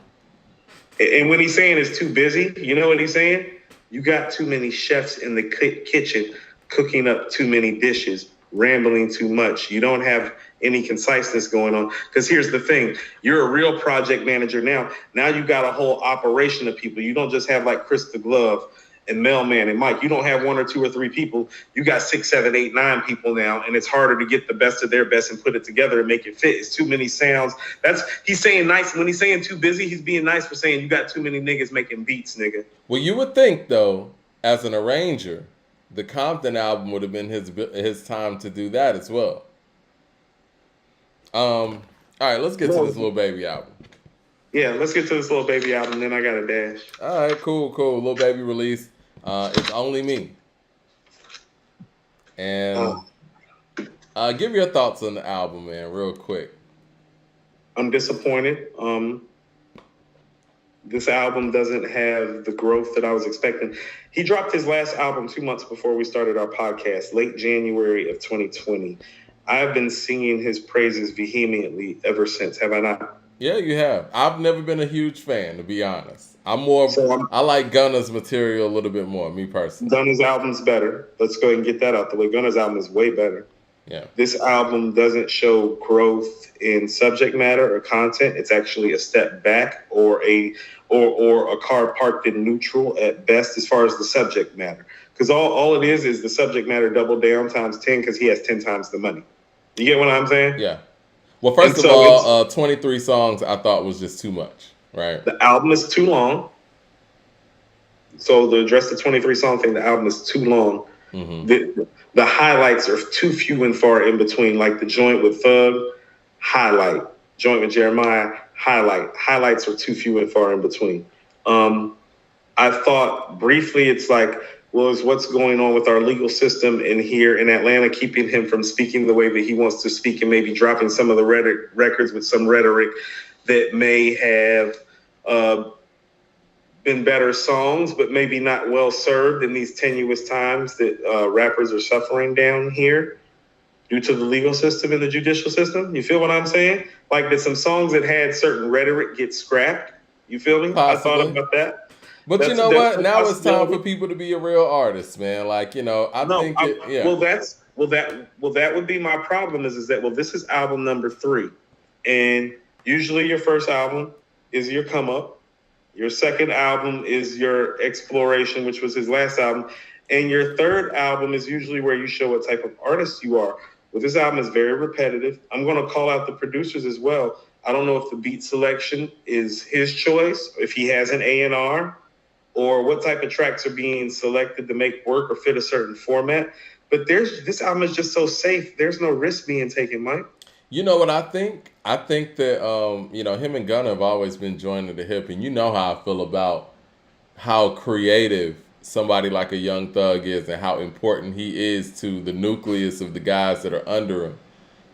when he's saying it's too busy, you know what he's saying? You got too many chefs in the kitchen cooking up too many dishes, rambling too much. You don't have any conciseness going on. Because here's the thing. You're a real project manager now. Now you got a whole operation of people. You don't just have like Chris the Glove and Mailman and Mike. You don't have 1 or 2 or 3 people. You got 6, 7, 8, 9 people now, and it's harder to get the best of their best and put it together and make it fit. It's too many sounds. He's saying nice. When he's saying too busy, he's being nice for saying you got too many niggas making beats, nigga. Well, you would think though, as an arranger, the Compton album would have been his time to do that as well. All right, let's get to this Lil Baby album. Yeah, let's get to this Lil Baby album, then I got a dash. All right, cool. Lil Baby release. It's Only Me. And give your thoughts on the album, man, real quick. I'm disappointed. This album doesn't have the growth that I was expecting. He dropped his last album 2 months before we started our podcast, late January of 2020. I've been singing his praises vehemently ever since, have I not? Yeah, you have. I've never been a huge fan, to be honest. I'm more. I like Gunna's material a little bit more, me personally. Gunna's album's better. Let's go ahead and get that out the way. Gunna's album is way better. Yeah. This album doesn't show growth in subject matter or content. It's actually a step back or a car parked in neutral at best as far as the subject matter. Because all it is the subject matter doubled down times 10 because he has 10 times the money. You get what I'm saying? Yeah. Well, first of all, 23 songs I thought was just too much, right? The album is too long. So to address the 23 song thing, the album is too long. Mm-hmm. The highlights are too few and far in between. Like the joint with Thug, highlight. Joint with Jeremiah, highlight. Highlights are too few and far in between. I thought briefly it's like, well, is what's going on with our legal system in here in Atlanta keeping him from speaking the way that he wants to speak and maybe dropping some of the records with some rhetoric that may have been better songs, but maybe not well served in these tenuous times that rappers are suffering down here due to the legal system and the judicial system. You feel what I'm saying? Like that some songs that had certain rhetoric get scrapped. You feel me? Possibly. I thought about that. But you know what? Now it's time for people to be a real artist, man. Like, you know, I think yeah. Well, that would be my problem is that, well, this is album number 3. And usually your first album is your come up. Your second album is your exploration, which was his last album. And your third album is usually where you show what type of artist you are. Well, this album is very repetitive. I'm going to call out the producers as well. I don't know if the beat selection is his choice, if he has an A&R, or what type of tracks are being selected to make work or fit a certain format. But this album is just so safe. There's no risk being taken, Mike. You know what I think? I think that, you know, him and Gunna have always been joined at the hip. And you know how I feel about how creative somebody like a Young Thug is and how important he is to the nucleus of the guys that are under him.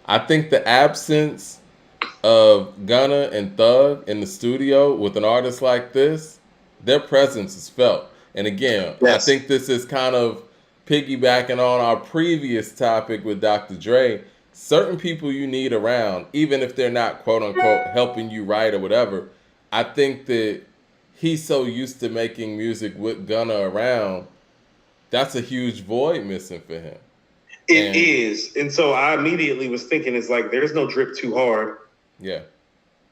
I think the absence of Gunna and Thug in the studio with an artist like this, their presence is felt. And again, yes. I think this is kind of piggybacking on our previous topic with Dr. Dre. Certain people you need around, even if they're not quote unquote helping you write or whatever. I think that he's so used to making music with Gunna around, that's a huge void missing for him. It is. And so I immediately was thinking, it's like, there's no drip too hard. Yeah.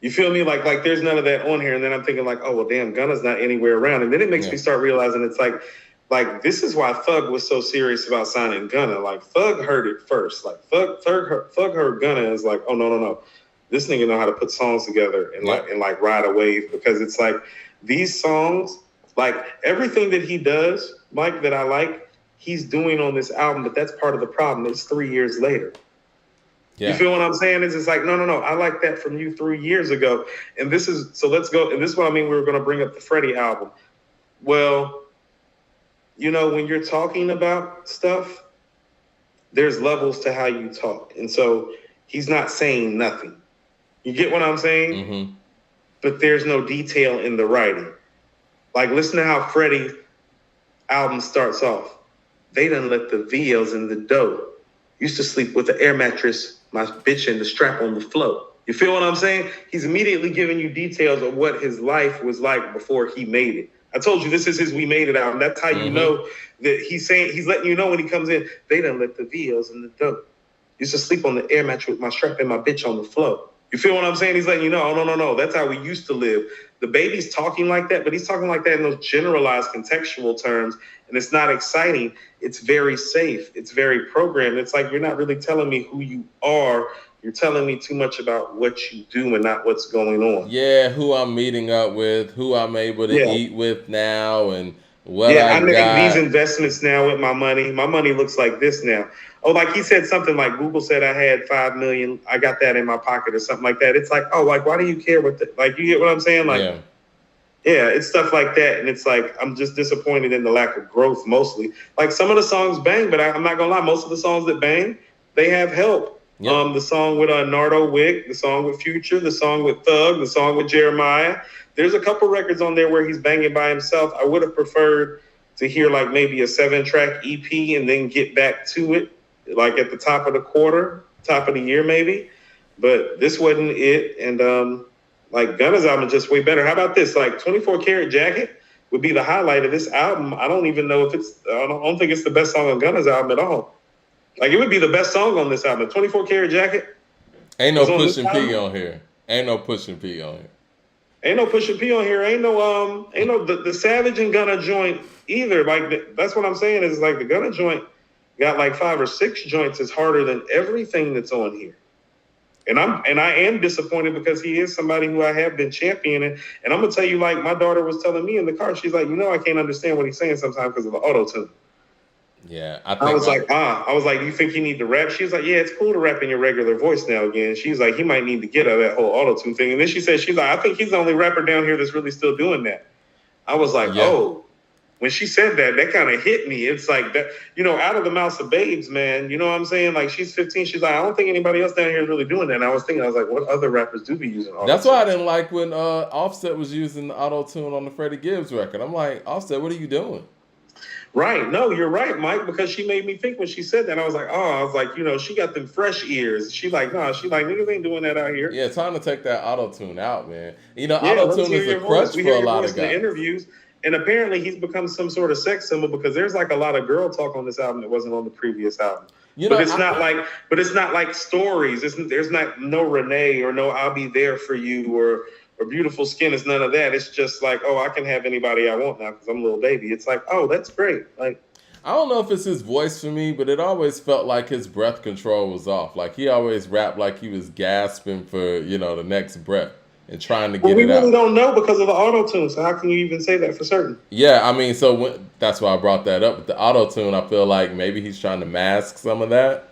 You feel me? Like there's none of that on here. And then I'm thinking like, oh, well, damn, Gunna's not anywhere around. And then it makes me start realizing it's like this is why Thug was so serious about signing Gunna. Like Thug heard it first. Like Thug heard Gunna and was like, oh, no. This nigga know how to put songs together and like ride a wave, because it's like these songs, like everything that he does, Mike, that I like, he's doing on this album. But that's part of the problem. It's 3 years later. Yeah. You feel what I'm saying? It's just like, no. I like that from you 3 years ago. And this is, so let's go. And this is what I mean. We were going to bring up the Freddie album. Well, you know, when you're talking about stuff, there's levels to how you talk. And so he's not saying nothing. You get what I'm saying? Mm-hmm. But there's no detail in the writing. Like, listen to how Freddie's album starts off. They done let the VLs in the dough. Used to sleep with the air mattress, my bitch, and the strap on the floor. You feel what I'm saying? He's immediately giving you details of what his life was like before he made it. I told you this is his We Made It album. That's how you know that he's letting you know when he comes in, they done let the VLs in the dough. Used to sleep on the air mattress with my strap and my bitch on the floor. You feel what I'm saying? He's letting you know, oh, no. That's how we used to live. The baby's talking like that, but he's talking like that in those generalized contextual terms. And it's not exciting. It's very safe. It's very programmed. It's like, you're not really telling me who you are. You're telling me too much about what you do and not what's going on. Yeah, who I'm meeting up with, who I'm able to eat with now, and what I make these investments now with my money. My money looks like this now. Oh, like he said something like Google said I had 5 million. I got that in my pocket or something like that. It's like, oh, like, why do you care what like, you get what I'm saying? Like, yeah, it's stuff like that. And it's like, I'm just disappointed in the lack of growth mostly. Like some of the songs bang, but I'm not gonna lie. Most of the songs that bang, they have help. Yep. The song with Nardo Wick, the song with Future, the song with Thug, the song with Jeremiah. There's a couple records on there where he's banging by himself. I would have preferred to hear like maybe a 7-track EP and then get back to it, like at the top of the quarter, top of the year maybe. But this wasn't it. And like Gunna's album is just way better. How about this? Like 24 Karat Jacket would be the highlight of this album. I don't even know if I don't think it's the best song on Gunna's album at all. Like it would be the best song on this album. 24 Karat Jacket. Ain't no Pushing P on here. Ain't no Pushing P on here. Ain't no Pusha P on here. Ain't no the Savage and Gunna joint either. Like that's what I'm saying is like the Gunna joint got like 5 or 6 joints is harder than everything that's on here. And I am disappointed because he is somebody who I have been championing. And I'm gonna tell you, like my daughter was telling me in the car, she's like, I can't understand what he's saying sometimes because of the auto tune. Yeah, I was like, you think you need to rap? She was like, yeah, it's cool to rap in your regular voice now again. She's like, he might need to get out of that whole auto-tune thing. And then she's like, I think he's the only rapper down here that's really still doing that. I was like, oh, when she said that, that kind of hit me. It's like that, out of the mouths of babes, man. You know what I'm saying? Like she's 15. She's like, I don't think anybody else down here is really doing that. And I was like, what other rappers do be using auto-tune? That's why I didn't like when Offset was using the auto-tune on the Freddie Gibbs record. I'm like, Offset, what are you doing? Right. No, you're right, Mike, because she made me think when she said that. I was like, she got them fresh ears. She like, niggas ain't doing that out here. Yeah, time to take that auto-tune out, man. Auto-tune is a crutch for a lot of guys. In the interviews, and apparently he's become some sort of sex symbol because there's like a lot of girl talk on this album that wasn't on the previous album. But it's not like stories. There's no Renee or no I'll be there for you or beautiful skin. Is none of that. It's just like, I can have anybody I want now because I'm a little baby. It's like, that's great. Like, I don't know if it's his voice for me, but it always felt like his breath control was off. Like he always rapped like he was gasping for, the next breath and trying to get it out. We really don't know because of the auto-tune. So how can you even say that for certain? Yeah, I mean, that's why I brought that up. With the auto-tune, I feel like maybe he's trying to mask some of that.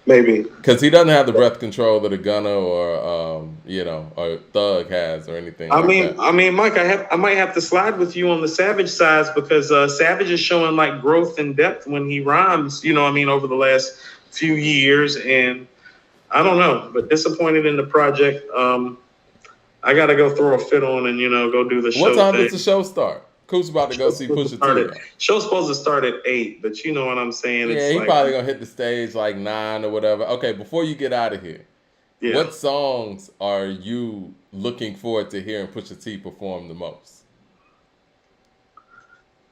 Maybe because he doesn't have the breath control that a Gunna or or Thug has or anything. I mean, Mike, I might have to slide with you on the Savage side because Savage is showing like growth and depth when he rhymes. Over the last few years, and I don't know, but disappointed in the project. I got to go throw a fit on and go do the show. What time does the show start? Coop's about to go see Pusha T. Show's supposed to start at 8, but you know what I'm saying? Yeah, he's probably going to hit the stage like 9 or whatever. Okay, before you get out of here, what songs are you looking forward to hearing Pusha T perform the most?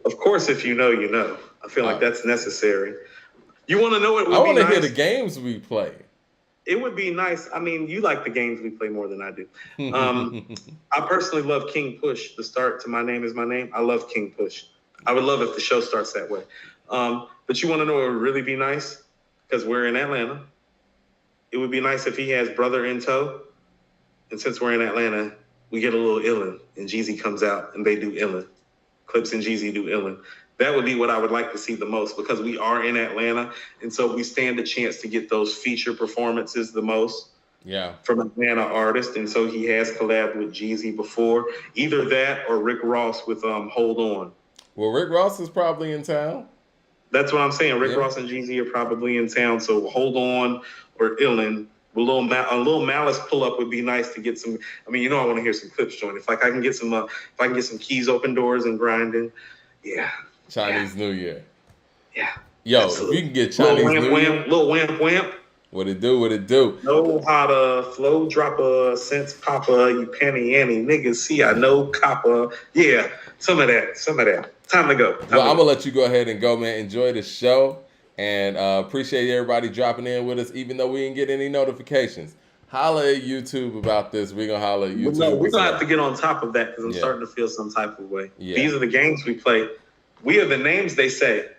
Of course, if you know, you know. I feel like that's necessary. You want to know what would be nice? I want to hear the games we play. It would be nice. I mean, you like the games we play more than I do. I personally love King Push, the start to My Name Is My Name. I love King Push. I would love if the show starts that way. But you want to know what would really be nice? Because we're in Atlanta. It would be nice if he has Brother in tow. And since we're in Atlanta, we get a little illin', and Jeezy comes out and they do illin'. Clips and Jeezy do illin'. That would be what I would like to see the most because we are in Atlanta. And so we stand a chance to get those feature performances the most from Atlanta artists. And so he has collabed with Jeezy before. Either that or Rick Ross with Hold On. Well, Rick Ross is probably in town. That's what I'm saying. Rick Ross and Jeezy are probably in town. So Hold On or Illin'. A little Malice pull up would be nice to get some. I mean, I want to hear some clips joined. If I can get some keys open doors and grinding. Yeah. Chinese New Year. Yeah. Yo, absolutely. If you can get Chinese New Year. Little whamp. What it do? Know how to flow dropper, sense popper, you panty Annie. Niggas see I know copper. Yeah, some of that. Time to go. I'm going to let you go ahead and go, man. Enjoy the show. And appreciate everybody dropping in with us, even though we didn't get any notifications. Holla at YouTube about this. We're going to holla at YouTube. No, we're going to have to get on top of that because I'm starting to feel some type of way. Yeah. These are the games we play. We are the names they say.